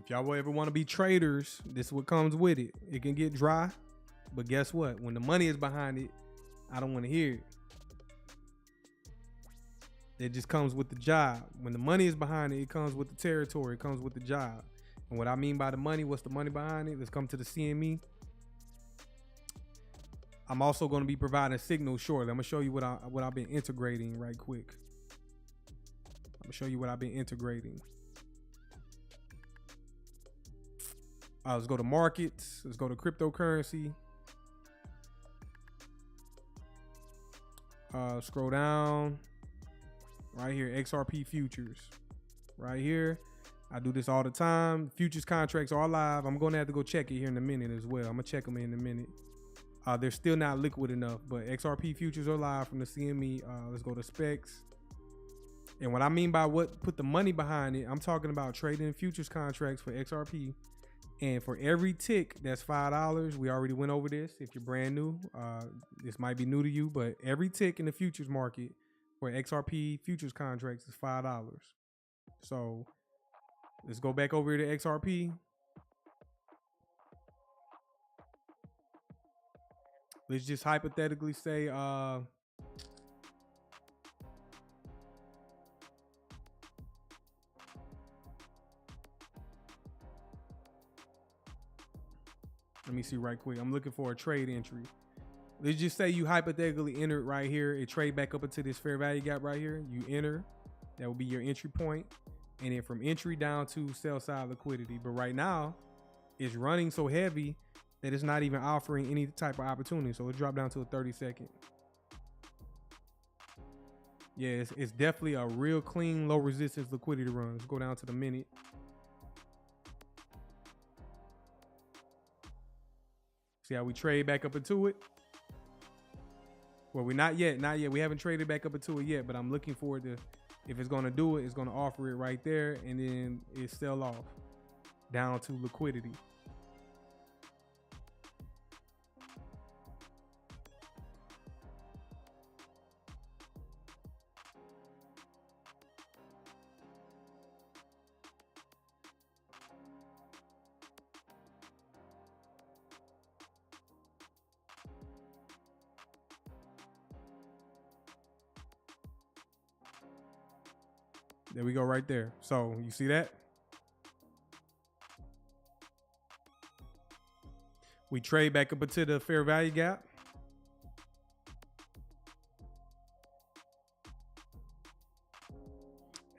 If y'all ever want to be traders, this is what comes with it. It can get dry, but guess what? When the money is behind it, I don't want to hear it. It just comes with the job. When the money is behind it, it comes with the territory. It comes with the job. And what I mean by the money, what's the money behind it? Let's come to the CME. I'm also going to be providing signals shortly. I'm going to show you what I've been integrating right quick. I'm going to show you what I've been integrating. Let's go to markets. Let's go to cryptocurrency. Scroll down. Right here, XRP futures. Right here. I do this all the time. Futures contracts are live. I'm going to have to go check it here in a minute as well. I'm going to check them in a minute. They're still not liquid enough, but XRP futures are live from the CME. Let's go to specs. And what I mean by put the money behind it, I'm talking about trading futures contracts for XRP. And for every tick, that's $5. We already went over this. If you're brand new, this might be new to you, but every tick in the futures market for XRP futures contracts is $5. So let's go back over here to XRP. Let's just hypothetically say, let me see right quick. I'm looking for a trade entry. Let's just say you hypothetically entered right here. It trade back up into this fair value gap right here. You enter. That will be your entry point. And then from entry down to sell side liquidity. But right now, it's running so heavy that it's not even offering any type of opportunity. So it dropped down to a 30-second. Yeah, it's definitely a real clean, low resistance liquidity run. Let's go down to the minute. See how we trade back up into it? Well, we're not yet. We haven't traded back up into it yet, but I'm looking forward to, if it's going to do it, it's going to offer it right there, and then it sell off down to liquidity. There we go right there. So you see that? We trade back up into the fair value gap.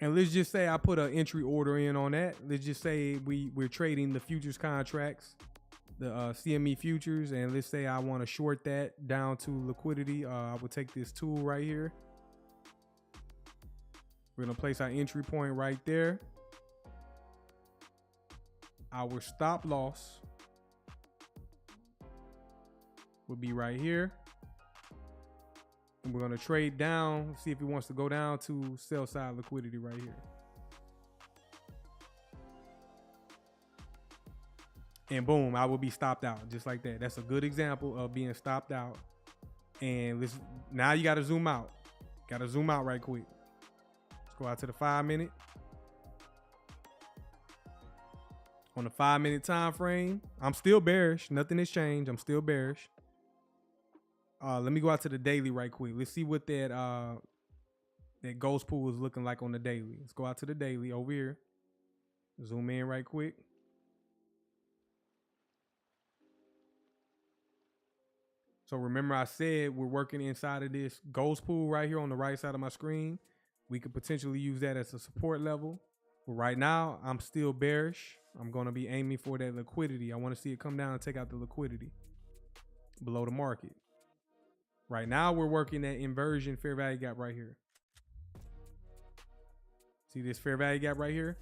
And let's just say I put an entry order in on that. Let's just say we're trading the futures contracts, the CME futures, and let's say I want to short that down to liquidity. I would take this tool right here. We're gonna place our entry point right there. Our stop loss would be right here. And we're going to trade down, see if he wants to go down to sell side liquidity right here. And boom, I will be stopped out just like that. That's a good example of being stopped out. And now you got to zoom out. Got to zoom out right quick. Let's go out to the 5 minute. On the 5 minute time frame, I'm still bearish. Nothing has changed. I'm still bearish. Let me go out to the daily right quick. Let's see what that ghost pool is looking like on the daily. Let's go out to the daily over here. Zoom in right quick. So remember I said we're working inside of this ghost pool right here on the right side of my screen. We could potentially use that as a support level. But right now, I'm still bearish. I'm going to be aiming for that liquidity. I want to see it come down and take out the liquidity below the market. Right now, we're working that inversion fair value gap right here. See this fair value gap right here?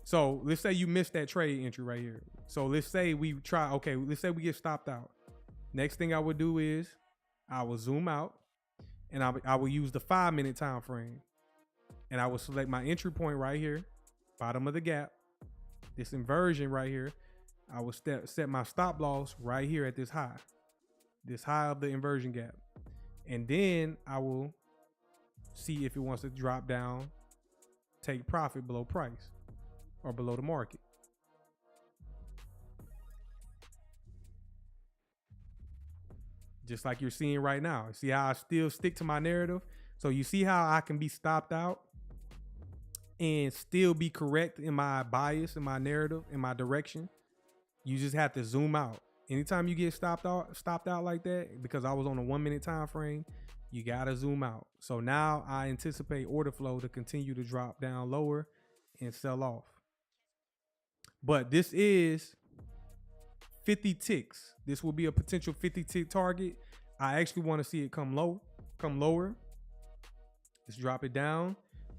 So let's say you missed that trade entry right here. So let's say we try, okay, let's say we get stopped out. Next thing I would do is I will zoom out and I will use the 5 minute time frame. And I will select my entry point right here, bottom of the gap. This inversion right here, I will set my stop loss right here at this high of the inversion gap. And then I will see if it wants to drop down, take profit below price or below the market. Just like you're seeing right now. See how I still stick to my narrative? So you see how I can be stopped out and still be correct in my bias, in my narrative, in my direction. You just have to zoom out. Anytime you get stopped out like that, because I was on a 1 minute time frame, you gotta zoom out. So now I anticipate order flow to continue to drop down lower and sell off. But this is 50 ticks. This will be a potential 50 tick target. I actually want to see it come lower. Let's drop it down.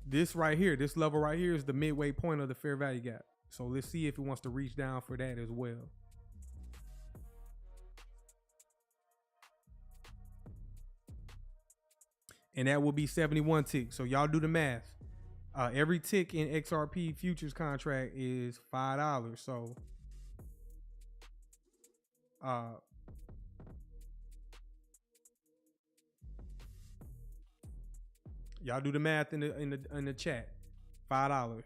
This right here, this level right here is the midway point of the fair value gap. So let's see if it wants to reach down for that as well. And that will be 71 ticks. So y'all do the math. Every tick in XRP futures contract is $5. So y'all do the math in the chat. $5.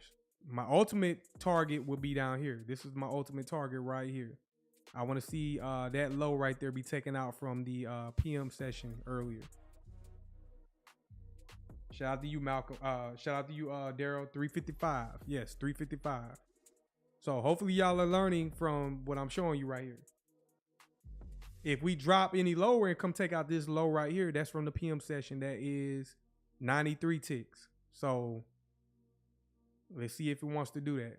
My ultimate target will be down here. This is my ultimate target right here. I want to see that low right there be taken out from the PM session earlier. Shout out to you, Malcolm. Shout out to you, Daryl. 355. Yes, 355. So hopefully y'all are learning from what I'm showing you right here. If we drop any lower and come take out this low right here, that's from the PM session. That is 93 ticks. So let's see if it wants to do that.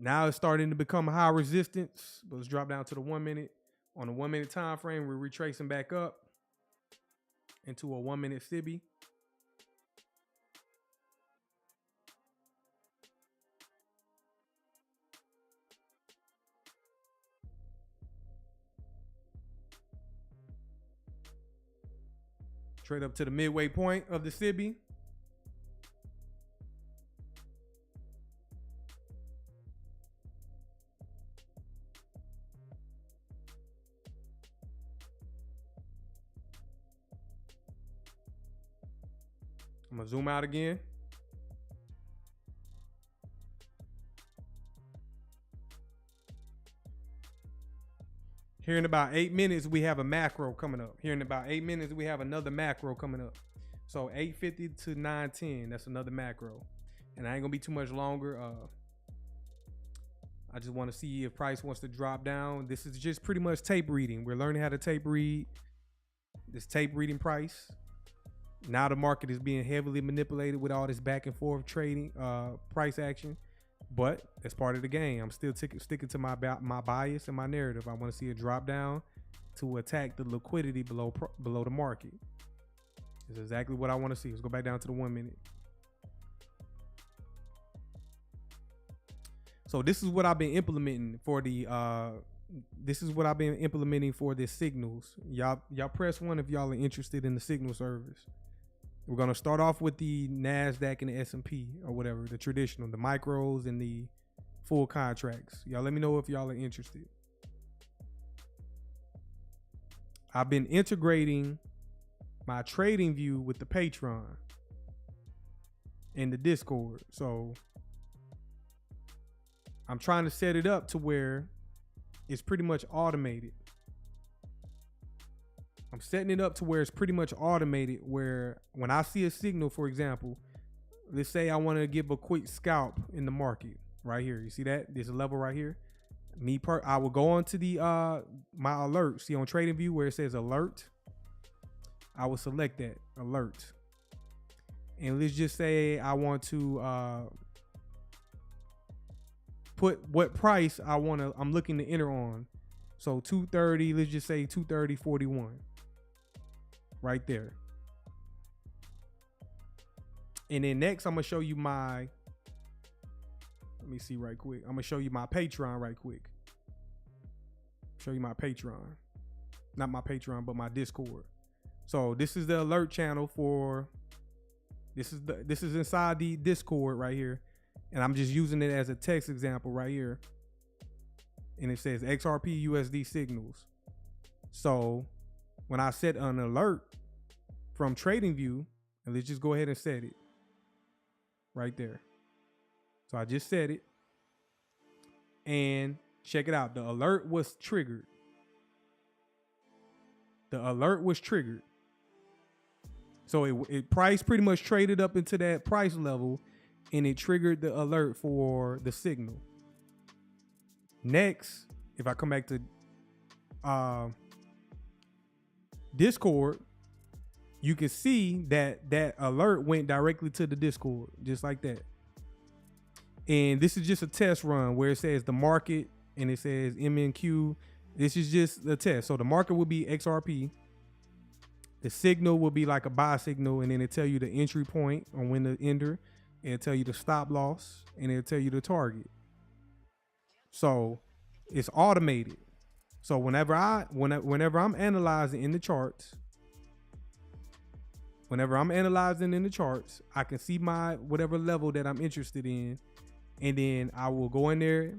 Now it's starting to become high resistance, but let's drop down to the 1 minute. On the 1 minute time frame, we're retracing back up into a 1 minute SIBI. Trade up to the midway point of the SIBI. I'm gonna zoom out again. Here in about 8 minutes, we have a macro coming up. Here in about 8 minutes, we have another macro coming up. So 8:50 to 9:10, that's another macro. And I ain't gonna be too much longer. I just want to see if price wants to drop down. This is just pretty much tape reading. We're learning how to tape read. This tape reading price. Now the market is being heavily manipulated with all this back and forth trading, price action. But that's part of the game. I'm still sticking to my bias and my narrative. I want to see a drop down to attack the liquidity below the market. This is exactly what I want to see. Let's go back down to the 1 minute. So this is what I've been implementing for the signals. Y'all press 1 if y'all are interested in the signal service. We're gonna start off with the NASDAQ and the S&P or whatever, the traditional, the micros and the full contracts. Y'all let me know if y'all are interested. I've been integrating my trading view with the Patreon and the Discord. So I'm trying to set it up to where it's pretty much automated. I'm setting it up to where it's pretty much automated, where when I see a signal, for example, let's say I want to give a quick scalp in the market right here. You see that? There's a level right here. I will go on to the my alert. See on TradingView where it says alert. I will select that alert. And let's just say I want to put what price I'm looking to enter on. So 230, let's just say 230.41. Right there. And then next, I'm gonna show you let me see right quick. I'm gonna show you my Patreon right quick. Show you my Patreon. Not my Patreon, but my Discord. So this is the alert channel for, this is inside the Discord right here. And I'm just using it as a text example right here. And it says XRP USD signals. So when I set an alert from TradingView, and let's just go ahead and set it right there. So I just set it, and check it out. The alert was triggered. The alert was triggered. So it price pretty much traded up into that price level, and it triggered the alert for the signal. Next, if I come back to Discord, you can see that that alert went directly to the Discord, just like that. And this is just a test run where it says the market and it says MNQ. This is just the test. So the market will be XRP. The signal will be like a buy signal, and then it'll tell you the entry point on when to enter. It'll tell you the stop loss, and it'll tell you the target. So it's automated. So whenever I'm analyzing in the charts, I can see my whatever level that I'm interested in, and then I will go in there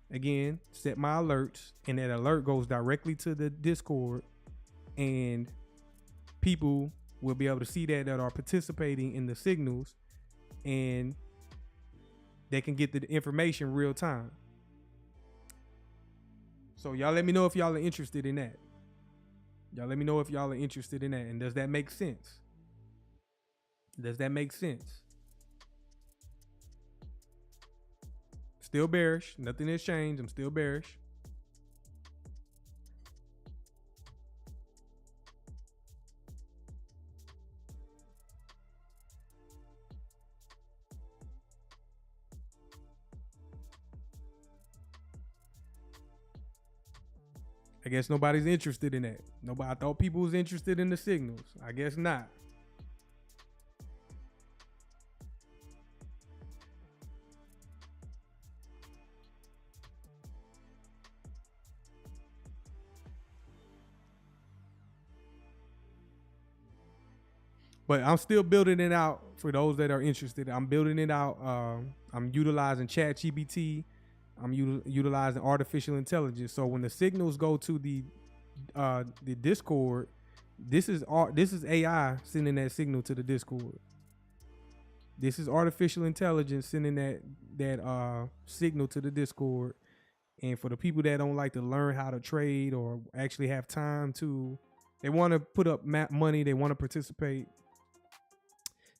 again, set my alerts, and that alert goes directly to the Discord, and people will be able to see that are participating in the signals, and they can get the information real time. So y'all let me know if y'all are interested in that. And does that make sense? Still bearish. Nothing has changed. I'm still bearish. I guess nobody's interested in that. I thought people was interested in the signals. I guess not. But I'm still building it out for those that are interested. I'm building it out. I'm utilizing ChatGPT. I'm utilizing artificial intelligence. So when the signals go to the Discord, this is AI sending that signal to the Discord. This is artificial intelligence sending that signal to the Discord, And for the people that don't like to learn how to trade or actually have time to, they want to put up money, they want to participate,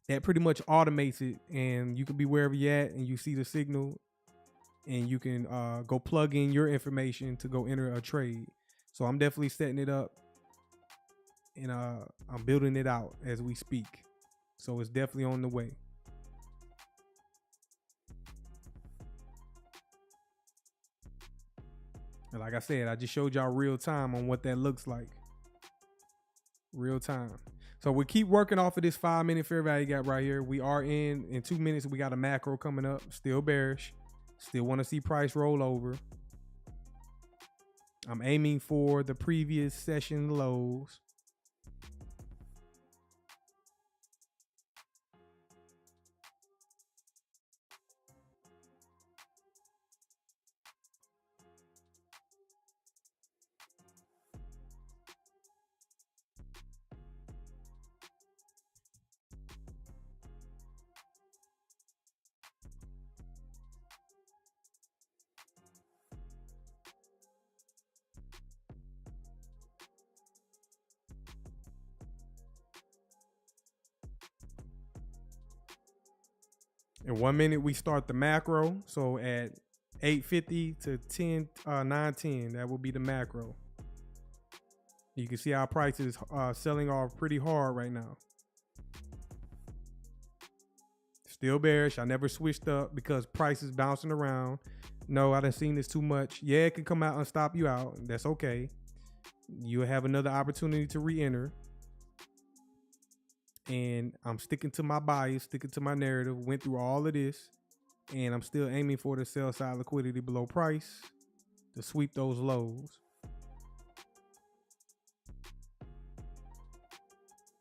that pretty much automates it. And you can be wherever you're at and you see the signal and you can go plug in your information to go enter a trade. So I'm definitely setting it up and I'm building it out as we speak. So it's definitely on the way. And like I said, I just showed y'all real time on what that looks like. Real time. So we keep working off of this 5-minute fair value gap right here. We are in 2 minutes. We got a macro coming up. Still bearish. Still want to see price roll over. I'm aiming for the previous session lows. In 1 minute, we start the macro. So at 8:50 to 9:10, that will be the macro. You can see our price is selling off pretty hard right now. Still bearish. I never switched up because price is bouncing around. No, I done seen this too much. Yeah, it can come out and stop you out. That's okay. You'll have another opportunity to re-enter. And I'm sticking to my bias, sticking to my narrative, went through all of this, and I'm still aiming for the sell side liquidity below price to sweep those lows.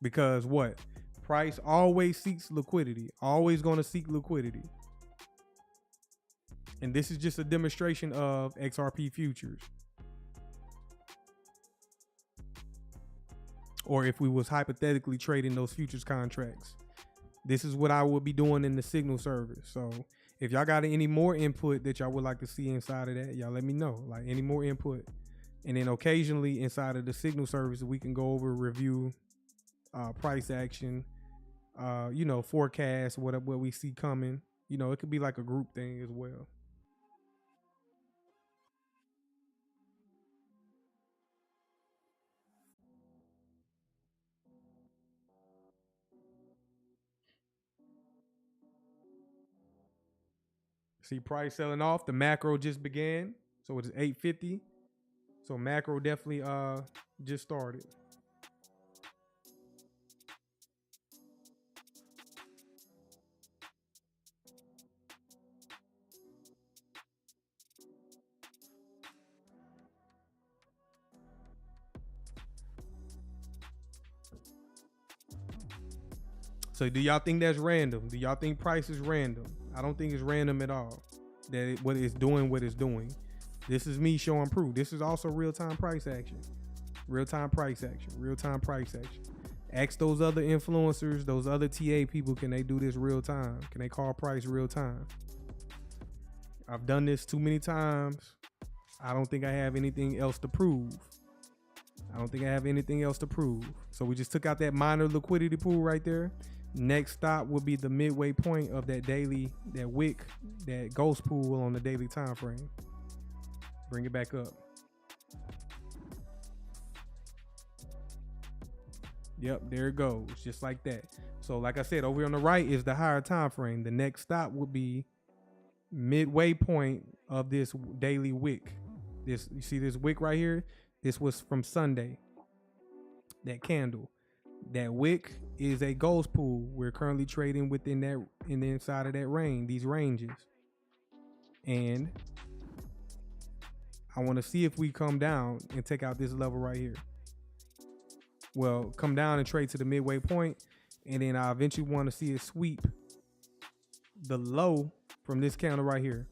Because what? Price always seeks liquidity, always going to seek liquidity. And this is just a demonstration of XRP futures. Or if we was hypothetically trading those futures contracts. This is what I would be doing in the signal service. So if y'all got any more input that y'all would like to see inside of that, y'all let me know. Like any more input. And then occasionally inside of the signal service, we can go over, review price action, forecast, what we see coming. It could be like a group thing as well. See price selling off. The macro just began. So it's 8:50. So macro definitely just started. So do y'all think that's random? Do y'all think price is random? I don't think it's random at all. What it's doing. This is me showing proof. This is also real-time price action. Real-time price action. Real-time price action. Ask those other influencers, those other TA people, can they do this real time? Can they call price real time? I've done this too many times. I don't think I have anything else to prove. So we just took out that minor liquidity pool right there. Next stop will be the midway point of that daily, that wick, that ghost pool on the daily time frame. Bring it back up. Yep, there it goes, just like that. So like I said, over on the right is the higher time frame. The next stop will be midway point of this daily wick. You see this wick right here? This was from Sunday. That candle. That wick is a ghost pool. We're currently trading within that, in the inside of that range, these ranges. And I want to see if we come down and take out this level right here. Well, come down and trade to the midway point, and then I eventually want to see it sweep the low from this candle right here,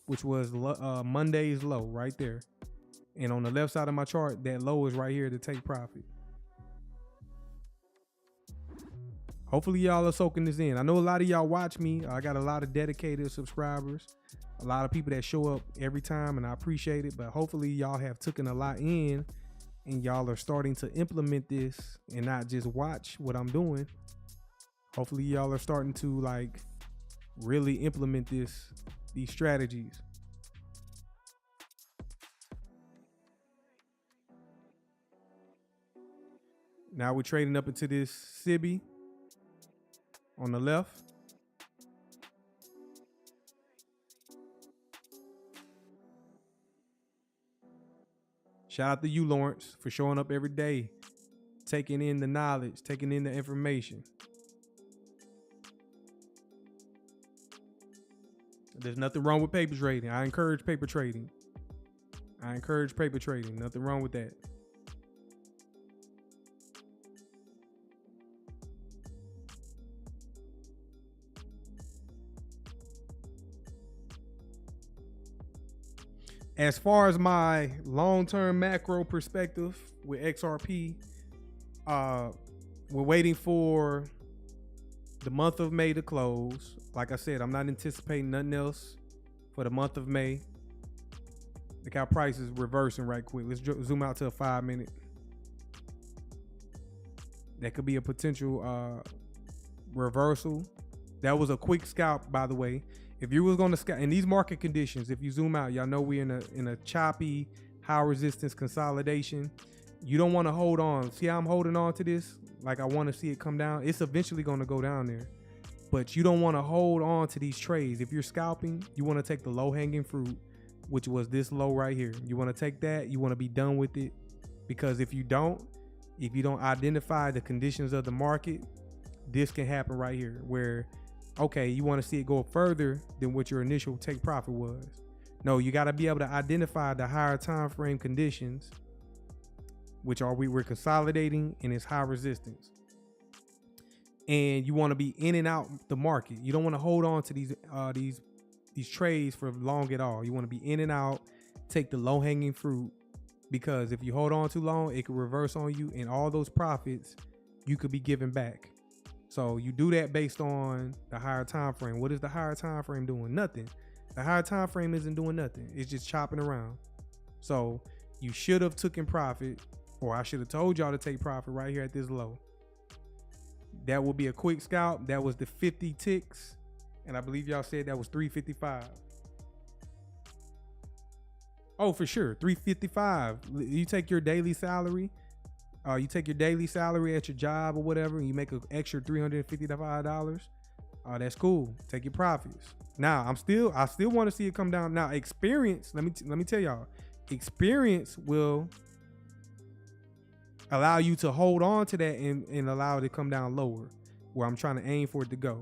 which was Monday's low right there. And on the left side of my chart, that low is right here to take profit. Hopefully y'all are soaking this in. I know a lot of y'all watch me. I got a lot of dedicated subscribers. a lot of people that show up every time, and I appreciate it. But hopefully y'all have taken a lot in, and y'all are starting to implement this and not just watch what I'm doing. Hopefully y'all are starting to like really implement these strategies. Now we're trading up into this SIBI on the left. Shout out to you, Lawrence, for showing up every day, taking in the knowledge, taking in the information. There's nothing wrong with paper trading. I encourage paper trading. Nothing wrong with that. As far as my long-term macro perspective with XRP, we're waiting for the month of May to close. Like I said, I'm not anticipating nothing else for the month of May. Look how price is reversing right quick. Let's zoom out to a 5 minute. That could be a potential reversal. That was a quick scalp, by the way. If you was going to scalp in these market conditions, if you zoom out, y'all know we're in a choppy, high resistance consolidation. You don't want to hold on. See how I'm holding on to this? Like I want to see it come down. It's eventually going to go down there. But you don't want to hold on to these trades. If you're scalping, you want to take the low-hanging fruit, which was this low right here. You want to take that. You want to be done with it. Because if you don't identify the conditions of the market, this can happen right here where, okay, you want to see it go further than what your initial take profit was. No, you got to be able to identify the higher time frame conditions, which are we're consolidating and it's high resistance. And you want to be in and out the market. You don't want to hold on to these trades for long at all. You want to be in and out, take the low hanging fruit, because if you hold on too long, it could reverse on you, and all those profits you could be giving back. So you do that based on the higher time frame. What is the higher time frame doing? Nothing. The higher time frame isn't doing nothing. It's just chopping around. So you should have taken profit, or I should have told y'all to take profit right here at this low. That will be a quick scalp. That was the 50 ticks, and I believe y'all said that was 355. Oh, for sure, 355. You take your daily salary. You take your daily salary at your job or whatever, and you make an extra $355. That's cool. Take your profits. Now, I still want to see it come down. Now, experience. Let me tell y'all, experience will allow you to hold on to that and allow it to come down lower, where I'm trying to aim for it to go.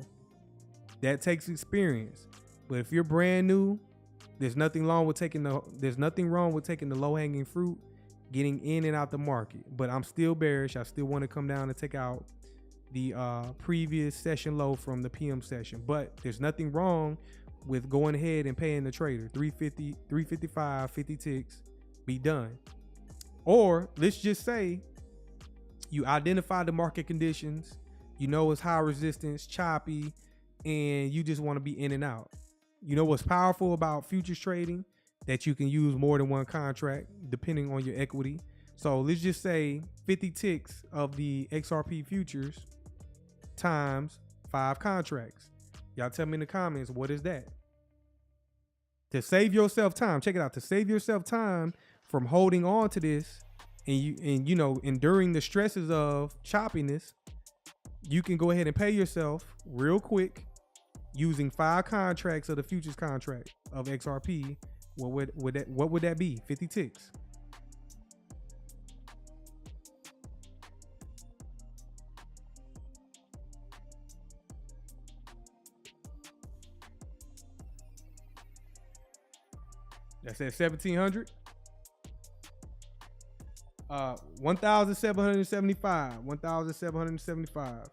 That takes experience. But if you're brand new, there's nothing wrong with taking the low-hanging fruit, getting in and out the market. But I'm still bearish. I still want to come down and take out the previous session low from the PM session. But there's nothing wrong with going ahead and paying the trader 350, 355, 50 ticks, be done. Or let's just say you identify the market conditions, you know it's high resistance, choppy, and you just want to be in and out. You know what's powerful about futures trading? That you can use more than one contract depending on your equity. So let's just say 50 ticks of the XRP futures times 5 contracts. Y'all tell me in the comments, what is that? To save yourself time, check it out. To save yourself time from holding on to this and you know, enduring the stresses of choppiness, you can go ahead and pay yourself real quick using 5 contracts of the futures contract of XRP. What would that be? 50 ticks. That's at 1,700. 1,775. 1,775.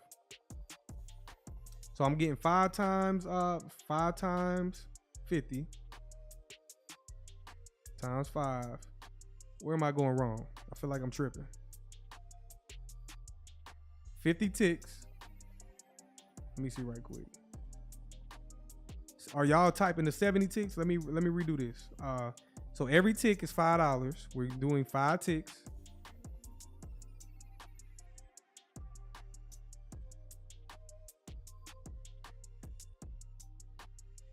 So I'm getting 5 times 50 times 5. Where am I going wrong? I feel like I'm tripping. 50 ticks. Let me see right quick. Are y'all typing the 70 ticks? Let me redo this. So every tick is $5. We're doing 5 ticks.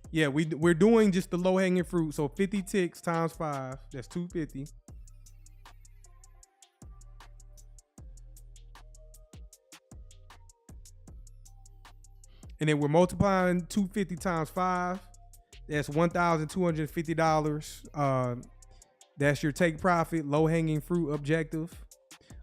Yeah, we're doing just the low hanging fruit. So 50 ticks times 5, that's 250. And then we're multiplying 250 times 5. That's $1,250. That's your take profit, low hanging fruit objective.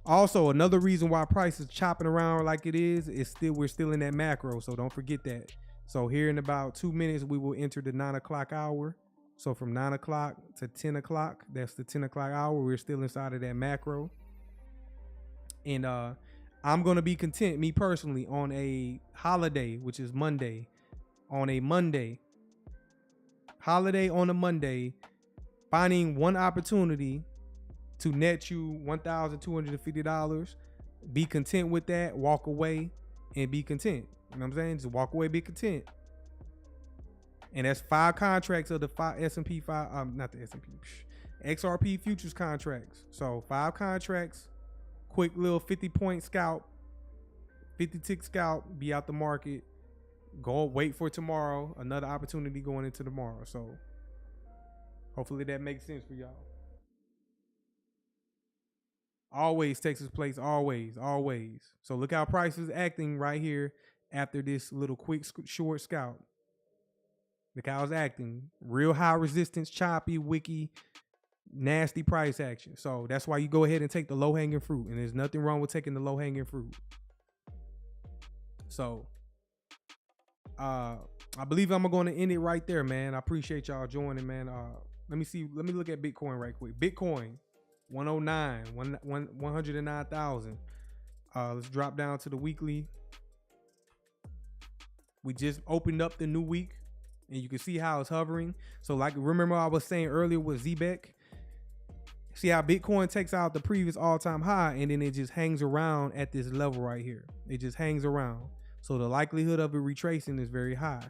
Also, another reason why price is chopping around like it is we're still in that macro. So don't forget that. So here in about 2 minutes, we will enter the 9 o'clock hour. So from 9 o'clock to 10 o'clock, that's the 10 o'clock hour. We're still inside of that macro. And I'm going to be content, me personally, on a holiday, which is Monday. On a Monday. Holiday on a Monday. Finding one opportunity to net you $1,250. Be content with that. Walk away and be content. You know what I'm saying? Just walk away, be content. And that's 5 contracts of the S&P 5, not the S&P, XRP futures contracts. So 5 contracts, quick little 50-point scalp, 50 tick scalp, be out the market. Go wait for tomorrow, another opportunity going into tomorrow. So hopefully that makes sense for y'all. Always Texas place, always. So look how price is acting right here after this little quick short scalp. Look how it's acting. Real high resistance, choppy, wicky, nasty price action. So that's why you go ahead and take the low hanging fruit. And there's nothing wrong with taking the low hanging fruit. So I believe I'm going to end it right there, man. I appreciate y'all joining, man. Let me see. Let me look at Bitcoin right quick. Bitcoin 109,000. Let's drop down to the weekly. We just opened up the new week and you can see how it's hovering. So like, remember I was saying earlier with ZEBEC, see how Bitcoin takes out the previous all-time high and then it just hangs around at this level right here. It just hangs around. So the likelihood of it retracing is very high.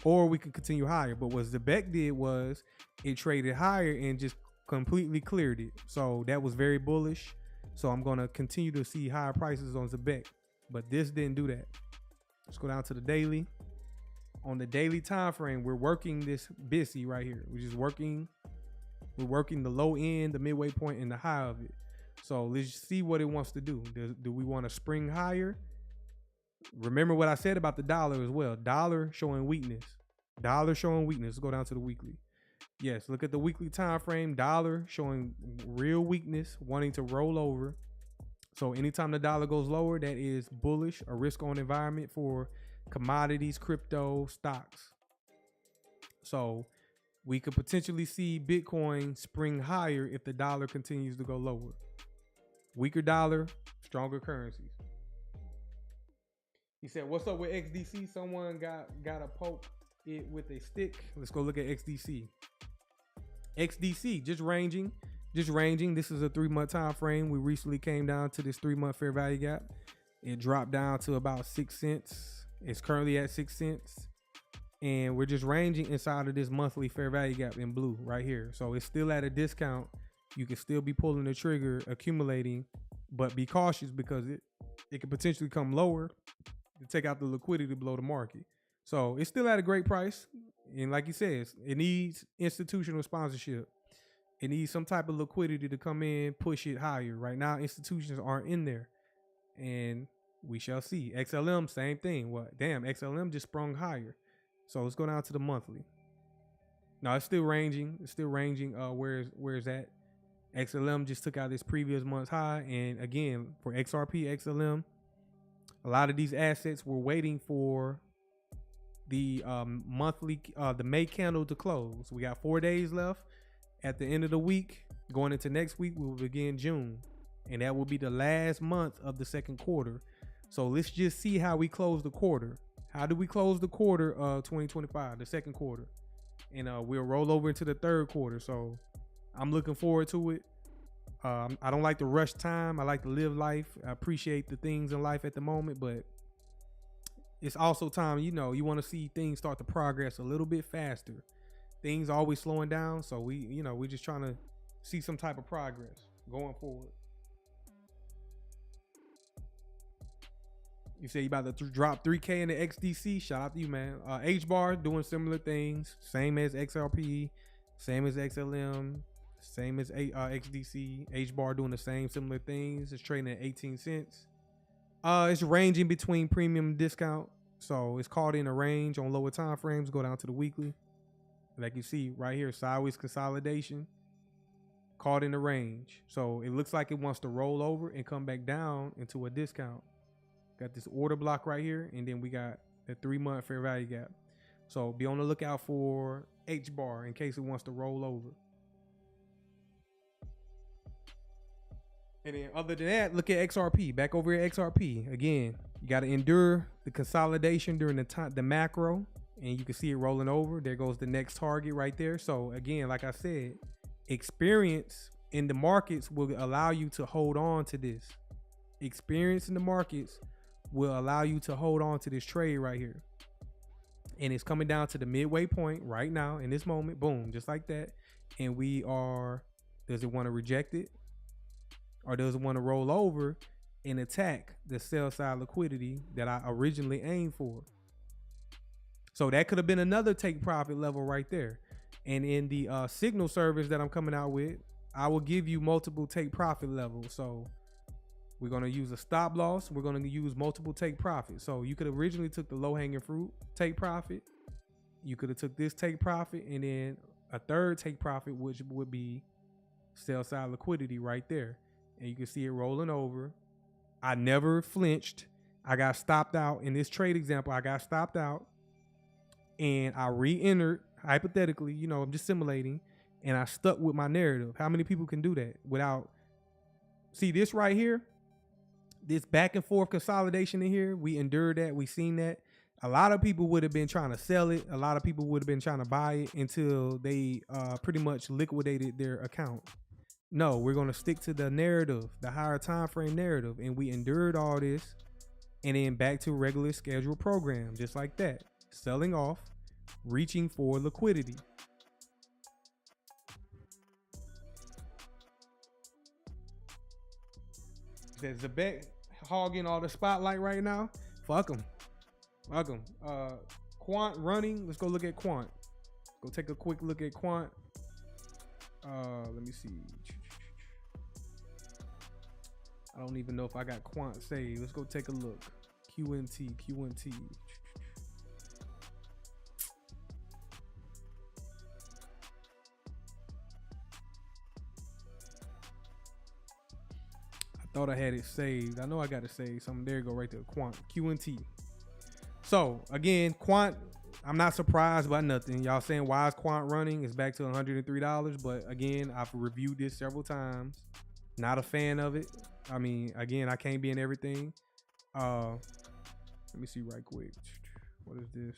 Or we could continue higher. But what ZEBEC did was it traded higher and just completely cleared it. So that was very bullish. So I'm going to continue to see higher prices on ZEBEC. But this didn't do that. Let's go down to the daily. On the daily time frame, we're working this BISI right here. We're working the low end, the midway point, and the high of it. So let's see what it wants to do. Do we want to spring higher? Remember what I said about the dollar as well. Dollar showing weakness. Let's go down to the weekly. Yes, look at the weekly time frame. Dollar showing real weakness, wanting to roll over. So anytime the dollar goes lower, that is bullish, a risk-on environment for commodities, crypto, stocks. So we could potentially see Bitcoin spring higher if the dollar continues to go lower. Weaker dollar, stronger currencies. He said, what's up with XDC? Someone got to poke it with a stick. Let's go look at XDC. XDC, just ranging. This is a 3-month time frame. We recently came down to this 3-month fair value gap. It dropped down to about 6 cents. It's currently at 6 cents. And we're just ranging inside of this monthly fair value gap in blue right here. So it's still at a discount. You can still be pulling the trigger, accumulating, but be cautious because it could potentially come lower to take out the liquidity below the market. So it's still at a great price. And like he says, it needs institutional sponsorship. It needs some type of liquidity to come in, push it higher. Right now, institutions aren't in there. And we shall see. XLM, same thing. What? Damn, XLM just sprung higher. So let's go down to the monthly. No, it's still ranging. Where's that? XLM just took out this previous month's high. And again, for XRP, XLM, a lot of these assets were waiting for the monthly, the May candle to close. We got 4 days left. At the end of the week, going into next week, we will begin June. And that will be the last month of the second quarter. So let's just see how we close the quarter. How do we close the quarter of 2025, the second quarter? And we'll roll over into the third quarter. So I'm looking forward to it. I don't like to rush time. I like to live life. I appreciate the things in life at the moment, but it's also time, you know, you want to see things start to progress a little bit faster. Things always slowing down, so we're just trying to see some type of progress going forward. You say you about to drop 3K in the XDC. Shout out to you, man. H-bar doing similar things, same as XRP, same as XLM, same as XDC. H-bar doing the same similar things. It's trading at 18 cents. It's ranging between premium and discount, so it's caught in a range on lower time frames. Go down to the weekly, like you see right here, sideways consolidation, caught in the range. So it looks like it wants to roll over and come back down into a discount. Got this order block right here, and then we got the 3-month fair value gap. So be on the lookout for H-bar in case it wants to roll over. And then other than that, look at XRP. Back over at XRP. Again, you got to endure the consolidation during the macro, and you can see it rolling over. There goes the next target right there. So again, like I said, experience in the markets will allow you to hold on to this. Experience in the markets will allow you to hold on to this trade right here. And it's coming down to the midway point right now in this moment. Boom, just like that. And does it want to reject it? Or does it want to roll over and attack the sell side liquidity that I originally aimed for? So that could have been another take profit level right there. And in the signal service that I'm coming out with, I will give you multiple take profit levels. So we're going to use a stop loss. We're going to use multiple take profit. So you could have originally took the low hanging fruit take profit. You could have took this take profit and then a third take profit, which would be sell side liquidity right there. And you can see it rolling over. I never flinched. I got stopped out in this trade example. I got stopped out and I re-entered hypothetically, you know, I'm just simulating, and I stuck with my narrative. How many people can do that without, see this right here, this back and forth consolidation in here? We endured that. We seen that. A lot of people would have been trying to sell it. A lot of people would have been trying to buy it until they pretty much liquidated their account. No, we're going to stick to the narrative, the higher time frame narrative. And we endured all this and then back to regular scheduled program, just like that. Selling off, reaching for liquidity. Says ZEBEC hogging all the spotlight right now. Fuck them. Fuck them. Quant running. Let's go look at Quant. Go take a quick look at Quant. Let me see. I don't even know if I got Quant saved. Let's go take a look. QNT. I thought I had it saved. I know I got it saved. Something there you go right there. Quant. QNT. So again, Quant, I'm not surprised by nothing. Y'all saying why is Quant running? It's back to $103. But again, I've reviewed this several times. Not a fan of it. I mean, again, I can't be in everything. Let me see right quick. What is this?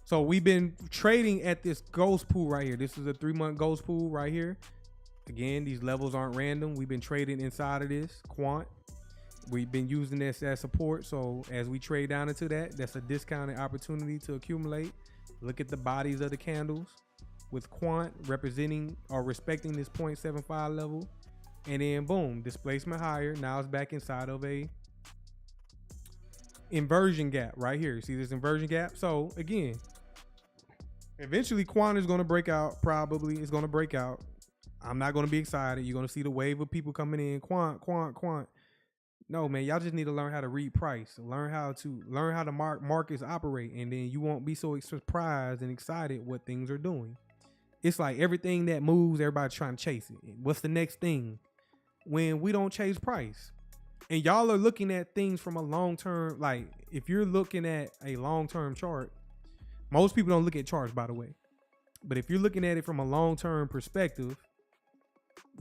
So we've been trading at this ghost pool right here. This is a 3-month ghost pool right here. Again, these levels aren't random. We've been trading inside of this Quant. We've been using this as support. So as we trade down into that, that's a discounted opportunity to accumulate. Look at the bodies of the candles with Quant representing or respecting this 0.75 level. And then boom, displacement higher. Now it's back inside of a inversion gap right here. See this inversion gap? So again, eventually Quant is going to break out. Probably it's going to break out. I'm not going to be excited. You're going to see the wave of people coming in. Quant. No, man, y'all just need to learn how to read price. Learn how to markets operate, and then you won't be so surprised and excited what things are doing. It's like everything that moves, everybody's trying to chase it. What's the next thing? When we don't chase price. And y'all are looking at things from a long-term, like if you're looking at a long-term chart, most people don't look at charts, by the way. But if you're looking at it from a long-term perspective,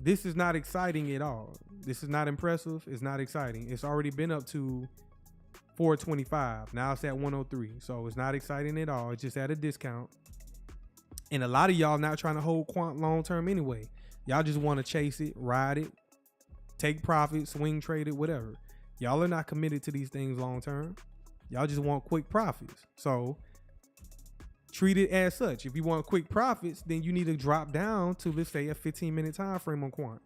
this is not exciting at all. This is not impressive. It's not exciting. It's already been up to 425. Now it's at 103. So it's not exciting at all. It's just at a discount. And a lot of y'all not trying to hold Quant long term anyway. Y'all just want to chase it, ride it, take profit, swing trade it, whatever. Y'all are not committed to these things long term. Y'all just want quick profits. So treat it as such. If you want quick profits, then you need to drop down to, let's say, a 15-minute time frame on quant.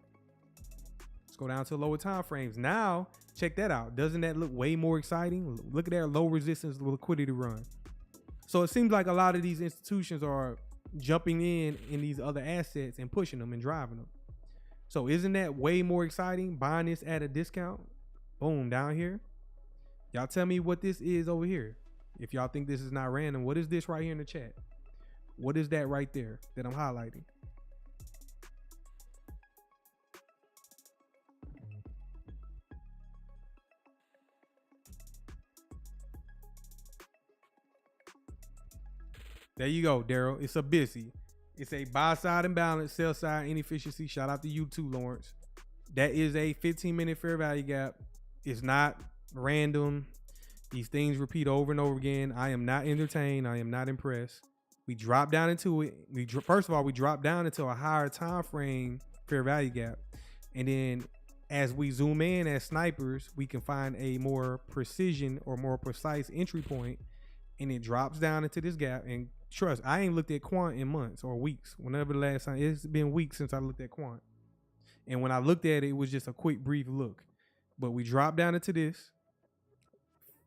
Let's go down to lower time frames. Now, check that out. Doesn't that look way more exciting? Look at that low resistance liquidity run. So it seems like a lot of these institutions are jumping in these other assets and pushing them and driving them. So isn't that way more exciting? Buying this at a discount. Boom, down here. Y'all tell me what this is over here. If y'all think this is not random, what is this right here in the chat? What is that right there that I'm highlighting? There you go, Daryl. It's a busy. It's a buy side imbalance, sell side inefficiency. Shout out to you too, Lawrence. That is a 15-minute fair value gap. It's not random. These things repeat over and over again. I am not entertained. I am not impressed. We drop down into it. First of all, we drop down into a higher time frame fair value gap. And then as we zoom in as snipers, we can find a more precision or more precise entry point, and it drops down into this gap. And trust, I ain't looked at quant in months or weeks. Whenever the last time, it's been weeks since I looked at quant. And when I looked at it, it was just a quick, brief look. But we drop down into this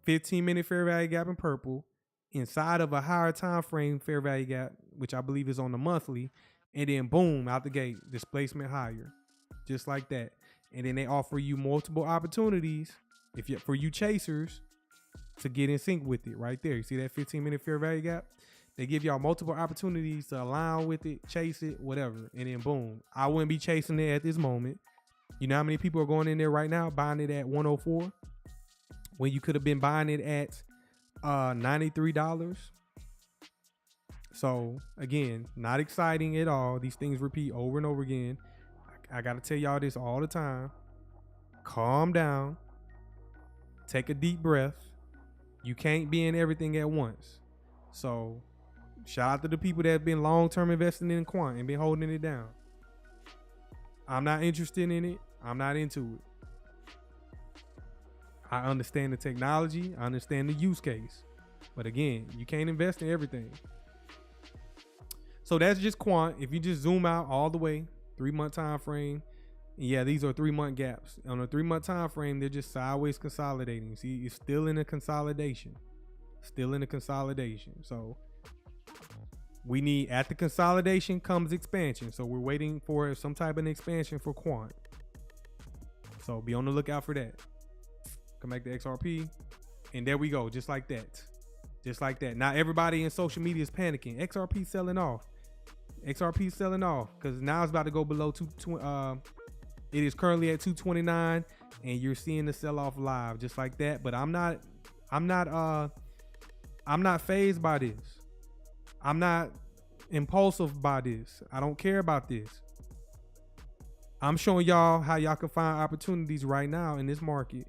15-minute fair value gap in purple inside of a higher time frame fair value gap, which I believe is on the monthly. And then boom, out the gate, displacement higher, just like that. And then they offer you multiple opportunities for you chasers to get in sync with it right there. You see that 15-minute fair value gap? They give y'all multiple opportunities to align with it, chase it, whatever. And then boom, I wouldn't be chasing it at this moment. You know how many people are going in there right now buying it at 104 when you could have been buying it at $93? So again, not exciting at all. These things repeat over and over again. I got to tell y'all this all the time. Calm down. Take a deep breath. You can't be in everything at once. So shout out to the people that have been long-term investing in quant and been holding it down. I'm not interested in it. I'm not into it. I understand the technology. I understand the use case. But again, you can't invest in everything. So that's just quant. If you just zoom out all the way, 3-month time frame. Yeah, these are 3-month gaps. On a 3-month time frame, they're just sideways consolidating. See, you're still in a consolidation. Still in a consolidation. So we need, at the consolidation comes expansion. So we're waiting for some type of expansion for quant. So be on the lookout for that. Come back to XRP. And there we go. Just like that. Just like that. Now everybody in social media is panicking. XRP selling off. XRP selling off because now it's about to go below it is currently at 229, and you're seeing the sell off live just like that. But I'm not phased by this. I'm not impulsive by this. I don't care about this. I'm showing y'all how y'all can find opportunities right now in this market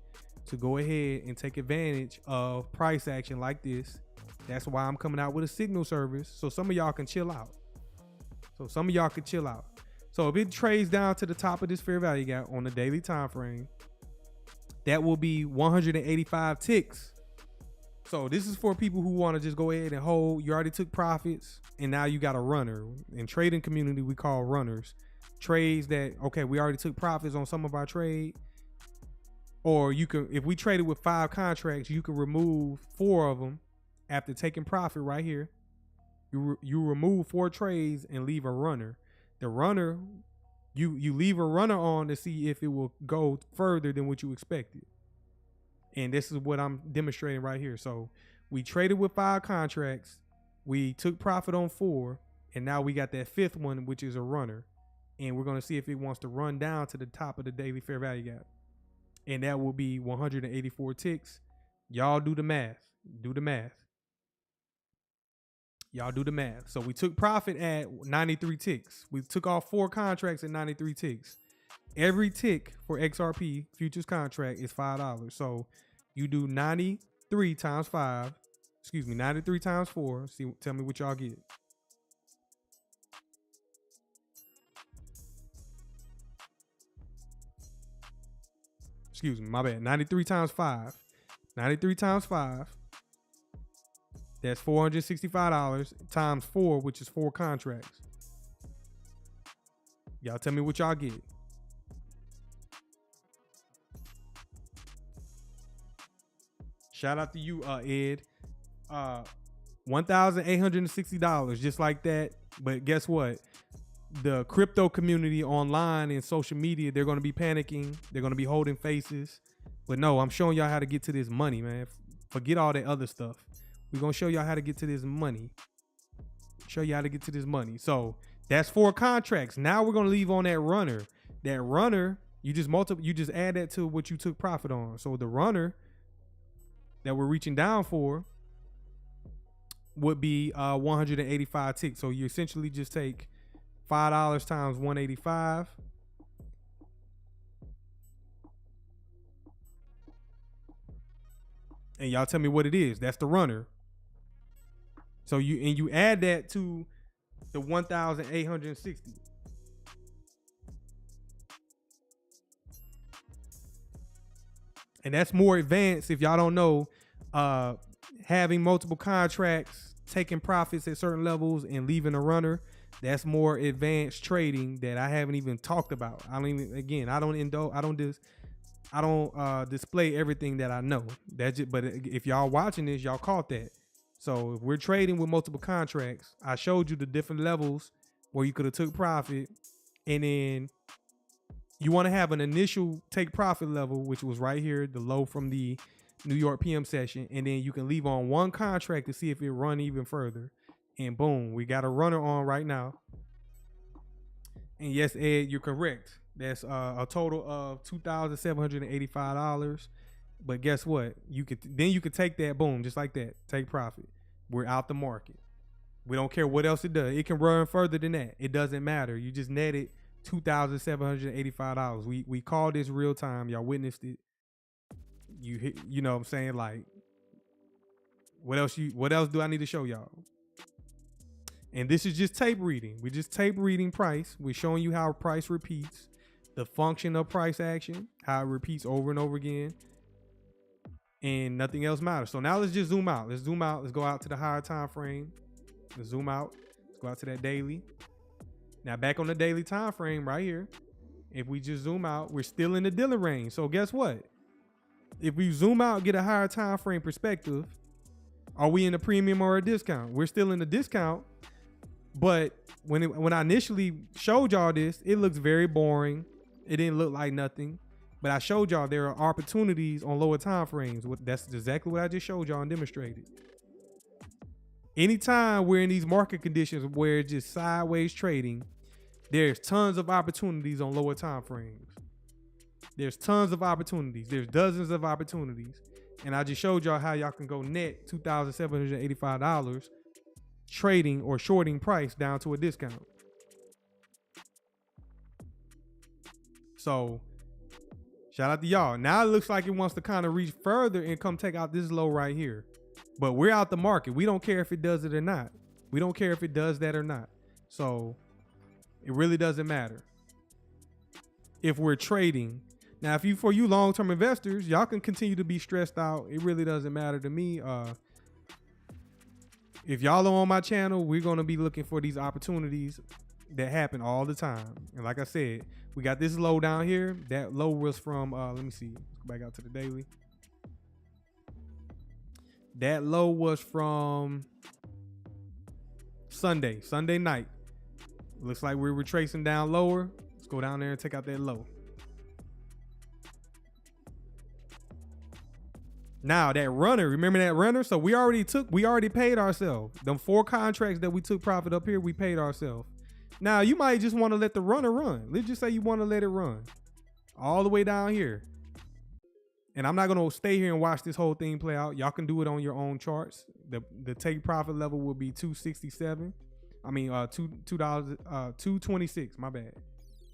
to go ahead and take advantage of price action like this. That's why I'm coming out with a signal service, so some of y'all can chill out. So if it trades down to the top of this fair value gap on the daily time frame, that will be 185 ticks. So this is for people who want to just go ahead and hold. You already took profits and now you got a runner. In trading community, we call runners. Trades that, okay, we already took profits on some of our trade. Or you can, if we traded with 5 contracts, you can remove 4 of them after taking profit right here. You remove 4 trades and leave a runner. The runner, you leave a runner on to see if it will go further than what you expected. And this is what I'm demonstrating right here. So we traded with 5 contracts. We took profit on 4. And now we got that 5th one, which is a runner. And we're going to see if it wants to run down to the top of the daily fair value gap. And that will be 184 ticks. Y'all do the math. Y'all do the math. So we took profit at 93 ticks. We took off 4 contracts at 93 ticks. Every tick for XRP futures contract is $5. So you do 93 times 5. Excuse me, 93 times 4. See, tell me what y'all get. Excuse me, my bad. 93 times 5. 93 times 5. That's $465 times 4, which is 4 contracts. Y'all tell me what y'all get. Shout out to you, Ed. $1,860, just like that. But guess what? The crypto community online and social media, they're going to be panicking. They're going to be holding faces. But no, I'm showing y'all how to get to this money, man. Forget all that other stuff. We're going to show y'all how to get to this money. Show you how to get to this money. So that's 4 contracts. Now we're going to leave on that runner. That runner, you just add that to what you took profit on. So the runner that we're reaching down for would be 185 ticks. So you essentially just take $5 times 185. And y'all tell me what it is. That's the runner. So you add that to the 1,860. And that's more advanced if y'all don't know. Having multiple contracts, taking profits at certain levels and leaving a runner, that's more advanced trading that I haven't even talked about. I don't display everything that I know. But if y'all watching this, y'all caught that. So if we're trading with multiple contracts, I showed you the different levels where you could have took profit, and then you want to have an initial take profit level, which was right here, the low from the New York PM session, and then you can leave on one contract to see if it run even further. And boom, we got a runner on right now. And yes, Ed, you're correct. That's a total of $2,785. But guess what? You could take that, boom, just like that. Take profit. We're out the market. We don't care what else it does. It can run further than that. It doesn't matter. You just netted $2,785. We called this real time. Y'all witnessed it. You know what I'm saying? Like, what else do I need to show y'all? And this is just tape reading. We're just tape reading price. We're showing you how price repeats, the function of price action, how it repeats over and over again, and nothing else matters. So now let's just zoom out. Let's zoom out. Let's go out to the higher time frame. Let's zoom out. Let's go out to that daily. Now back on the daily time frame right here. If we just zoom out, we're still in the dealer range. So guess what? If we zoom out, get a higher time frame perspective, are we in a premium or a discount? We're still in the discount. But when I initially showed y'all this, it looks very boring. It didn't look like nothing. But I showed y'all there are opportunities on lower time frames. That's exactly what I just showed y'all and demonstrated. Anytime we're in these market conditions where it's just sideways trading, there's tons of opportunities on lower time frames. There's tons of opportunities. There's dozens of opportunities. And I just showed y'all how y'all can go net $2,785 trading or shorting price down to a discount. So shout out to y'all. Now it looks like it wants to kind of reach further and come take out this low right here. But we're out the market. We don't care if it does it or not. We don't care if it does that or not. So it really doesn't matter if we're trading. Now, for you long-term investors, y'all can continue to be stressed out. It really doesn't matter to me. If y'all are on my channel, we're going to be looking for these opportunities that happen all the time. And like I said, we got this low down here. That low was from, let me see. Let's go back out to the daily. That low was from Sunday night. Looks like we're retracing down lower. Let's go down there and take out that low. Now that runner, remember that runner? So we already paid ourselves. Them 4 contracts that we took profit up here, we paid ourselves. Now you might just want to let the runner run. Let's just say you want to let it run all the way down here. And I'm not going to stay here and watch this whole thing play out. Y'all can do it on your own charts. The take profit level will be 267. I mean, $2.26, my bad.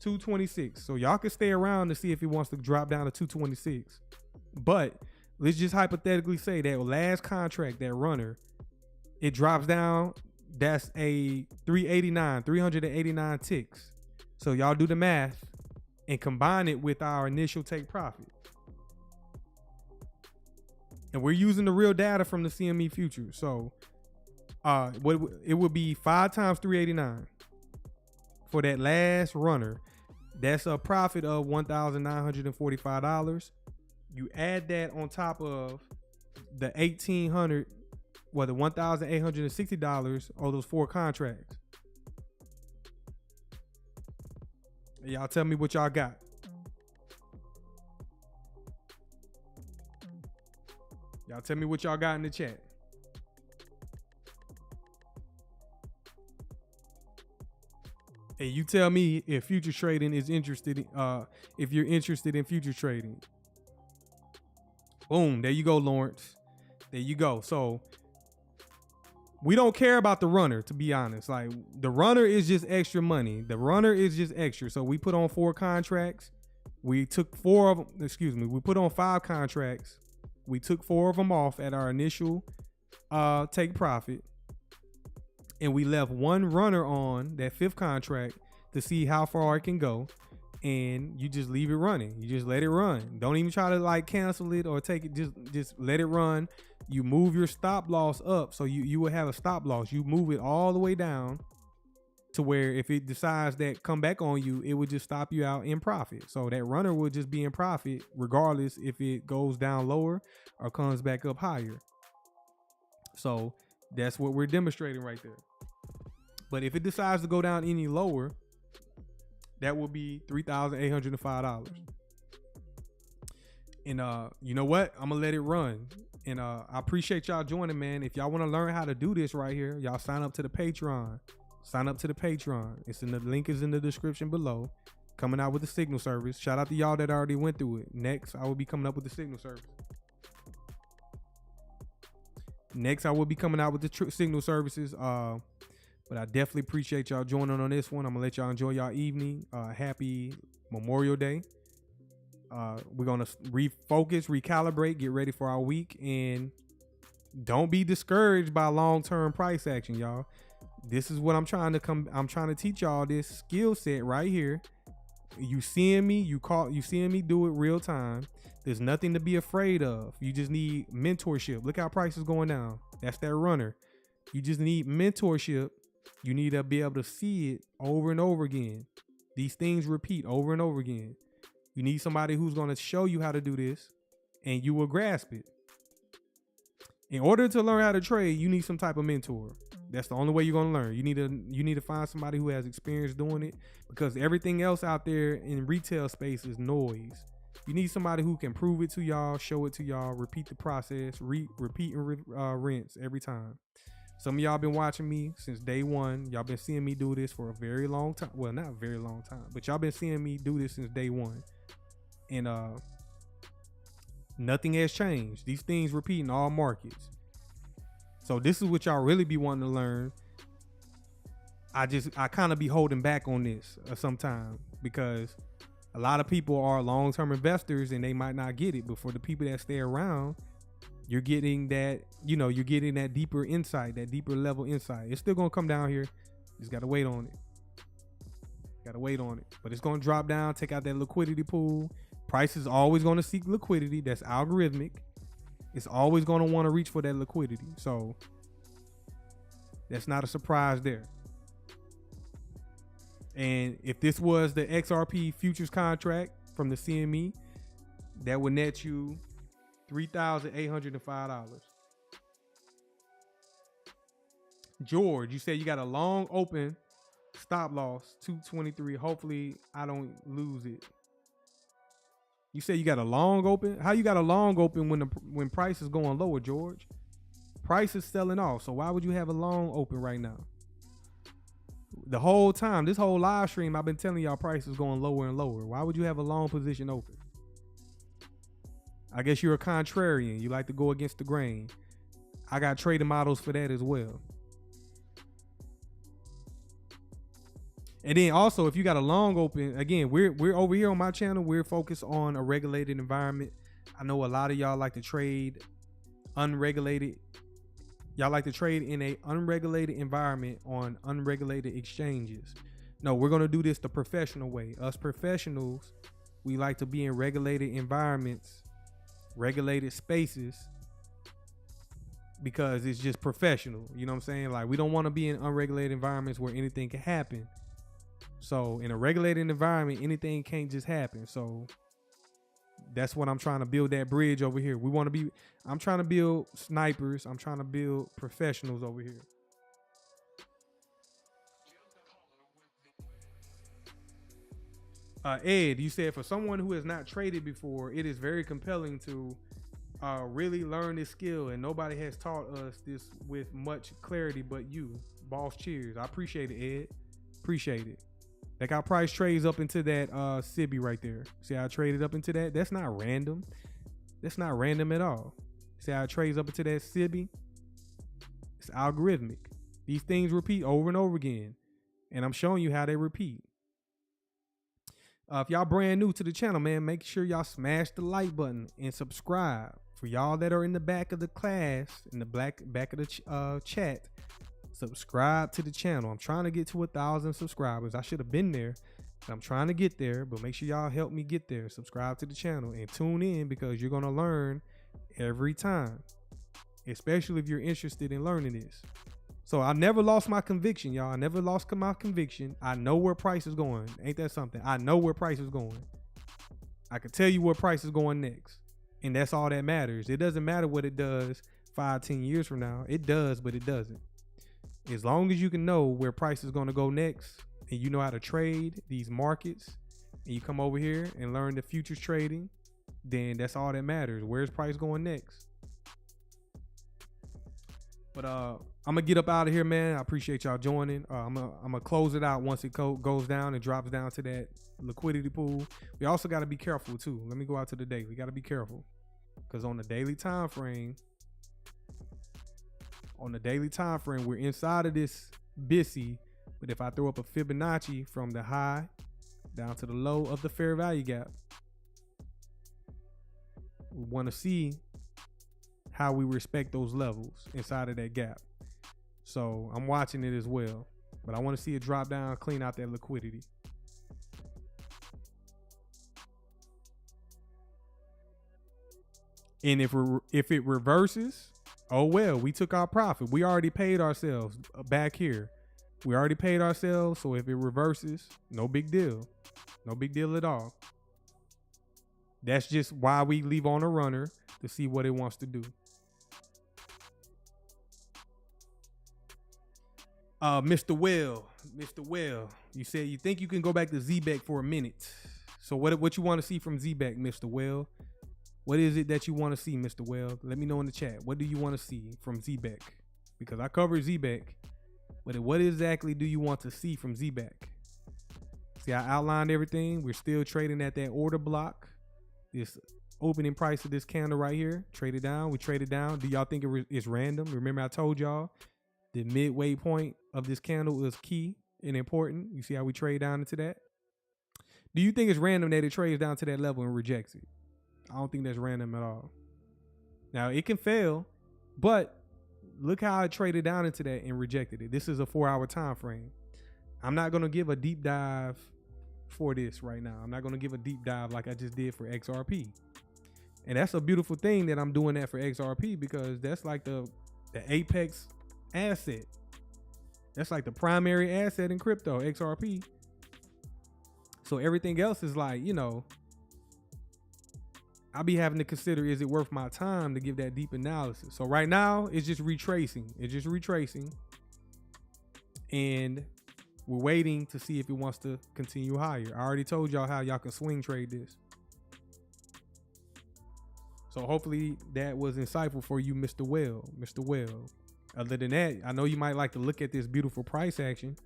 226. So y'all can stay around to see if it wants to drop down to 226. But let's just hypothetically say that last contract, that runner, it drops down. That's a 389 ticks. So y'all do the math and combine it with our initial take profit. And we're using the real data from the CME future. So it would be 5 times 389 for that last runner. That's a profit of $1,945. You add that on top of the $1,800, well, the $1,860 or those 4 contracts. Y'all tell me what y'all got. Y'all tell me what y'all got in the chat. And you tell me if future trading is interested in, if you're interested in future trading. Boom, there you go, Lawrence. There you go. So we don't care about the runner, to be honest. Like, the runner is just extra money. The runner is just extra. So we put on 4 contracts. We took 4 of them, we put on 5 contracts. We took 4 of them off at our initial take profit. And we left 1 runner on that 5th contract to see how far it can go. And you just leave it running. You just let it run. Don't even try to like cancel it or take it. Just let it run. You move your stop loss up. So you will have a stop loss. You move it all the way down to where if it decides that come back on you, it would just stop you out in profit. So that runner will just be in profit regardless if it goes down lower or comes back up higher. So that's what we're demonstrating right there. But if it decides to go down any lower, that will be $3,805. And you know what? I'm gonna let it run. And I appreciate y'all joining, man. If y'all want to learn how to do this right here, y'all sign up to the Patreon. Sign up to the Patreon. The link is in the description below. Coming out with the signal service. Shout out to y'all that already went through it. Next, I will be coming up with the signal service. Next, I will be coming out with the signal services. But I definitely appreciate y'all joining on this one. I'm gonna let y'all enjoy y'all evening. Happy Memorial Day. We're gonna refocus, recalibrate, get ready for our week, and don't be discouraged by long-term price action, y'all. This is what I'm trying to teach y'all this skill set right here. You seeing me, you seeing me do it real time. There's nothing to be afraid of. You just need mentorship. Look how price is going down. That's that runner. You just need mentorship. You need to be able to see it over and over again. These things repeat over and over again. You need somebody who's going to show you how to do this, and you will grasp it. In order to learn how to trade, you need some type of mentor. That's the only way you're going to learn. You need to find somebody who has experience doing it, because everything else out there in retail space is noise. You need somebody who can prove it to y'all, show it to y'all, repeat the process, repeat and rinse every time. Some of y'all been watching me since day one. Y'all been seeing me do this for a very long time. Well, not a very long time, but y'all been seeing me do this since day one. And nothing has changed. These things repeat in all markets. So this is what y'all really be wanting to learn. I kind of be holding back on this sometimes, because a lot of people are long-term investors and they might not get it. But for the people that stay around, you're getting that, you're getting that deeper insight, that deeper level insight. It's still going to come down here. Just got to wait on it. But it's going to drop down, take out that liquidity pool. Price is always going to seek liquidity. That's algorithmic. It's always going to want to reach for that liquidity. So that's not a surprise there. And if this was the XRP futures contract from the CME, that would net you $3,805. George, you said you got a long open stop loss, 223. Hopefully I don't lose it. You said you got a long open? How you got a long open when price is going lower, George? Price is selling off. So why would you have a long open right now? The whole time, this whole live stream, I've been telling y'all price is going lower and lower. Why would you have a long position open? I guess you're a contrarian. You like to go against the grain. I got trading models for that as well. And then also, if you got a long open, again, we're over here on my channel. We're focused on a regulated environment. I know a lot of y'all like to trade unregulated. Y'all like to trade in a unregulated environment on unregulated exchanges. No, we're going to do this the professional way. Us professionals, we like to be in regulated environments, regulated spaces, because it's just professional. You know what I'm saying? Like, we don't want to be in unregulated environments where anything can happen. So in a regulated environment, anything can't just happen. So that's what I'm trying to build, that bridge over here. I'm trying to build snipers. I'm trying to build professionals over here. Ed, you said for someone who has not traded before, it is very compelling to really learn this skill, and nobody has taught us this with much clarity but you. Boss, cheers. I appreciate it, Ed. Appreciate it. Like, our price trades up into that SIBI right there. See how I traded up into that? That's not random. That's not random at all. See how it trades up into that SIBI? It's algorithmic. These things repeat over and over again, and I'm showing you how they repeat. If y'all brand new to the channel, man, make sure y'all smash the like button and subscribe. For y'all that are in the back of the class, in the back of the chat, subscribe to the channel. I'm trying to get to 1,000 subscribers. I should have been there. I'm trying to get there, but make sure y'all help me get there. Subscribe to the channel and tune in, because you're going to learn every time, especially if you're interested in learning this. So I never lost my conviction, y'all. I never lost my conviction. I know where price is going. Ain't that something? I know where price is going. I can tell you where price is going next. And that's all that matters. It doesn't matter what it does 5-10 years from now. It does, but it doesn't. As long as you can know where price is going to go next, and you know how to trade these markets, and you come over here and learn the futures trading, then that's all that matters. Where's price going next? But I'm gonna get up out of here, man. I appreciate y'all joining. I'm gonna close it out once it goes down and drops down to that liquidity pool. We also got to be careful too. Let me go out to the daily. We got to be careful, because on the daily time frame, we're inside of this BISI. But if I throw up a Fibonacci from the high down to the low of the fair value gap, we want to see how we respect those levels inside of that gap. So I'm watching it as well, but I want to see it drop down, clean out that liquidity. And if it reverses, oh well, we took our profit. We already paid ourselves back here. We already paid ourselves. So if it reverses, no big deal. No big deal at all. That's just why we leave on a runner, to see what it wants to do. Mr. Well, you said you think you can go back to ZEBEC for a minute. So what you want to see from ZEBEC, Mr. Well? What is it that you want to see, Mr. Well? Let me know in the chat. What do you want to see from ZEBEC? Because I cover ZEBEC, but what exactly do you want to see from ZEBEC? See, I outlined everything. We're still trading at that order block. This opening price of this candle right here, traded down. We traded down. Do y'all think it's random? Remember I told y'all the midway point of this candle is key and important. You see how we trade down into that? Do you think it's random that it trades down to that level and rejects it? I don't think that's random at all. Now, it can fail, but look how it traded down into that and rejected it. This is a 4-hour time frame. I'm not going to give a deep dive for this right now. I'm not going to give a deep dive like I just did for XRP. And that's a beautiful thing that I'm doing that for XRP, because that's like the apex asset. That's like the primary asset in crypto, XRP. So everything else is like, you know, I'll be having to consider, is it worth my time to give that deep analysis? So right now it's just retracing. It's just retracing. And we're waiting to see if it wants to continue higher. I already told y'all how y'all can swing trade this. So hopefully that was insightful for you, Mr. Well. Mr. Well. Other than that, I know you might like to look at this beautiful price action.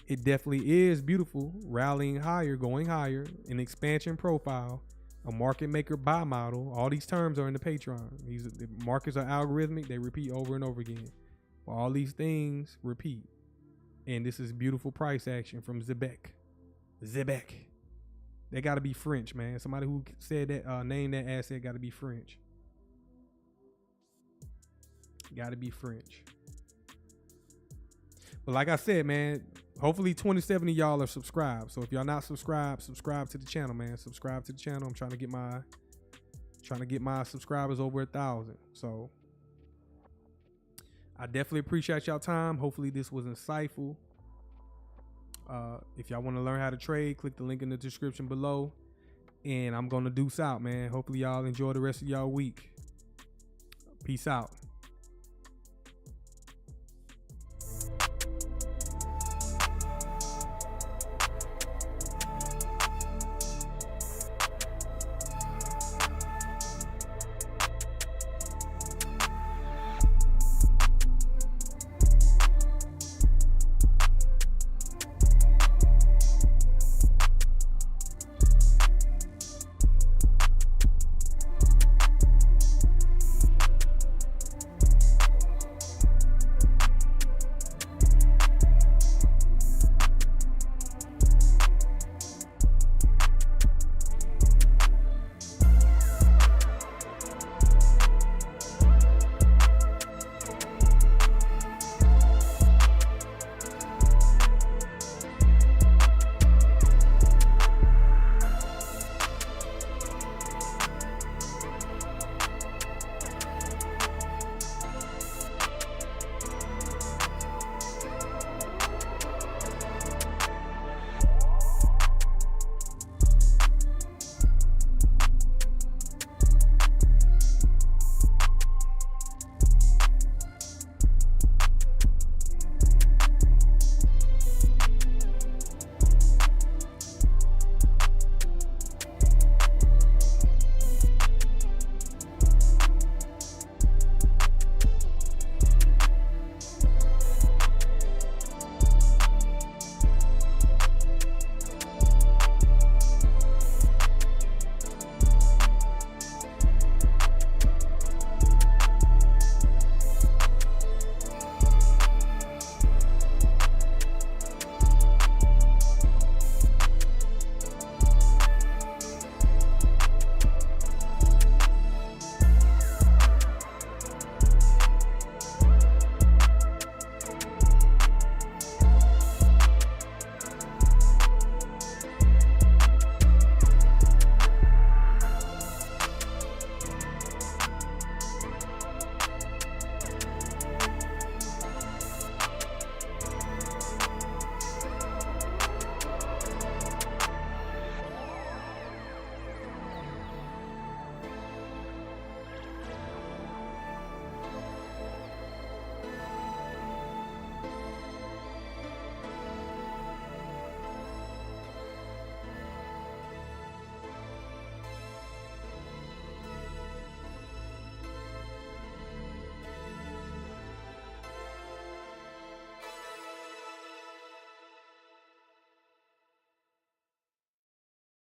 It definitely is beautiful, rallying higher, going higher, an expansion profile, a market maker buy model. All these terms are in the Patreon. The markets are algorithmic. They repeat over and over again. Well, all these things repeat. And this is beautiful price action from ZEBEC. ZEBEC. They got to be French, man. Somebody who said that, named that asset got to be French. Got to be French. But like I said, man, hopefully 27 of y'all are subscribed. So if y'all not subscribed, subscribe to the channel, man. Subscribe to the channel. I'm trying to get my subscribers over 1,000. So I definitely appreciate y'all time. Hopefully this was insightful. If y'all want to learn how to trade, click the link in the description below. And I'm going to deuce out, man. Hopefully y'all enjoy the rest of y'all week. Peace out.